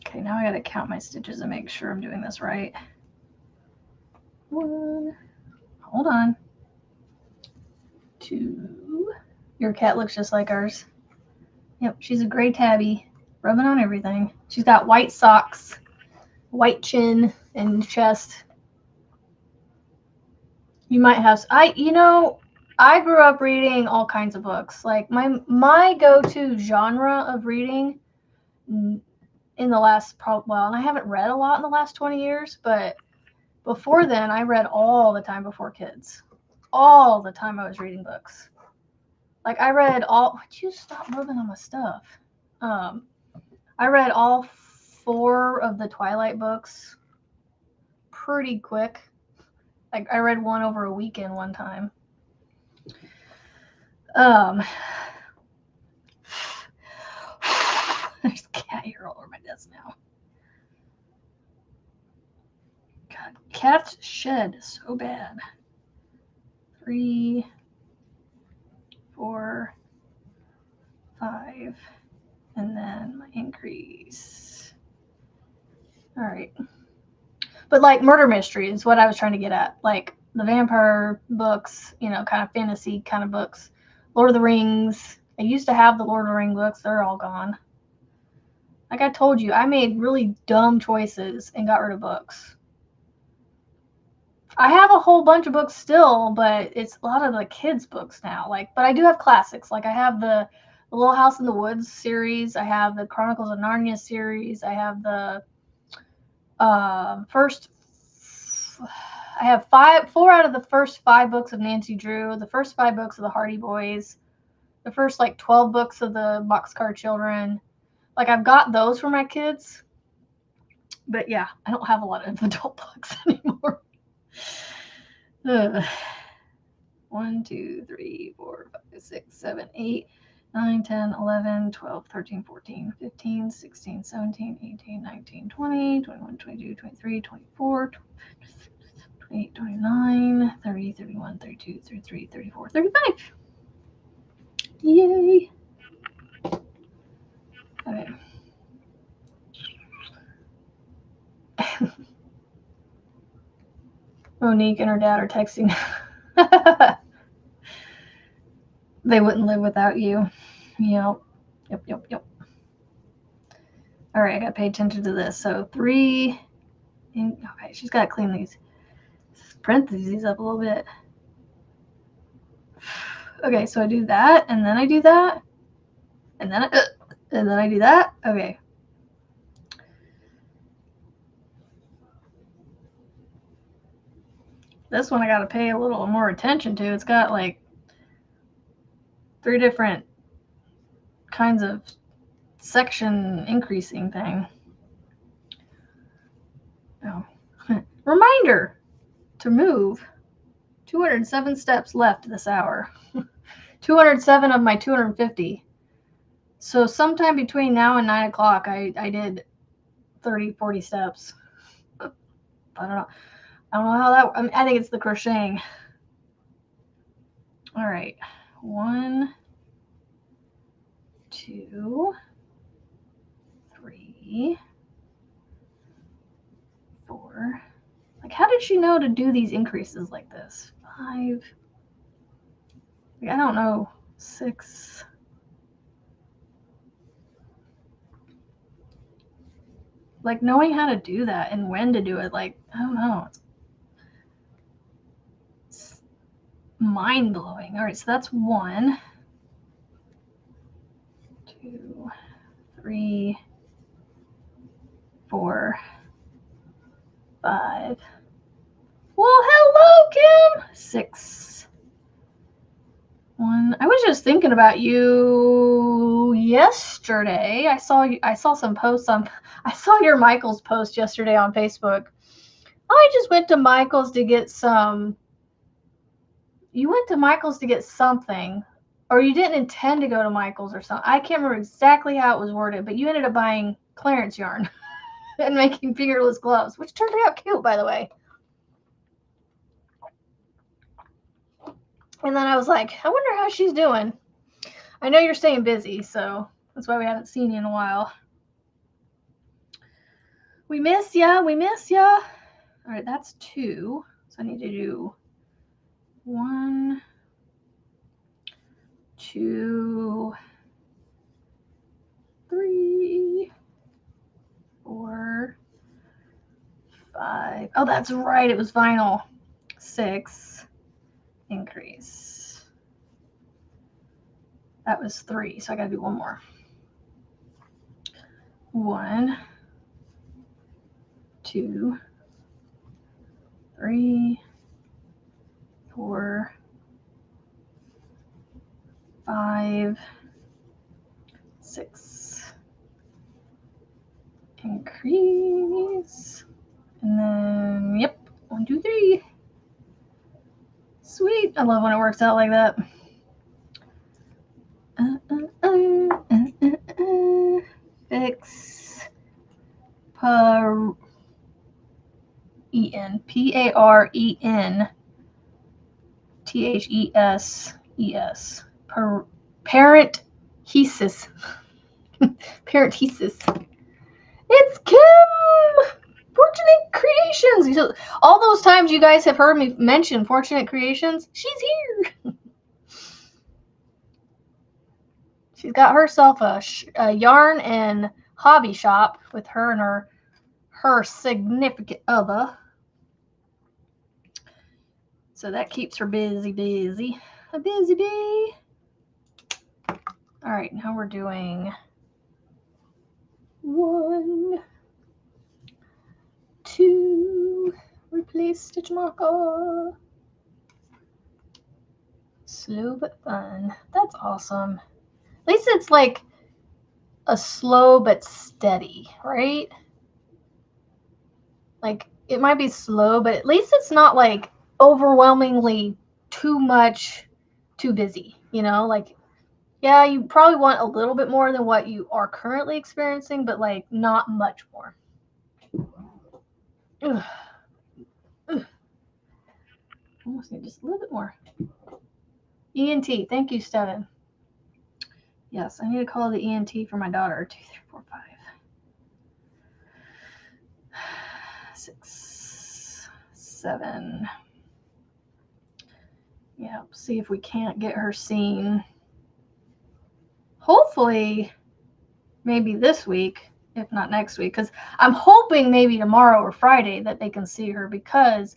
Okay, now I got to count my stitches and make sure I'm doing this right. 1. Hold on. 2. Your cat looks just like ours. Yep, she's a gray tabby, rubbing on everything. She's got white socks, white chin and chest. You might have. I grew up reading all kinds of books. My go-to genre of reading in the last and I haven't read a lot in the last 20 years, but before then I read all the time before kids. All the time I was reading books. Like I read all. Would you stop moving on my stuff? I read all 4 of the Twilight books pretty quick. Like I read one over a weekend one time. There's a cat hair all over my desk now. God, cats shed so bad. 3, 4, 5, and then my increase. All right. But like murder mystery is what I was trying to get at. Like the vampire books, you know, kind of fantasy kind of books. Lord of the Rings. I used to have the Lord of the Rings books. They're all gone. Like I told you, I made really dumb choices and got rid of books. I have a whole bunch of books still, but it's a lot of the kids' books now. Like, but I do have classics. Like I have the Little House in the Woods series. I have the Chronicles of Narnia series. I have the first. I have 4 out of the first 5 books of Nancy Drew. The first 5 books of the Hardy Boys. The first like 12 books of the Boxcar Children. Like I've got those for my kids. But yeah, I don't have a lot of adult books anymore. 1, 2, 3, 4, 5, 6, 7, 8, 9, 10, 11, 12, 13, 14, 15, 16, 17, 18, 19, 20, 21, 22, 23, 24, 28, 29, 30, 31, 32, 33, 34, 35. Yay. Okay. Monique and her dad are texting. They wouldn't live without you. Yep. Yep. All right, I got to pay attention to this. So 3. Okay, she's got to clean these parentheses up a little bit. Okay, so I do that, and then I do that, and then I do that. Okay. This one I got to pay a little more attention to. It's got like 3 different kinds of section increasing thing. Oh. Reminder to move. 207 steps left this hour. 207 of my 250. So sometime between now and 9 o'clock, I did 30, 40 steps. I don't know. I don't know how that. I think it's the crocheting. All right. 1, 2, 3, 4. Like, how did she know to do these increases like this? 5. Like, I don't know. 6. Like, knowing how to do that and when to do it, like, I don't know. It's mind-blowing. All right, so that's 1, 2, 3, 4, 5. Well, hello, Kim. 6. 1. I was just thinking about you yesterday. I saw some posts on. I saw your Michael's post yesterday on Facebook. I just went to Michael's to get some. You went to Michael's to get something, or you didn't intend to go to Michael's or something. I can't remember exactly how it was worded, but you ended up buying clearance yarn and making fingerless gloves, which turned out cute, by the way. And then I was like, I wonder how she's doing. I know you're staying busy, so that's why we haven't seen you in a while. We miss ya. All right, that's 2. So I need to do 1, 2, 3, 4, 5. Oh, that's right. It was vinyl. 6. Increase. That was 3. So I got to do 1 more. 1, 2, 3, 4, 5, 6, increase, and then, yep, 1, 2, 3. Sweet. I love when it works out like that. 6 per E-N, P-A-R-E-N T-H-E-S-E-S, parenthesis. Parenthesis. It's Kim! Fortunate Creations! All those times you guys have heard me mention Fortunate Creations, she's here! She's got herself a yarn and hobby shop with her and her significant other. So that keeps her busy. A busy bee. All right, now we're doing 1, 2, replace stitch marker. Slow but fun. That's awesome. At least it's like a slow but steady, right? Like it might be slow, but at least it's not like overwhelmingly too much, too busy, you know? Like, yeah, you probably want a little bit more than what you are currently experiencing, but like not much more. Ugh. Ugh. Almost need just a little bit more. ENT, thank you, Steven. Yes, I need to call the ENT for my daughter. 2, 3, 4, 5, 6, 7. Yeah, see if we can't get her seen. Hopefully, maybe this week, if not next week, because I'm hoping maybe tomorrow or Friday that they can see her because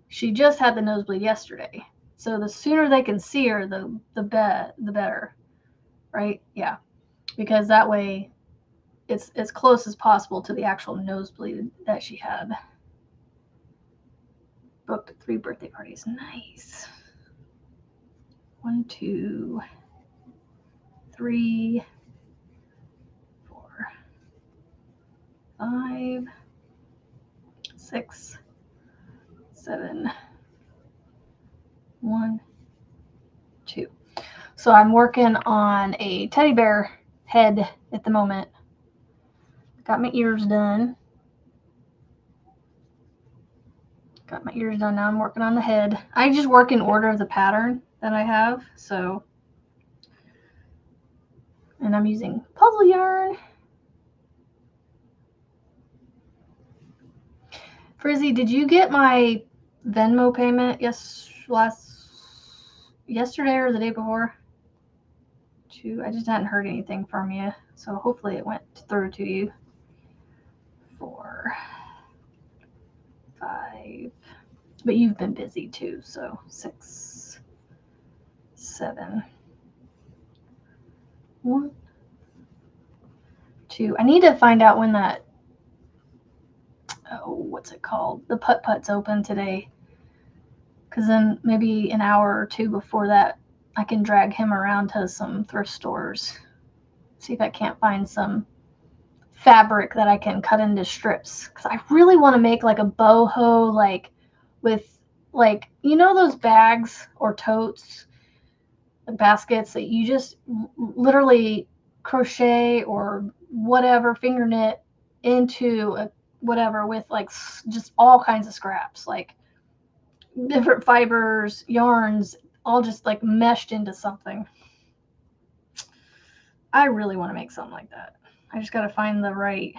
she just had the nosebleed yesterday. So the sooner they can see her, the better, right? Yeah, because that way it's as close as possible to the actual nosebleed that she had. Booked 3 birthday parties. Nice. 1, 2, 3, 4, 5, 6, 7, 1, 2. So I'm working on a teddy bear head at the moment. Got my ears done. Got my ears done. Now I'm working on the head. I just work in order of the pattern that I have. So, and I'm using puzzle yarn. Frizzy, did you get my Venmo payment yesterday or the day before? I just hadn't heard anything from you, so hopefully it went through to you. 4, 5, but you've been busy too, so 6, 7, 1, 2. I need to find out when that, what's it called? The putt-putt's open today, because then maybe an hour or 2 before that, I can drag him around to some thrift stores. See if I can't find some fabric that I can cut into strips, because I really want to make like a boho, like with like, you know, those bags or totes, the baskets that you just literally crochet or whatever, finger knit into a whatever with like just all kinds of scraps, like different fibers, yarns, all just like meshed into something. I really want to make something like that. I just got to find the right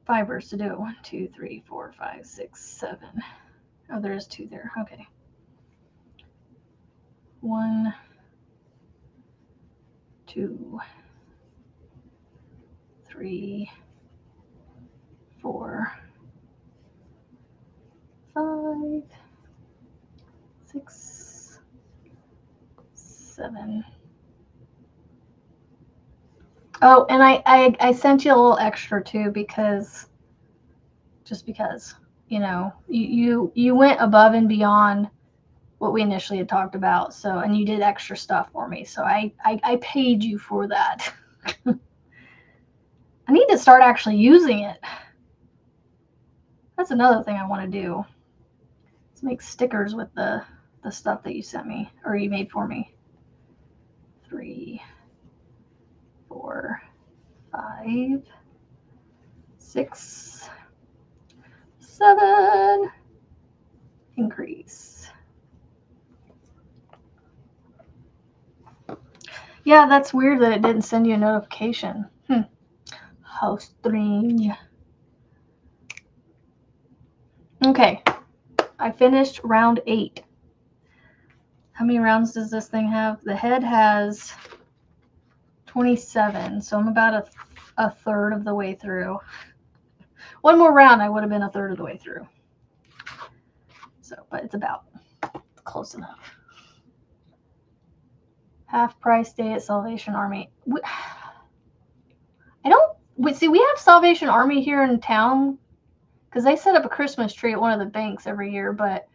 fibers to do it. 1, 2, 3, 4, 5, 6, 7. Oh, there is 2 there. Okay. 1, 2, 3, 4, 5, 6, 7. Oh, and I sent you a little extra too, because just because, you know, you went above and beyond what we initially had talked about. So, and you did extra stuff for me. So I paid you for that. I need to start actually using it. That's another thing I want to do. Let's make stickers with the stuff that you sent me, or you made for me. 3, 4, 5, 6, 7. Increase. Yeah, that's weird that it didn't send you a notification. How strange. Okay, I finished round 8. How many rounds does this thing have? The head has 27, so I'm about a third of the way through. One more round, I would have been a third of the way through. So, but it's about close enough. Half price day at Salvation Army. See, we have Salvation Army here in town because they set up a Christmas tree at one of the banks every year, but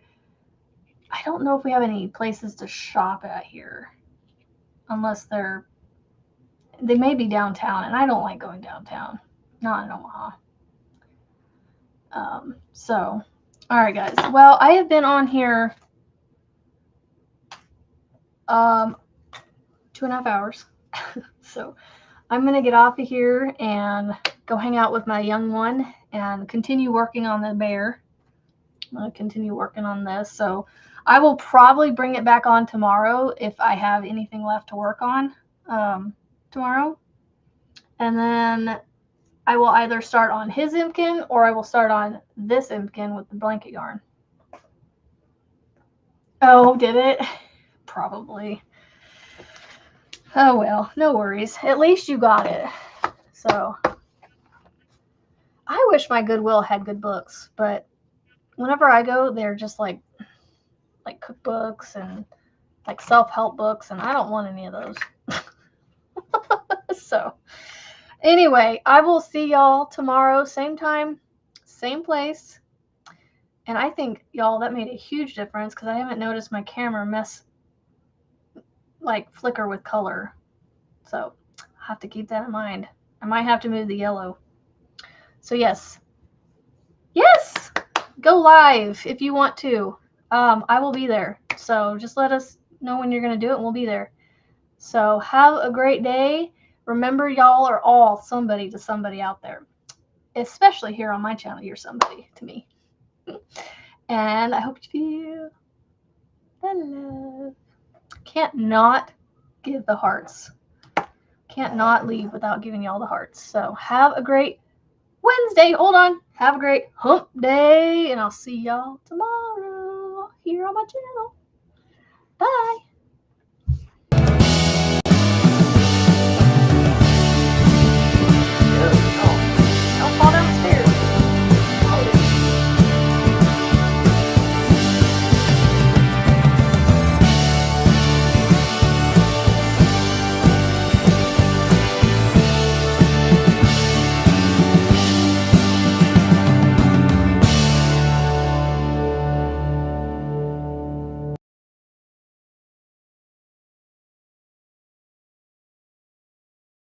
I don't know if we have any places to shop at here unless they may be downtown, and I don't like going downtown, not in Omaha. So, all right, guys. Well, I have been on here 2.5 hours. So I'm going to get off of here and go hang out with my young one and continue working on the bear. I'm going to continue working on this. So I will probably bring it back on tomorrow if I have anything left to work on tomorrow. And then I will either start on his Impkin or I will start on this Impkin with the blanket yarn. Oh, did it? Probably. Oh, well, no worries. At least you got it. So I wish my Goodwill had good books, but whenever I go, they're just like cookbooks and like self-help books, and I don't want any of those. So anyway, I will see y'all tomorrow, same time, same place. And I think, y'all, that made a huge difference because I haven't noticed my camera flicker with color. So I have to keep that in mind. I might have to move the yellow. So yes, go live if you want to. I will be there. So just let us know when you're going to do it and we'll be there. So have a great day. Remember, y'all are all somebody to somebody out there. Especially here on my channel, you're somebody to me. And I hope you feel the love. Can't not give the hearts. Can't not leave without giving y'all the hearts. So have a great Wednesday. Hold on. Have a great hump day. And I'll see y'all tomorrow here on my channel. Bye.